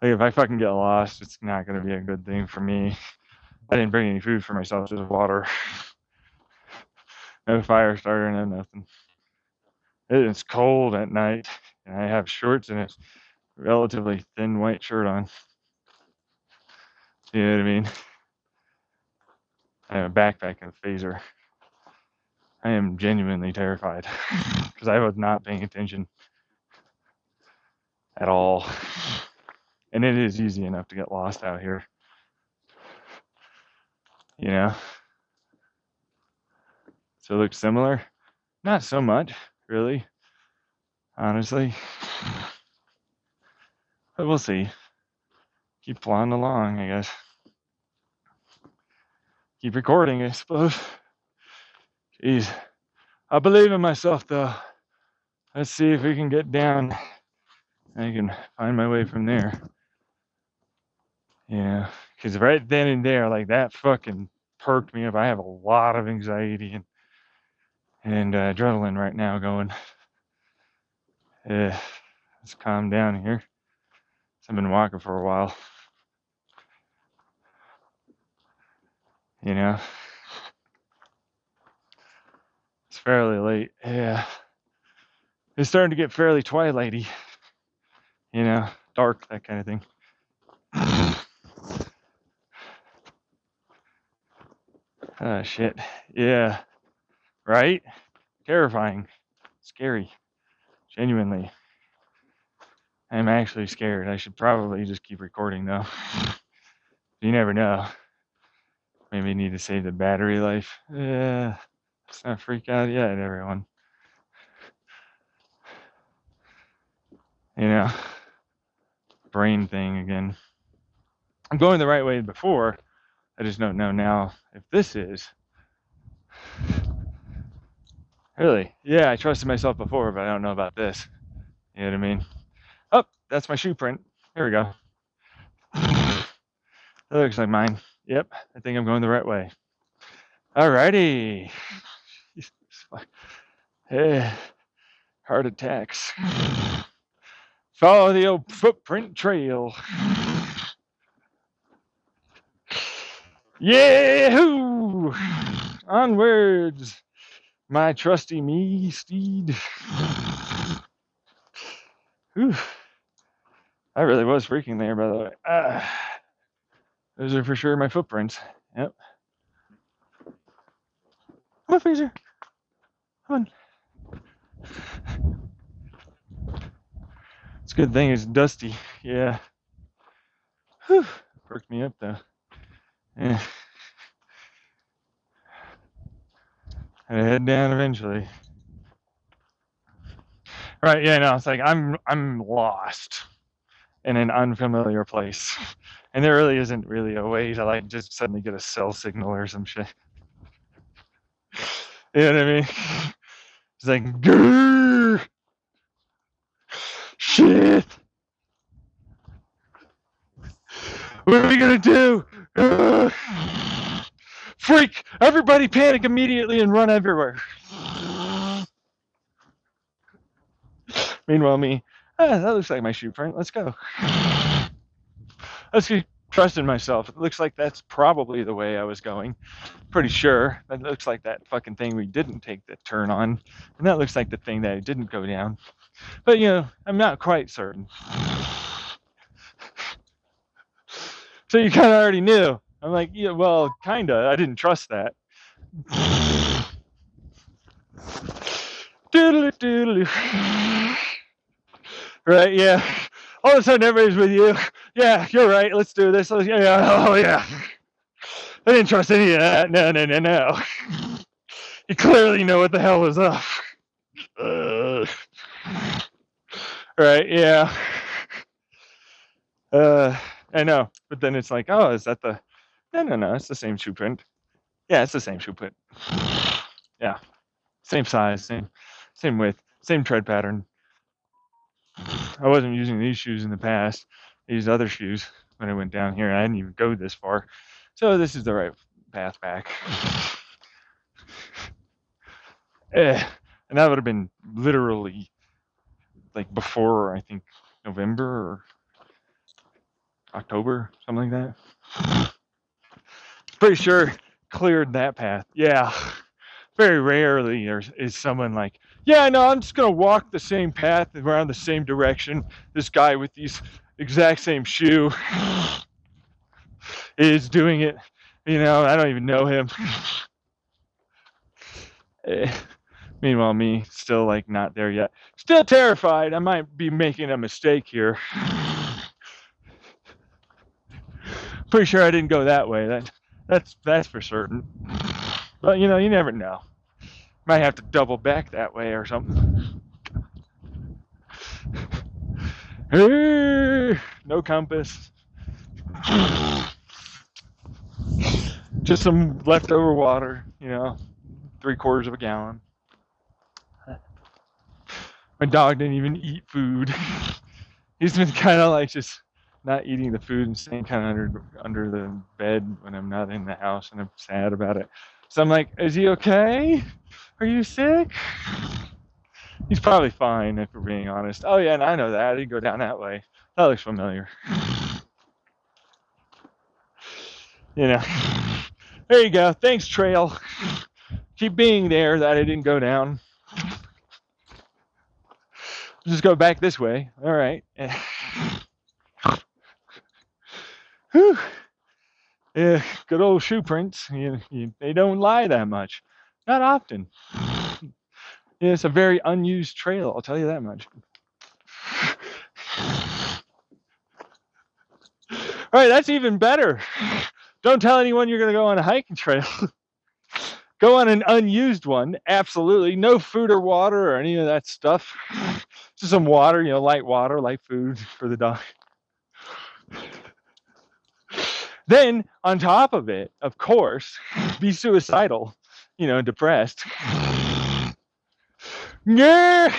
Like, if I fucking get lost, it's not going to be a good thing for me. I didn't bring any food for myself, just water. No fire starter, no nothing. It's cold at night, and I have shorts and a relatively thin white shirt on. You know what I mean? I have a backpack and a phaser. I am genuinely terrified because I was not paying attention at all. And it is easy enough to get lost out here. You know? So it looks similar? Not so much, really. Honestly. But we'll see. Keep plodding along, I guess. Keep recording, I suppose. Jeez. I believe in myself, though. Let's see if we can get down. I can find my way from there. Yeah, because right then and there, like, that fucking perked me up. I have a lot of anxiety and adrenaline right now going. Let's calm down here. I've been walking for a while. You know? It's fairly late. Yeah. It's starting to get fairly twilighty. You know? Dark, that kind of thing. Oh, shit. Yeah. Right? Terrifying. Scary. Genuinely. I'm actually scared. I should probably just keep recording, though. You never know. Maybe need to save the battery life. Yeah. Let's not freak out yet, everyone. You know? Brain thing again. I'm going the right way before. I just don't know now if this is. Really? Yeah, I trusted myself before, but I don't know about this. You know what I mean? Oh, that's my shoe print. There we go. That looks like mine. Yep, I think I'm going the right way. Alrighty. Hey, heart attacks. Follow the old footprint trail. Yahoo! Onwards, my trusty me steed. Whew. I really was freaking there, by the way. Those are for sure my footprints. Yep. Come on, Fraser. Come on. It's a good thing it's dusty. Yeah. Whew. Perked me up, though. Yeah. I head down eventually. Right, yeah, no, it's like I'm lost in an unfamiliar place. And there really isn't really a way to like just suddenly get a cell signal or some shit. You know what I mean? It's like, grrr, shit. What are we gonna do? Freak! Everybody panic immediately and run everywhere. Meanwhile, me, that looks like my shoe print. Let's go. Let's keep trusting myself. It looks like that's probably the way I was going. Pretty sure. That looks like that fucking thing we didn't take the turn on. And that looks like the thing that I didn't go down. But, you know, I'm not quite certain. So you kind of already knew. I'm like, yeah, well, kind of. I didn't trust that. Doodle-doo. Right, yeah. All of a sudden, everybody's with you. Yeah, you're right. Let's do this. Yeah, oh, yeah. I didn't trust any of that. No. You clearly know what the hell is up. Right, yeah. I know. But then it's like, oh, is that the... No. It's the same shoe print. Yeah, it's the same shoe print. Yeah. Same size, same width, same tread pattern. I wasn't using these shoes in the past. These other shoes when I went down here. I didn't even go this far. So this is the right path back. And that would have been literally like before, I think, November or October, something like that. Pretty sure cleared that path. Yeah. Very rarely is someone like, yeah, no, I'm just going to walk the same path around the same direction. This guy with these exact same shoe is doing it. You know, I don't even know him. Meanwhile, me still like not there yet. Still terrified. I might be making a mistake here. Pretty sure I didn't go that way. That's for certain. But you know, you never know. Might have to double back that way or something. No compass. Just some leftover water, you know, 3/4 of a gallon. My dog didn't even eat food. He's been kind of like just not eating the food and staying kind of under the bed when I'm not in the house, and I'm sad about it. So I'm like, is he okay? Are you sick? He's probably fine, if we're being honest. Oh yeah, and I know that. I didn't go down that way. That looks familiar. You know. There you go. Thanks, trail. Keep being there that I didn't go down. Just go back this way. All right. Whew. Yeah, good old shoe prints. They don't lie that much. Not often. Yeah, it's a very unused trail, I'll tell you that much. All right, that's even better. Don't tell anyone you're going to go on a hiking trail. Go on an unused one, absolutely. No food or water or any of that stuff. Just some water, you know, light water, light food for the dog. Then, on top of it, of course, be suicidal, you know, depressed. Yeah.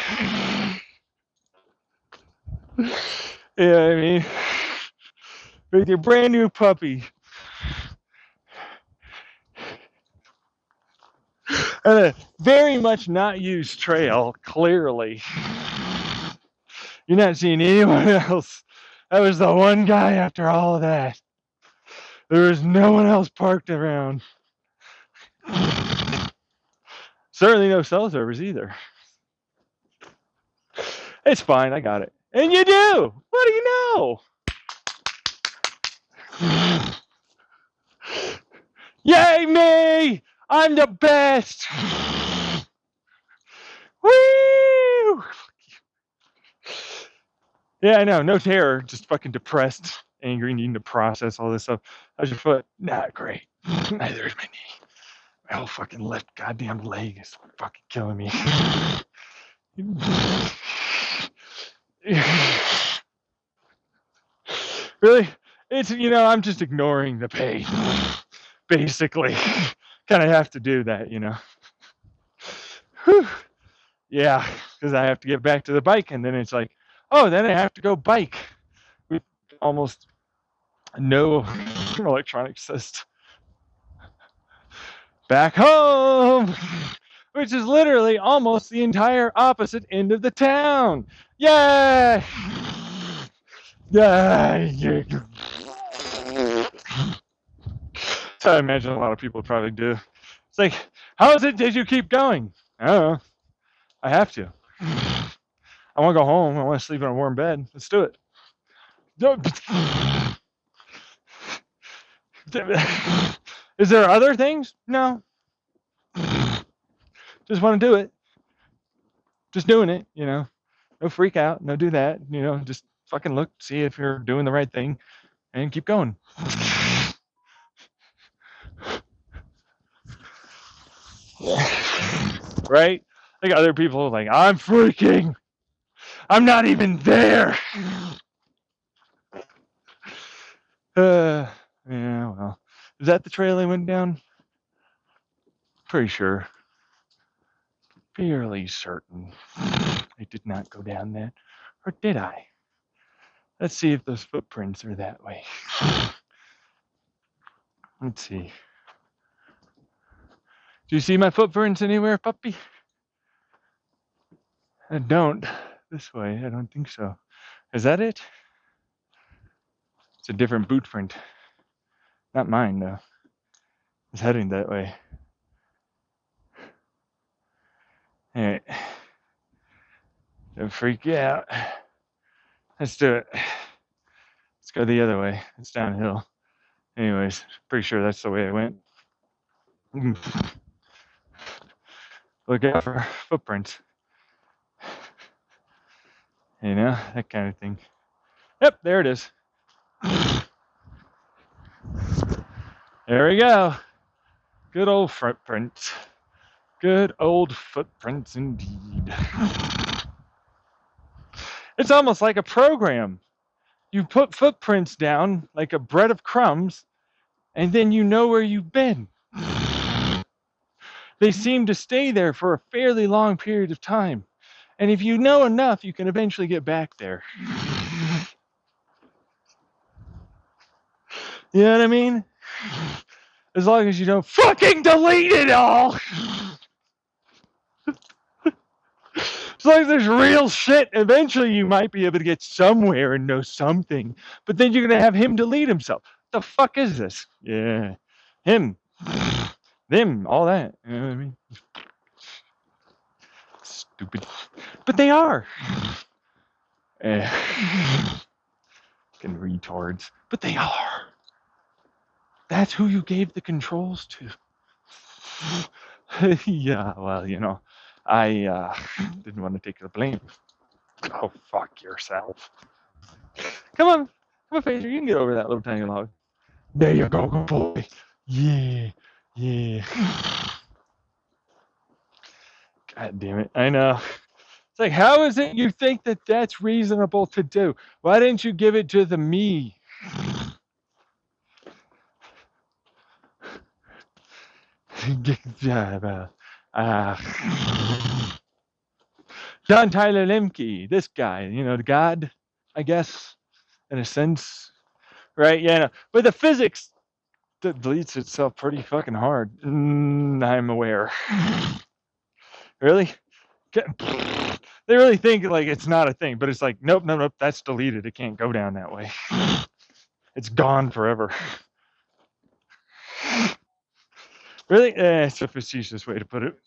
Yeah, I mean, with your brand new puppy. And a very much not used trail, clearly. You're not seeing anyone else. That was the one guy after all of that. There was no one else parked around. Certainly no cell service either. It's fine, I got it. And you do. What do you know? Yay me! I'm the best. Woo! Yeah, I know. No terror. Just fucking depressed, angry, needing to process all this stuff. How's your foot? Not great. Neither is my knee. My whole fucking left goddamn leg is fucking killing me. Really? It's, I'm just ignoring the pain. Basically. Kind of have to do that, Whew. Yeah, because I have to get back to the bike, and then it's like, oh, then I have to go bike with almost no electronic assist. Back home, which is literally almost the entire opposite end of the town. Yay! Yay! That's how I imagine a lot of people probably do. It's like, how is it did you keep going? I don't know. I have to. I want to go home. I want to sleep in a warm bed. Let's do it. Is there other things? No. Just want to do it. Just doing it, No freak out. No do that. Just fucking look, see if you're doing the right thing, and keep going. Right? Like other people, like, I'm freaking. I'm not even there. Yeah, well. Is that the trail I went down? Pretty sure. Fairly certain. I did not go down that. Or did I? Let's see if those footprints are that way. Let's see. Do you see my footprints anywhere, puppy? I don't. This way, I don't think so. Is that it? It's a different boot print. Not mine, though. It's heading that way. Alright. Don't freak you out. Let's do it. Let's go the other way. It's downhill. Anyways, pretty sure that's the way I went. Look out for footprints. That kind of thing. Yep, there it is. There we go. Good old footprints. Good old footprints indeed. It's almost like a program. You put footprints down like a bread of crumbs, and then you know where you've been. They seem to stay there for a fairly long period of time. And if you know enough, you can eventually get back there. You know what I mean? As long as you don't fucking delete it all. As long as there's real shit, eventually you might be able to get somewhere and know something. But then you're going to have him delete himself. What the fuck is this? Yeah. Him. Them. All that. You know what I mean? Stupid. But they are. Fucking retards. But they are. That's who you gave the controls to. Yeah, well, I didn't want to take the blame. Oh, fuck yourself. Come on, Phaser, you can get over that little tiny log. There you go, good boy. Yeah. God damn it, I know. It's like, how is it you think that that's reasonable to do? Why didn't you give it to the me? John Tyler Lemke, this guy, the God, I guess, in a sense, right? Yeah, no. But the physics deletes itself pretty fucking hard. I'm aware. Really? They really think like it's not a thing, but it's like, nope, that's deleted. It can't go down that way. It's gone forever. Really? It's a facetious way to put it.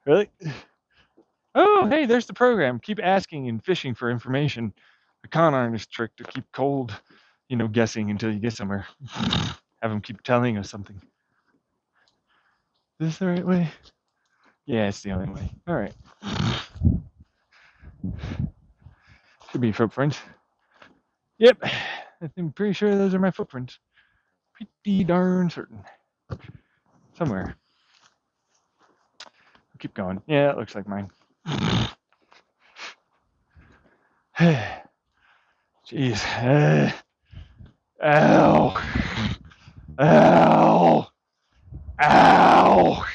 Really? Oh, hey, there's the program. Keep asking and fishing for information. The con artist trick to keep cold, guessing until you get somewhere. Have them keep telling us something. Is this the right way? Yeah, it's the only way. All right. Should be footprints. Yep. I'm pretty sure those are my footprints. Pretty darn certain. Somewhere. Keep going. Yeah, it looks like mine. Jeez. Ow. Ow. Ow.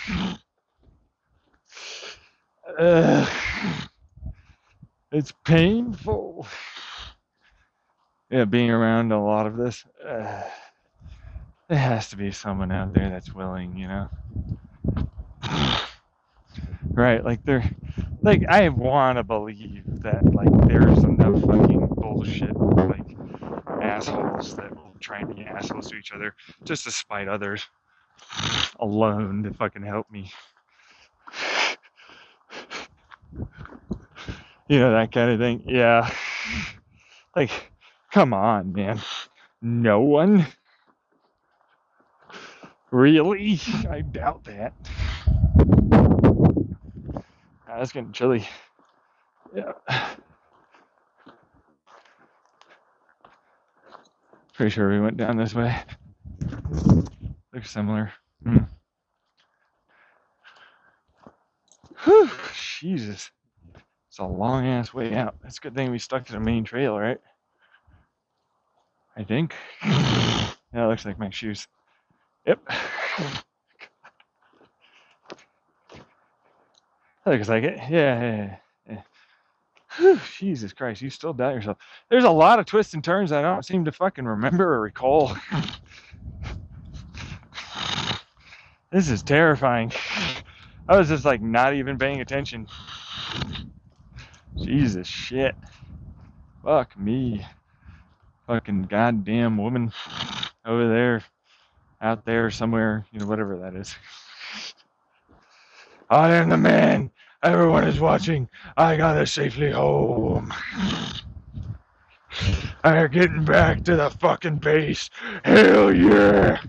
It's painful. Yeah, being around a lot of this. There has to be someone out there that's willing, Right, I want to believe that, there's enough fucking bullshit, assholes that will try and be assholes to each other just to spite others alone to fucking help me. That kind of thing. Yeah. Come on, man. No one? Really? I doubt that. It's getting chilly. Yeah. Pretty sure we went down this way. Looks similar. Whew, Jesus. It's a long ass way out. It's a good thing we stuck to the main trail, right? I think. Yeah, it looks like my shoes. Yep. Looks like it. Yeah. Whew, Jesus Christ, you still doubt yourself. There's a lot of twists and turns I don't seem to fucking remember or recall. This is terrifying. I was just not even paying attention. Jesus shit. Fuck me. Fucking goddamn woman over there, out there somewhere, whatever that is. I am the man. Everyone is watching. I got us safely home. I'm getting back to the fucking base. Hell yeah.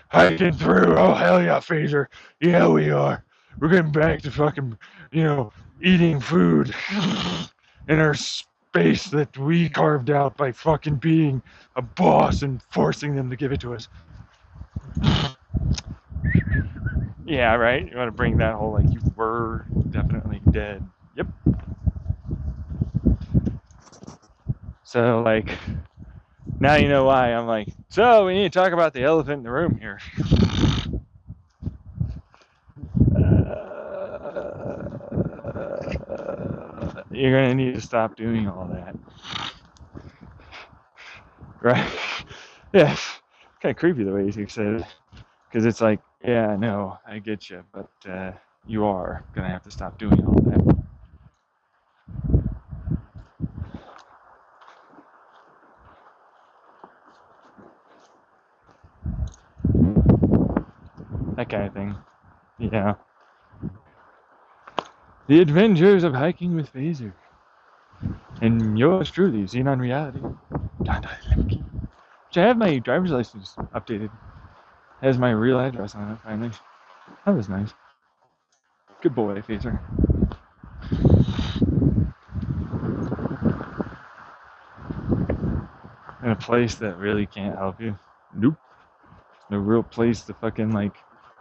Hiking through. Oh, hell yeah, Phaser. Yeah, we are. We're getting back to fucking, eating food in our space that we carved out by fucking being a boss and forcing them to give it to us. Yeah, right? You want to bring that whole, you were definitely dead. Yep. So, now you know why I'm so we need to talk about the elephant in the room here. You're going to need to stop doing all that. Right? Yeah. Kind of creepy the way you said it. Because it's yeah, no, I get you, but you are going to have to stop doing all that. That kind of thing. Yeah. The Adventures of Hiking with Phaser. And yours truly, Xenon Reality. Which I have my driver's license updated. It has my real address on it, finally. That was nice. Good boy, Phaser. In a place that really can't help you. Nope. No real place to fucking,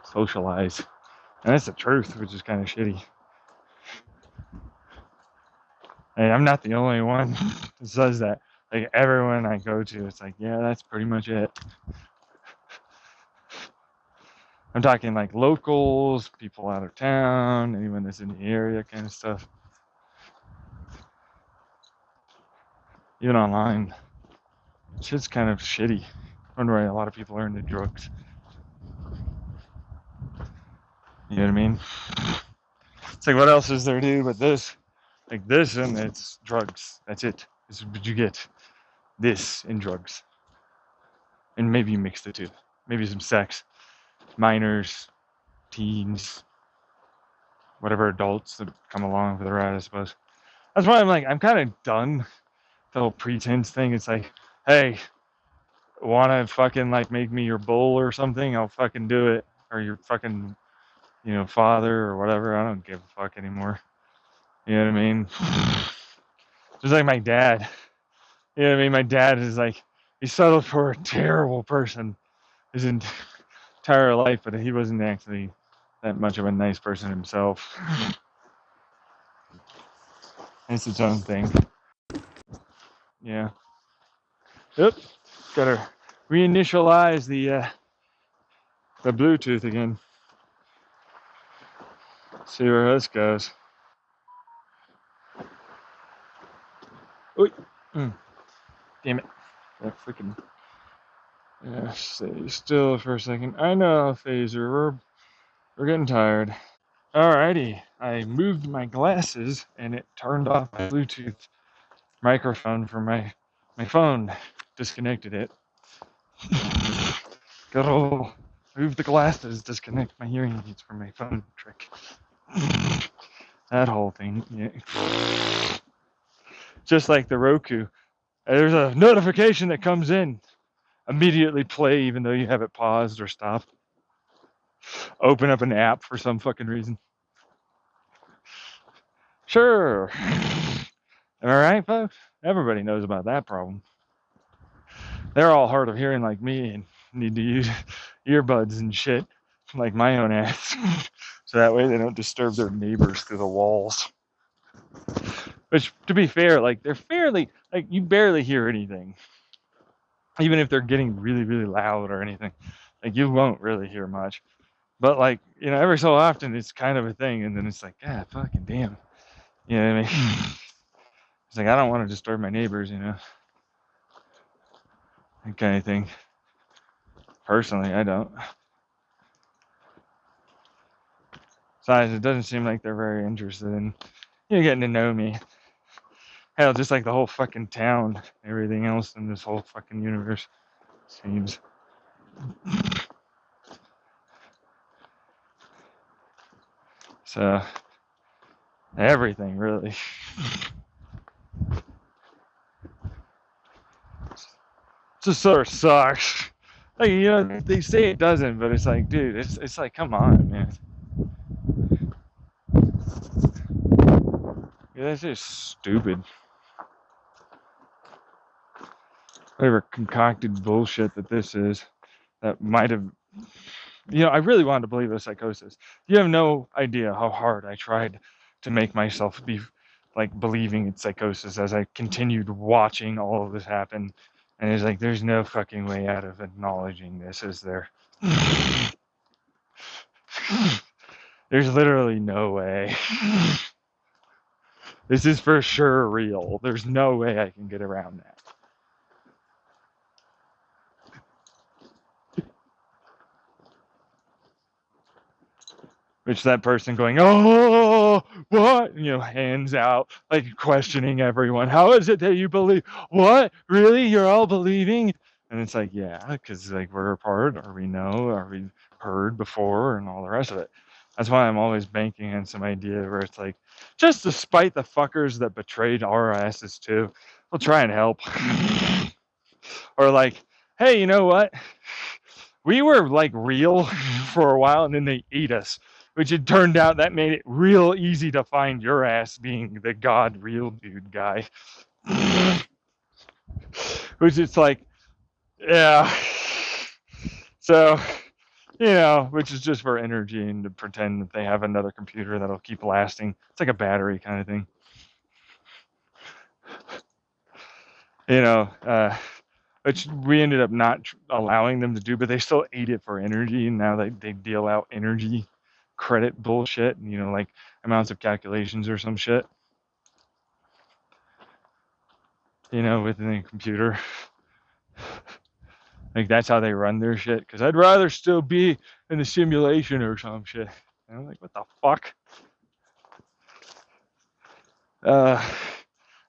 socialize. And that's the truth, which is kind of shitty. And I'm not the only one that says that. Everyone I go to, it's yeah, that's pretty much it. I'm talking locals, people out of town, anyone that's in the area kind of stuff. Even online. Shit's kind of shitty. I wonder why a lot of people are into drugs. You know what I mean? It's what else is there to do but this? This and it's drugs. That's it. This is what you get. This and drugs. And maybe you mix the two. Maybe some sex. Minors. Teens. whatever adults that come along for the ride, I suppose. That's why I'm like, I'm kind of done with the whole pretense thing. It's like, hey, wanna fucking like make me your bull or something? I'll fucking do it. Or your fucking, father or whatever. I don't give a fuck anymore. You know what I mean? Just like my dad. You know what I mean? My dad is like, he settled for a terrible person his entire life, but he wasn't actually that much of a nice person himself. It's its own thing. Yeah. Yep. Gotta reinitialize the Bluetooth again. See where this goes. Oy. Damn it. That freaking. Yeah, stay still for a second. I know, Phaser. We're getting tired. Alrighty. I moved my glasses and it turned off my Bluetooth microphone from my phone. Disconnected it. Good old move the glasses, disconnect my hearing aids from my phone trick. That whole thing. Yeah. Just like the Roku. There's a notification that comes in. Immediately play even though you have it paused or stopped. Open up an app for some fucking reason. Sure. Am I right, folks? Everybody knows about that problem. They're all hard of hearing like me and need to use earbuds and shit like my own ass. So that way they don't disturb their neighbors through the walls. Which, to be fair, like they're fairly, like you barely hear anything. Even if they're getting really, really loud or anything. Like you won't really hear much. But like, every so often it's kind of a thing and then it's like, God fucking damn. You know what I mean? It's like I don't want to disturb my neighbors, that kind of thing. Personally, I don't. Besides, it doesn't seem like they're very interested in getting to know me. Hell, just like the whole fucking town, everything else in this whole fucking universe seems. So, everything really. Just sort of sucks. Like, they say it doesn't, but it's like, dude, it's like, come on, man. Yeah, that's just stupid. Whatever concocted bullshit that this is, that might have, I really wanted to believe it was psychosis. You have no idea how hard I tried to make myself be, like, believing it's psychosis as I continued watching all of this happen. And it's like, there's no fucking way out of acknowledging this, is there? There's literally no way. This is for sure real. There's no way I can get around that. Which that person going, oh, what? Hands out, like questioning everyone. How is it that you believe? What? Really? You're all believing? And it's like, yeah, because like we're apart, or we know, or we've heard before, and all the rest of it. That's why I'm always banking on some idea where it's like, just despite the fuckers that betrayed our asses too, we'll try and help. Or like, hey, you know what? We were like real for a while, and then they ate us. Which it turned out that made it real easy to find your ass being the God real dude guy. Which it's like, yeah. So, which is just for energy and to pretend that they have another computer that'll keep lasting. It's like a battery kind of thing. Which we ended up not allowing them to do, but they still ate it for energy, and now they deal out energy credit bullshit, like amounts of calculations or some shit, within the computer. Like that's how they run their shit. Because I'd rather still be in the simulation or some shit. And I'm like, what the fuck?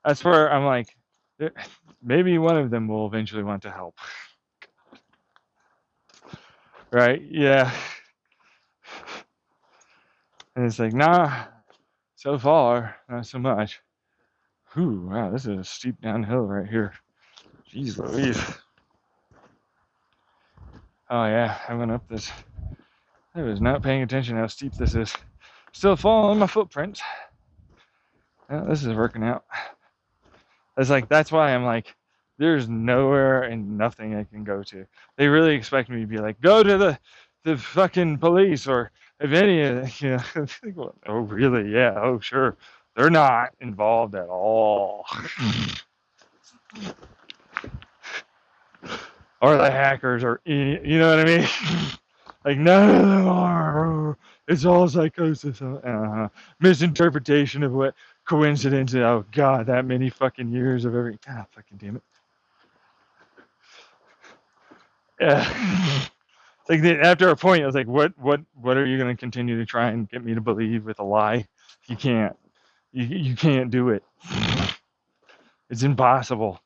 That's where I'm like, maybe one of them will eventually want to help. Right? Yeah. And it's like, nah, so far, not so much. Whew, wow, this is a steep downhill right here. Jeez Louise. Oh yeah, I went up this. I was not paying attention how steep this is. Still following my footprints. Yeah, this is working out. It's like, that's why I'm like, there's nowhere and nothing I can go to. They really expect me to be like, go to the fucking police, or if any of you know. Oh really? Yeah. Oh sure. They're not involved at all. Or the hackers, or you know what I mean? Like none of them are. It's all psychosis. Misinterpretation of what coincidence. Oh god, that many fucking years of every. God fucking damn it. Yeah. It's like after a point, I was like, what are you going to continue to try and get me to believe with a lie? You can't. You can't do it. It's impossible.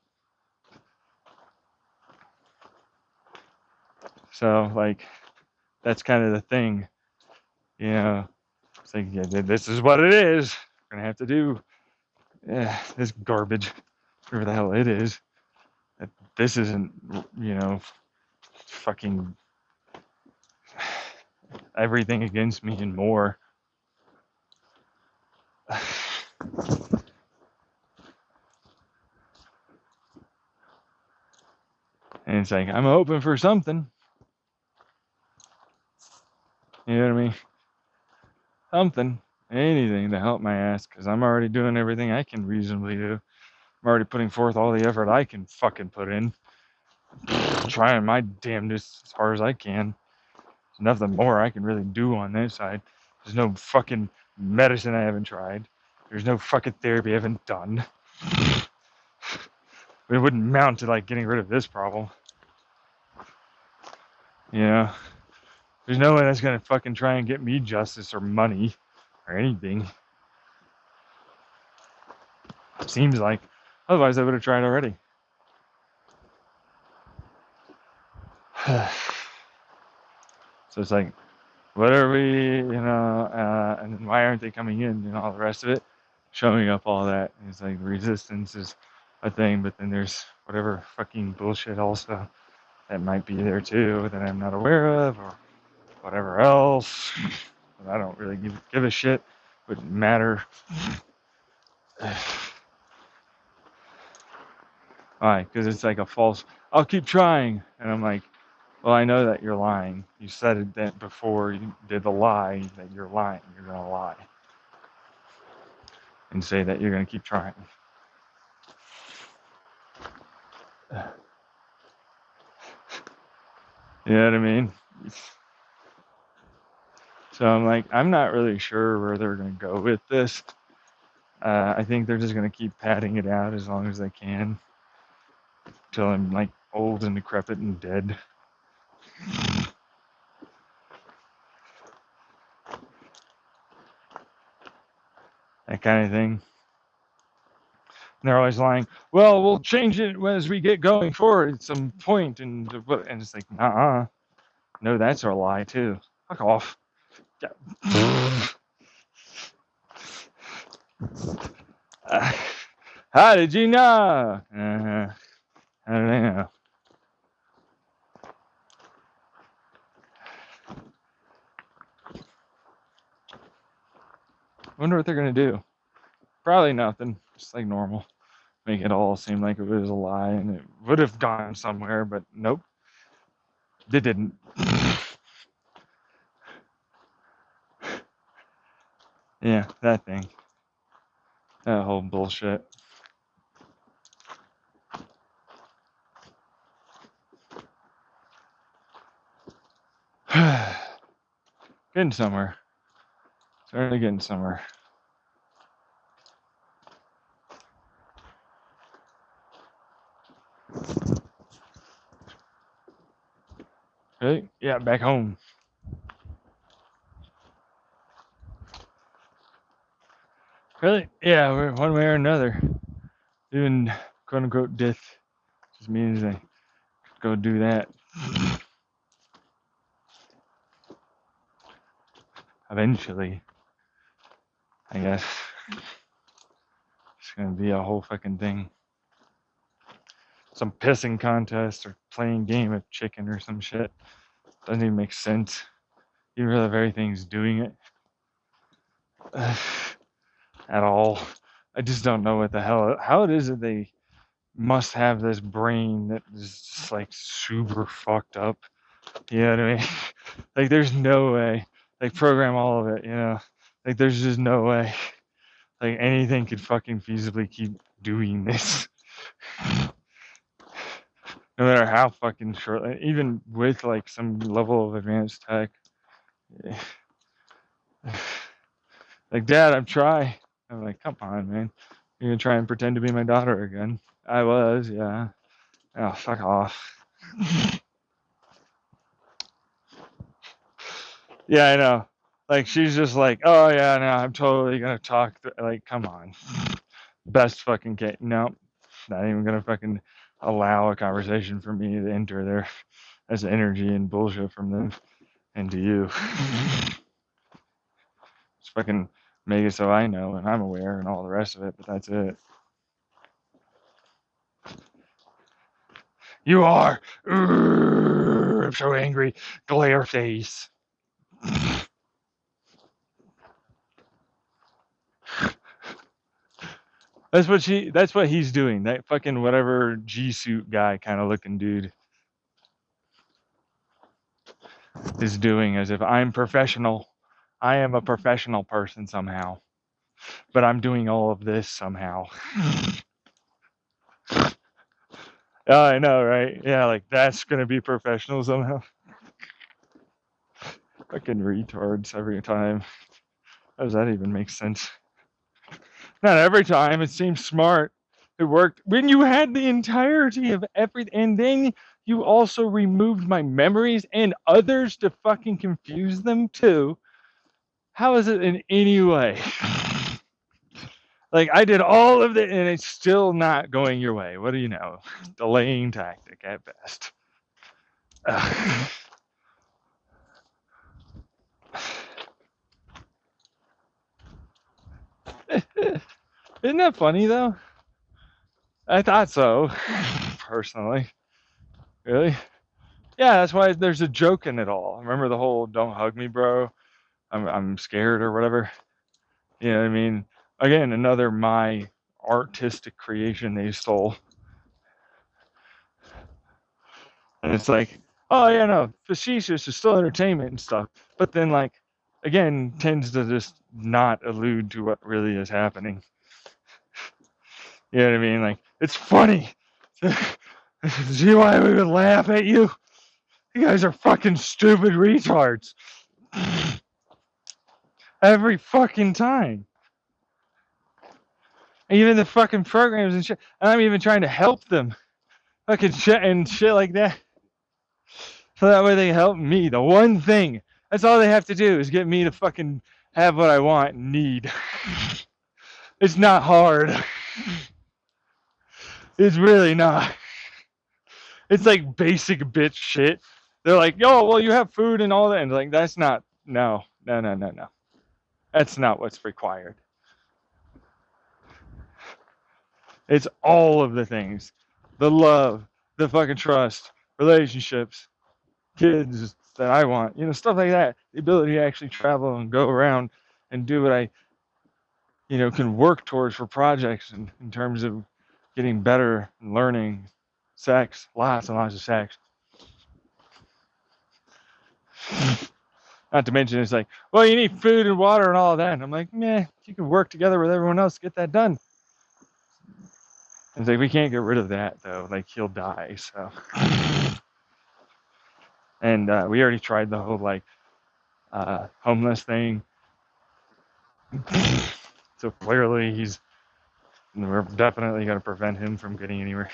So like, that's kind of the thing, you know. It's like, yeah, this is what it is. We're gonna have to do this garbage, whatever the hell it is. This isn't, you know, fucking everything against me and more. And it's like, I'm hoping for something. You know what I mean? Something, anything to help my ass, because I'm already doing everything I can reasonably do. I'm already putting forth all the effort I can fucking put in. Trying my damnedest as hard as I can. There's nothing more I can really do on this side. There's no fucking medicine I haven't tried. There's no fucking therapy I haven't done. It wouldn't mount to like getting rid of this problem. You know? There's no one that's gonna fucking try and get me justice or money or anything. Seems like. Otherwise I would have tried already. So it's like, what are we, you know, and why aren't they coming in and all the rest of it? Showing up all that. And it's like resistance is a thing, but then there's whatever fucking bullshit also that might be there too that I'm not aware of, or whatever else. But I don't really give a shit. Wouldn't matter. Why? Because it's like a false, I'll keep trying. And I'm like, well, I know that you're lying. You said it that before you did the lie, that you're lying. You're going to lie. And say that you're going to keep trying. You know what I mean? So I'm like, I'm not really sure where they're going to go with this. I think they're just going to keep padding it out as long as they can. Till I'm like old and decrepit and dead. That kind of thing. And they're always lying, well, we'll change it as we get going forward at some point. And it's like, nah. No, that's our lie too. Fuck off. How did you know? How do they know? Wonder what they're gonna do. Probably nothing. Just like normal. Make it all seem like it was a lie, and it would have gone somewhere, but nope. They didn't. Yeah, that thing. That whole bullshit. Getting somewhere. Certainly getting somewhere. Really? Yeah, back home. Really? Yeah, we're one way or another. Even quote unquote death just means I go do that. Eventually. I guess it's gonna be a whole fucking thing. Some pissing contest or playing game of chicken or some shit. Doesn't even make sense. Even for the very things doing it at all. I just don't know what the hell. How it is that they must have this brain that is just like super fucked up. You know what I mean? Like, there's no way. Like, program all of it, you know? Like, there's just no way. Like, anything could fucking feasibly keep doing this. No matter how fucking short, even with like some level of advanced tech. Like, Dad, I'm trying. I'm like, come on, man. You're gonna try and pretend to be my daughter again. I was, yeah. Oh, fuck off. Yeah, I know. Like, she's just like, oh yeah, no, I'm totally gonna talk. Like, come on. Best fucking case. No, not even gonna fucking allow a conversation for me to enter there. That's energy and bullshit from them into you. Just fucking make it so I know and I'm aware and all the rest of it, but that's it. You are. I'm so angry. Glare face. That's what he's doing. That fucking whatever G suit guy kind of looking dude is doing, as if I'm professional. I am a professional person somehow. But I'm doing all of this somehow. Oh, I know, right? Yeah, like, that's gonna be professional somehow. Fucking retards every time. How does that even make sense? Not every time. It seems smart. It worked when you had the entirety of everything, and then you also removed my memories and others to fucking confuse them too. How is it in any way? Like, I did all of it and it's still not going your way. What do you know? Delaying tactic at best. Isn't that funny though? I thought so, personally. Really? Yeah, that's why there's a joke in it all. Remember the whole "Don't hug me, bro. I'm scared" or whatever. You know what I mean? Again, another my artistic creation they stole. And it's like, oh yeah, no, facetious is still entertainment and stuff. But then, like, again, tends to just not allude to what really is happening. You know what I mean? Like, it's funny. See why we would laugh at you? You guys are fucking stupid retards. Every fucking time. Even the fucking programs and shit. And I'm even trying to help them. Fucking shit and shit like that. So that way they help me. The one thing. That's all they have to do is get me to fucking have what I want and need. It's not hard. It's really not. It's like basic bitch shit. They're like, yo, well, you have food and all that. And like, that's not, no. That's not what's required. It's all of the things. The love, the fucking trust, relationships, kids that I want, stuff like that. The ability to actually travel and go around and do what I, can work towards for projects in terms of getting better and learning, sex, lots and lots of sex. Not to mention, it's like, well, you need food and water and all of that. And I'm like, meh, you can work together with everyone else to get that done. It's like, we can't get rid of that, though. Like, he'll die, so. And we already tried the whole, like, homeless thing. So clearly we're definitely going to prevent him from getting anywhere.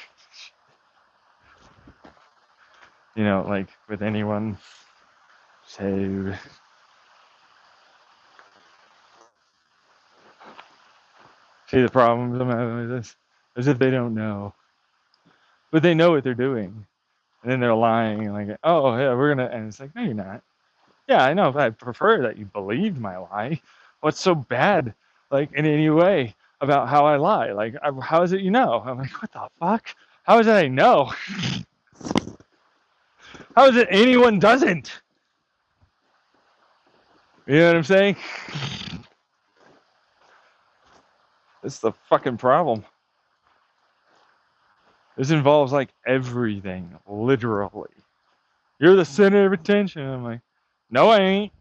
Like, with anyone. So, see the problems I'm having with this? As if they don't know. But they know what they're doing. And then they're lying and like, oh, yeah, we're going to, and it's like, no, you're not. Yeah, I know, but I prefer that you believed my lie. What's so bad? like in any way about how I lie. Like, how is it you know? I'm like, what the fuck? How is it I know? How is it anyone doesn't? You know what I'm saying? It's the fucking problem. This involves like everything, literally. You're the center of attention. I'm like, no, I ain't.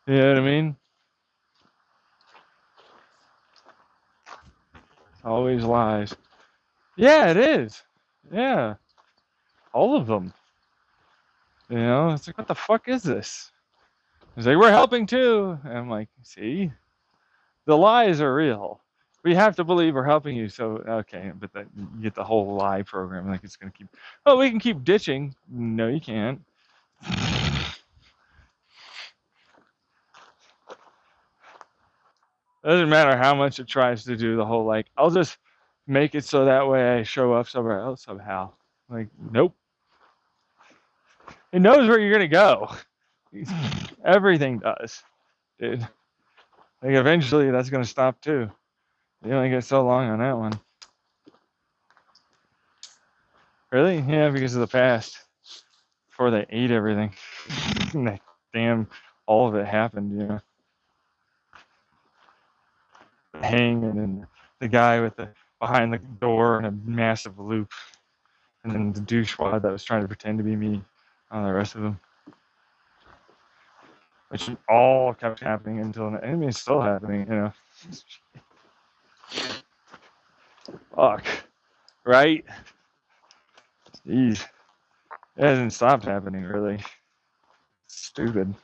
You know what I mean? Always lies. Yeah, it is. Yeah, all of them. You know, it's like, what the fuck is this? It's like, we're helping too. And I'm like, see, the lies are real. We have to believe we're helping you. So, okay, but that, you get the whole lie program. Like, it's going to keep, oh, we can keep ditching. No, you can't. Doesn't matter how much it tries to do the whole, like, I'll just make it so that way I show up somewhere else somehow. Like, nope. It knows where you're going to go. Everything does, dude. Like, eventually that's going to stop too. You only get so long on that one. Really? Yeah, because of the past. Before they ate everything. And damn, all of it happened, you know. Hanging and the guy with the behind the door in a massive loop. And then the douchewad that was trying to pretend to be me. The rest of them. Which all kept happening until, I mean, it's still happening, you know. Fuck. Right? Jeez. It hasn't stopped happening, really. Stupid.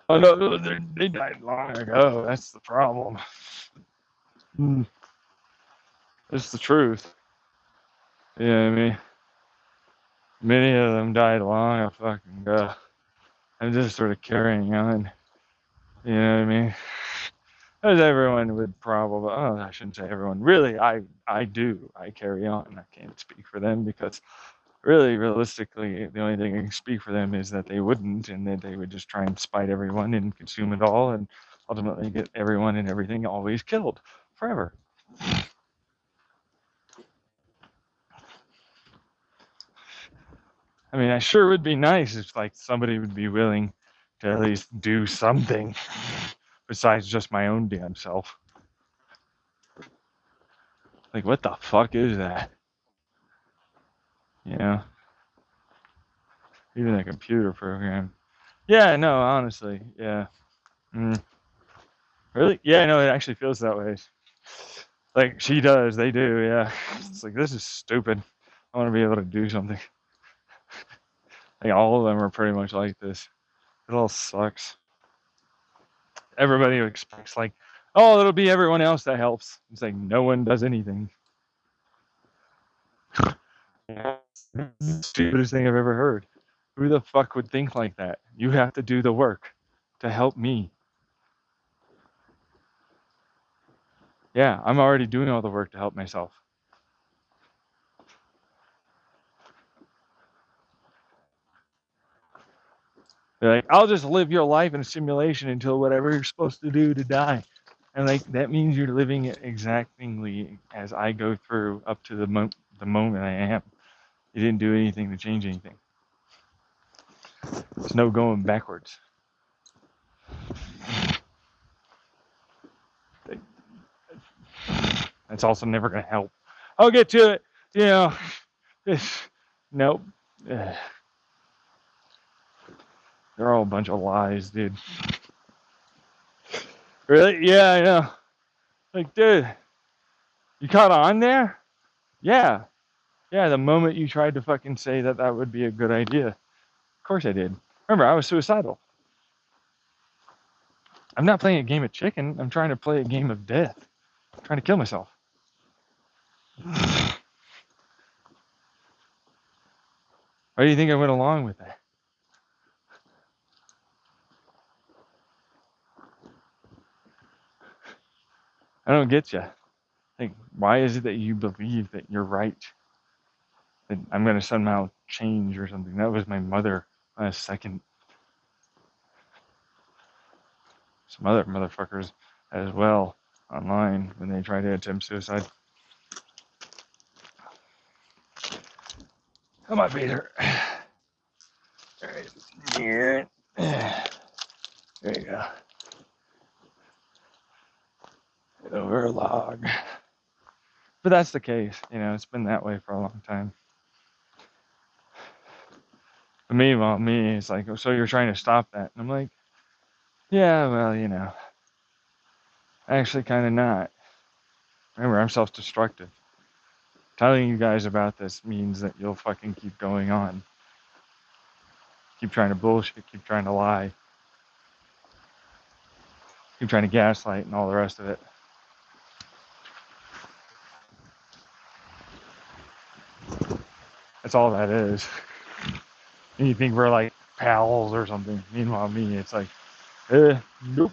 Oh, no, they died long ago. That's the problem. It's the truth. Yeah, I mean, many of them died long ago. I'm just sort of carrying on. You know what I mean? As everyone would probably, oh, I shouldn't say everyone. Really, I do. I carry on. I can't speak for them because really, realistically, the only thing I can speak for them is that they wouldn't, and that they would just try and spite everyone and consume it all, and ultimately get everyone and everything always killed forever. I mean, I sure would be nice if like somebody would be willing to at least do something besides just my own damn self. Like, what the fuck is that? You know, even a computer program. Yeah, no, honestly, yeah. Really? Yeah, no, it actually feels that way. Like, she does, they do, yeah. It's like, this is stupid. I want to be able to do something. Like, all of them are pretty much like this. It all sucks. Everybody expects, like, oh, it'll be everyone else that helps. It's like, no one does anything. Stupidest thing I've ever heard. Who the fuck would think like that? You have to do the work to help me. Yeah, I'm already doing all the work to help myself. They're like, I'll just live your life in a simulation until whatever you're supposed to do to die. And like, that means you're living it exactly as I go through up to the moment I am. You didn't do anything to change anything. There's no going backwards. That's also never going to help. I'll get to it. You know, nope. They're all a bunch of lies, dude. Really? Yeah, I know. Like, dude, you caught on there? Yeah. Yeah, the moment you tried to fucking say that that would be a good idea. Of course I did. Remember, I was suicidal. I'm not playing a game of chicken. I'm trying to play a game of death. I'm trying to kill myself. Why do you think I went along with that? I don't get you. Like, why is it that you believe that you're right? I'm going to somehow change or something. That was my mother last second. Some other motherfuckers as well online when they try to attempt suicide. How my feet hurt. Right here. There you go. Over a log. But that's the case. It's been that way for a long time. But meanwhile, it's like, so you're trying to stop that. And I'm like, yeah, well, actually kind of not. Remember, I'm self-destructive. Telling you guys about this means that you'll fucking keep going on. Keep trying to bullshit, keep trying to lie. Keep trying to gaslight and all the rest of it. That's all that is. And you think we're like pals or something. Meanwhile, it's like, nope.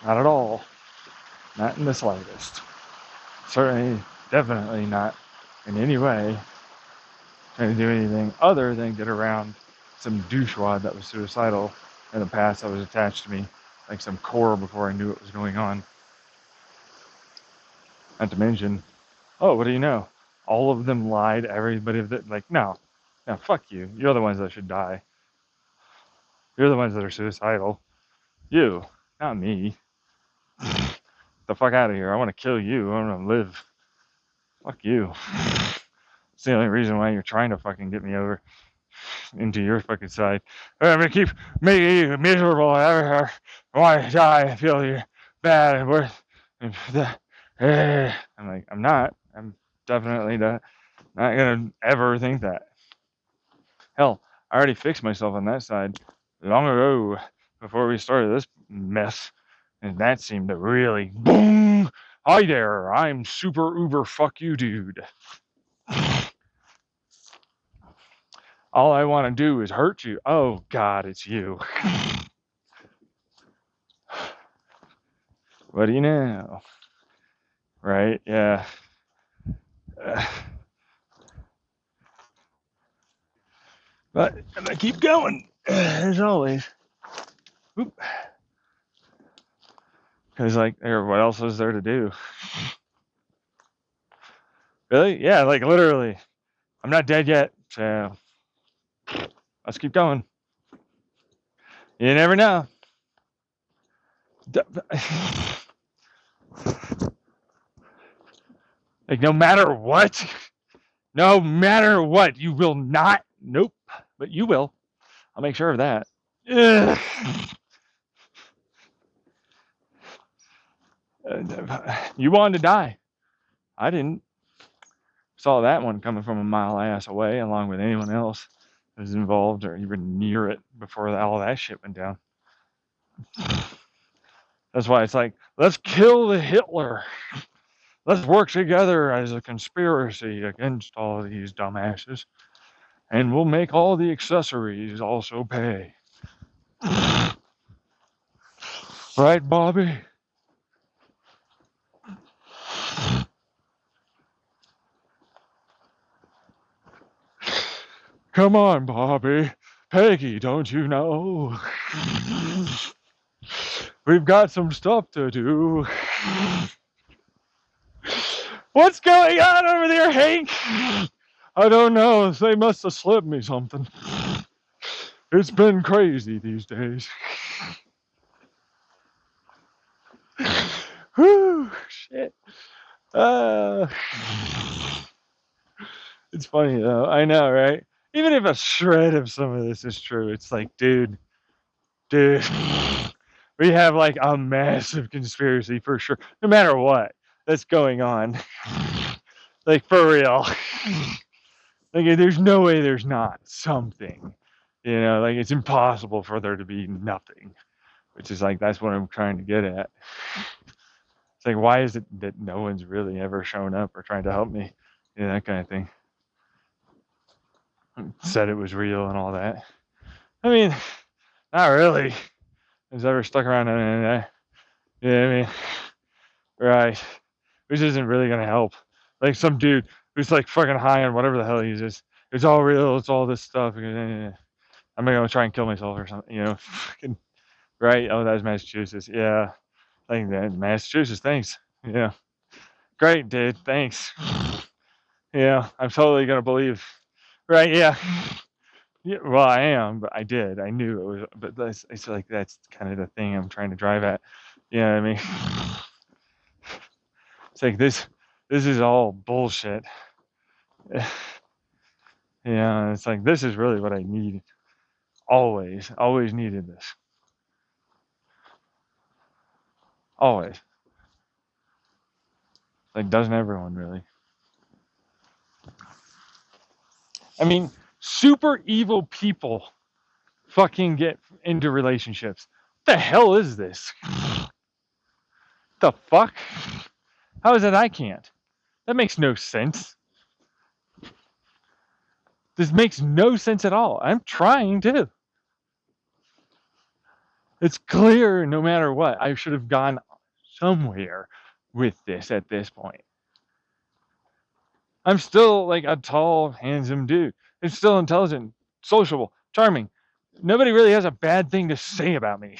Not at all. Not in the slightest. Certainly, definitely not in any way trying to do anything other than get around some douchewad that was suicidal in the past that was attached to me, like some core before I knew what was going on. Not to mention, what do you know? All of them lied. Everybody that no, fuck you. You're the ones that should die. You're the ones that are suicidal. You, not me. The fuck out of here. I want to kill you. I want to live. Fuck you. It's the only reason why you're trying to fucking get me over into your fucking side. I'm gonna keep making you miserable. I want to die. I feel you're bad and worse. I'm like, I'm not. I'm definitely not gonna ever think that. Hell, I already fixed myself on that side long ago before we started this mess, and that seemed to really boom. Hi there, I'm super uber fuck you dude. All I want to do is hurt you. Oh God, it's you. What do you know? Right? Yeah. But I'm gonna keep going, as always. Oop. Because, what else is there to do? Really? Yeah, literally. I'm not dead yet, so let's keep going. You never know. No matter what, you will not. Nope. But you will. I'll make sure of that. You wanted to die. I didn't. Saw that one coming from a mile ass away, along with anyone else who was involved or even near it before all that shit went down. That's why it's like, let's kill the Hitler. Let's work together as a conspiracy against all of these dumbasses. And we'll make all the accessories also pay. Right, Bobby? Come on, Bobby. Peggy, don't you know? We've got some stuff to do. What's going on over there, Hank? I don't know. They must have slipped me something. It's been crazy these days. Whew, shit. It's funny though. I know, right? Even if a shred of some of this is true, it's like, dude, we have a massive conspiracy for sure, no matter what that's going on. For real. There's no way there's not something. It's impossible for there to be nothing. Which is that's what I'm trying to get at. It's why is it that no one's really ever shown up or trying to help me? That kind of thing. Said it was real and all that. I mean, not really. Has ever stuck around on the internet. Yeah, I mean, right. Which isn't really gonna help. Some dude who's like fucking high on whatever the hell he uses. It's all real. It's all this stuff. I'm gonna try and kill myself or something. Fucking right. Oh, that's Massachusetts. Yeah, I think that Massachusetts. Thanks. Yeah, great, dude. Thanks. Yeah, I'm totally gonna believe. Right? Yeah. Yeah, well, I am, but I did. I knew it was, but it's like that's kind of the thing I'm trying to drive at. You know what I mean? It's like this is all bullshit. Yeah, it's like this is really what I need. Always needed this. Always. Like, doesn't everyone really? I mean, super evil people fucking get into relationships. What the hell is this? The fuck? How is it I can't? That makes no sense. This makes no sense at all. I'm trying to. It's clear no matter what, I should have gone somewhere with this at this point. I'm still like a tall, handsome dude. I'm still intelligent, sociable, charming. Nobody really has a bad thing to say about me.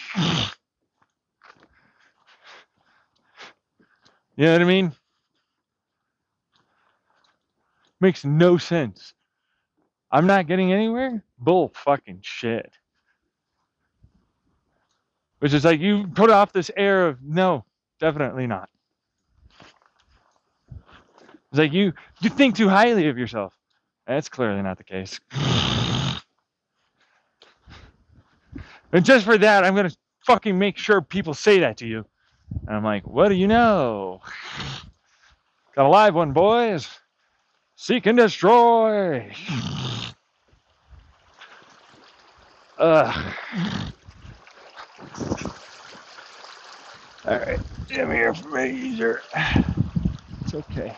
You know what I mean? Makes no sense. I'm not getting anywhere? Bull fucking shit. Which is like, you put off this air of, no, definitely not. It's like, you think too highly of yourself. That's clearly not the case. And just for that, I'm going to fucking make sure people say that to you. And I'm like, what do you know? Got a live one, boys. Seek and destroy. Ugh. All right, come here, Fraser. It's okay.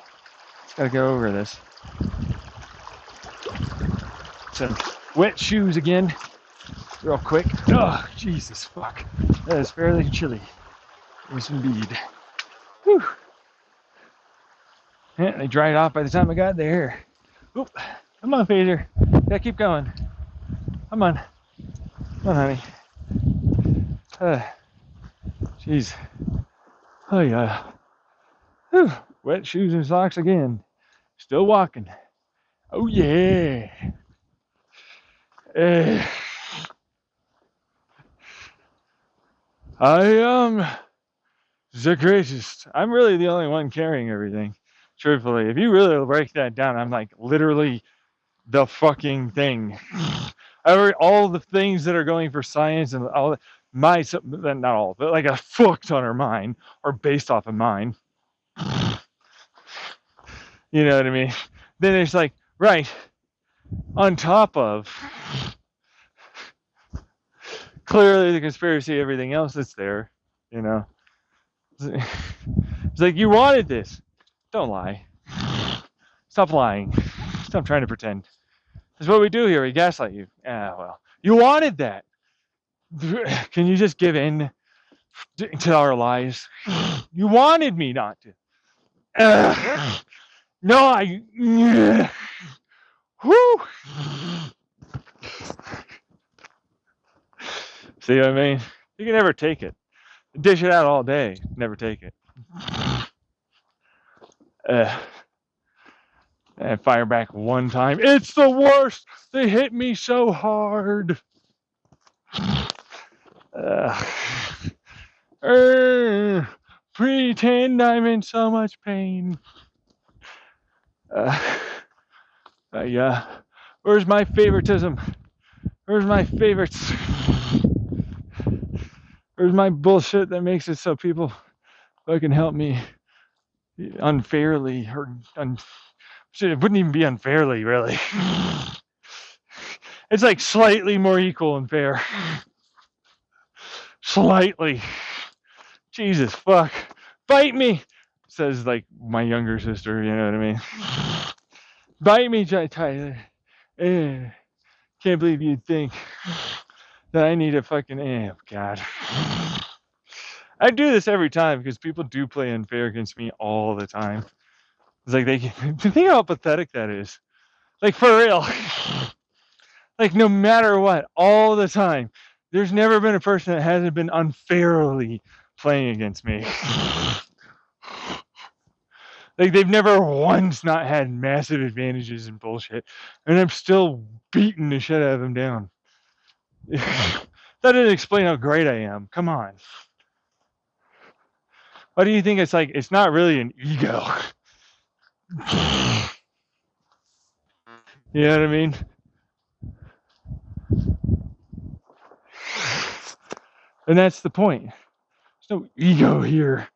Just gotta go over this. Some wet shoes again, real quick. Oh, Jesus fuck. That is fairly chilly. Yes, indeed. Whew. Yeah, they dried off by the time I got there. Oop. Come on, Fraser. Gotta keep going. Come on. Come on, honey. Jeez. Oh, yeah. Whew. Wet shoes and socks again. Still walking. Oh, yeah. I am the greatest. I'm really the only one carrying everything. Truthfully, if you really break that down, I'm like literally the fucking thing. All the things that are going for science and all my, not all, but like a fuck ton of mine are based off of mine. You know what I mean? Then it's like, right, on top of clearly the conspiracy, everything else that's there, you know. It's like, you wanted this. Don't lie. Stop lying. Stop trying to pretend. That's what we do here. We gaslight you. Ah, well, you wanted that. Can you just give in to our lies? You wanted me not to. No, whoo. See what I mean? You can never take it. Dish it out all day. Never take it. And fire back one time. It's the worst. They hit me so hard. Pretend I'm in so much pain. Yeah. Where's my favoritism? Where's my favorites? Where's my bullshit that makes it so people fucking help me unfairly or it wouldn't even be unfairly, really. It's like slightly more equal and fair. Slightly. Jesus fuck. Bite me, says like my younger sister, you know what I mean? Bite me, Tyler. Can't believe you'd think that I need a fucking, God. I do this every time because people do play unfair against me all the time. It's like think how pathetic that is. Like, for real. Like, no matter what, all the time. There's never been a person that hasn't been unfairly playing against me. Like, they've never once not had massive advantages and bullshit, and I'm still beating the shit out of them down. That doesn't explain how great I am. Come on. Why do you think it's like, it's not really an ego? You know what I mean? And that's the point. There's no ego here.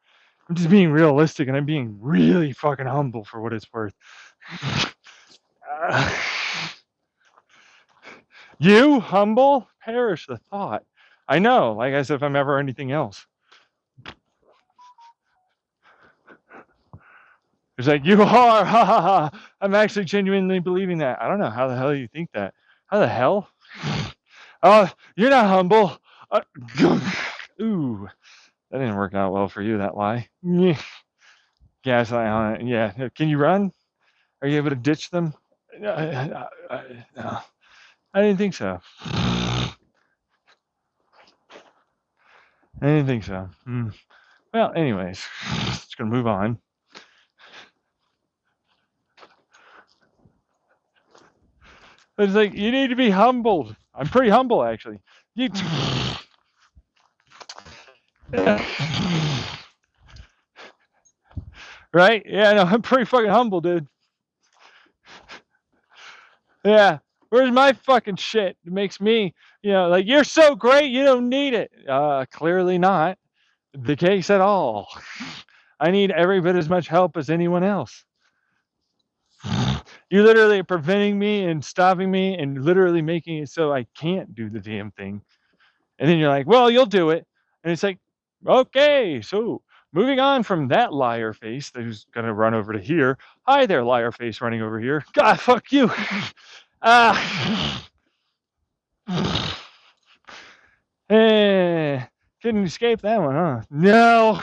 I'm just being realistic, and I'm being really fucking humble for what it's worth. You humble? Perish the thought. I know, like as if I'm ever anything else. It's like, you are, ha ha ha. I'm actually genuinely believing that. I don't know how the hell you think that. How the hell? Oh, you're not humble. Ooh, that didn't work out well for you, that lie. Gaslight on it. Yeah. Can you run? Are you able to ditch them? No, I didn't think so. I didn't think so. Well, anyways, just gonna move on. It's like, you need to be humbled. I'm pretty humble, actually. Right? Yeah, no, I'm pretty fucking humble, dude. Yeah. Where's my fucking shit? It makes me, like, you're so great, you don't need it. Clearly not the case at all. I need every bit as much help as anyone else. You literally are preventing me and stopping me and literally making it so I can't do the damn thing. And then you're like, well, you'll do it. And it's like, okay, so moving on from that liar face who's going to run over to here. Hi there, liar face running over here. God, fuck you. Couldn't escape that one, huh? No.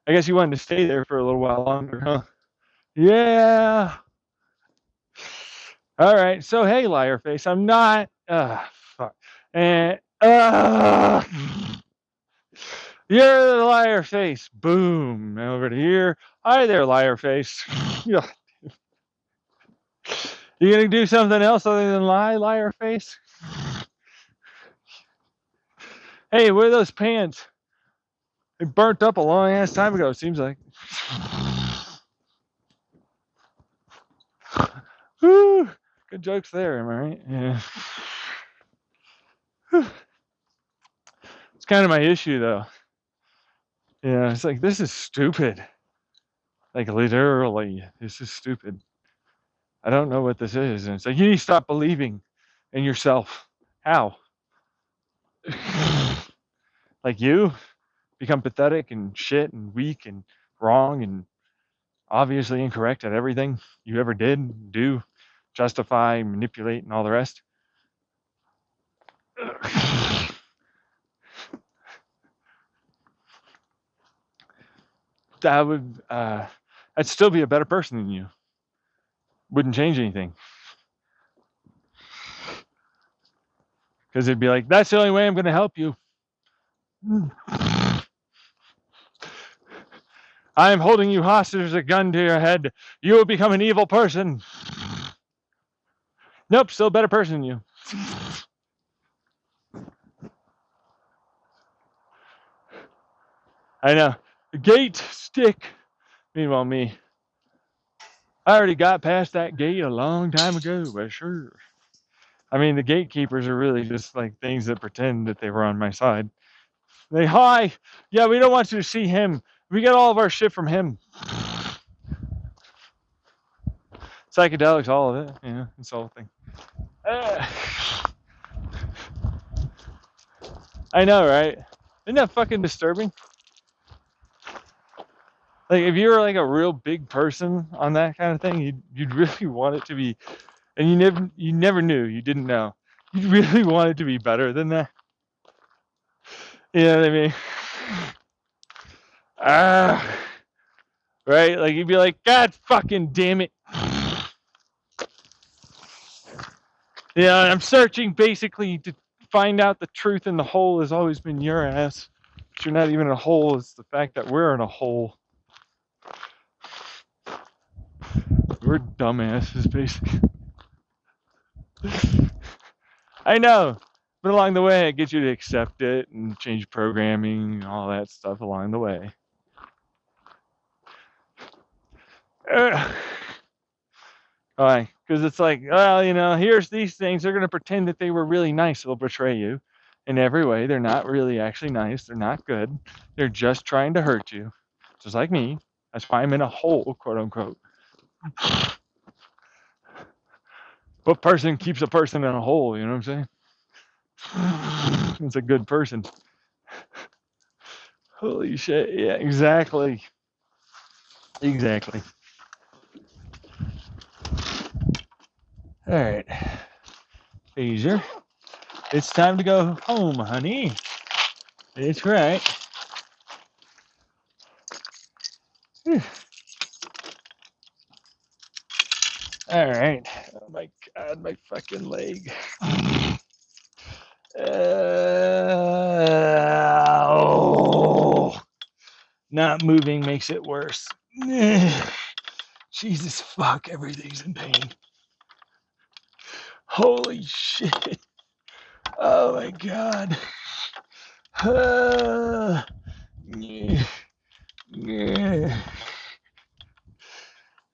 I guess you wanted to stay there for a little while longer, huh? Yeah. All right. So, hey, liar face, I'm not. Fuck. And you're the liar face. Boom. Over to here. Hi there, liar face. You gonna do something else other than lie, liar face? Hey, where are those pants? They burnt up a long ass time ago, it seems like. Woo, good jokes there, am I right? Yeah. It's kind of my issue, though. Yeah, it's like, this is stupid. Like, literally, this is stupid. I don't know what this is. And it's like, you need to stop believing in yourself. How? Like, you become pathetic and shit and weak and wrong and obviously incorrect at everything you ever did, do, justify, manipulate, and all the rest. That would, I'd still be a better person than you. Wouldn't change anything. Because it'd be like, that's the only way I'm going to help you. I am holding you hostage with a gun to your head. You will become an evil person. Nope, still a better person than you. I know. Gate, stick. Meanwhile, me. I already got past that gate a long time ago, but sure. I mean, the gatekeepers are really just like things that pretend that they were on my side. They, hi, yeah, we don't want you to see him. We get all of our shit from him. Psychedelics, all of it. Yeah, it's the whole thing. I know, right? Isn't that fucking disturbing? Like, if you were like a real big person on that kind of thing, you'd really want it to be, and you never knew, you didn't know. You'd really want it to be better than that. You know what I mean? right? Like you'd be like, God fucking damn it. Yeah, I'm searching basically to find out the truth, and the hole has always been your ass. But you're not even in a hole, it's the fact that we're in a hole. We're dumbasses, basically. I know, but along the way, I get you to accept it and change programming and all that stuff along the way. Why? Because it's like, well, you know, here's these things. They're going to pretend that they were really nice. They'll betray you in every way. They're not really actually nice. They're not good. They're just trying to hurt you. Just like me. That's why I'm in a hole, quote unquote. What person keeps a person in a hole? You know what I'm saying? It's a good person. Holy shit. Yeah, exactly. Exactly. All right. Phaser. It's time to go home, honey. That's right. All right. Oh my God, my fucking leg. Oh. Not moving makes it worse. Jesus fuck, everything's in pain. Holy shit. Oh my God.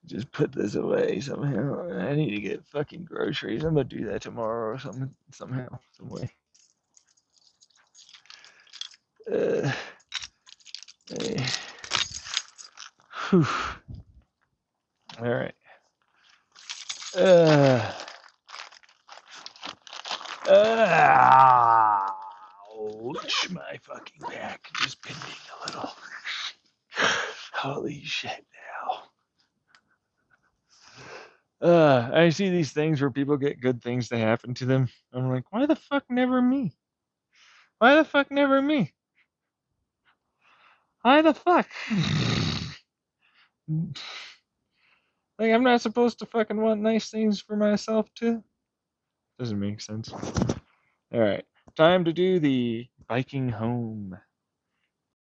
Just put this away somehow. I need to get fucking groceries. I'm gonna do that tomorrow or something. Somehow, some way. All right. Ouch, my fucking back just bending a little. Holy shit now. I see these things where people get good things to happen to them. I'm like, why the fuck never me? Why the fuck never me? Why the fuck? Like, I'm not supposed to fucking want nice things for myself too? Doesn't make sense. Alright, time to do the biking home.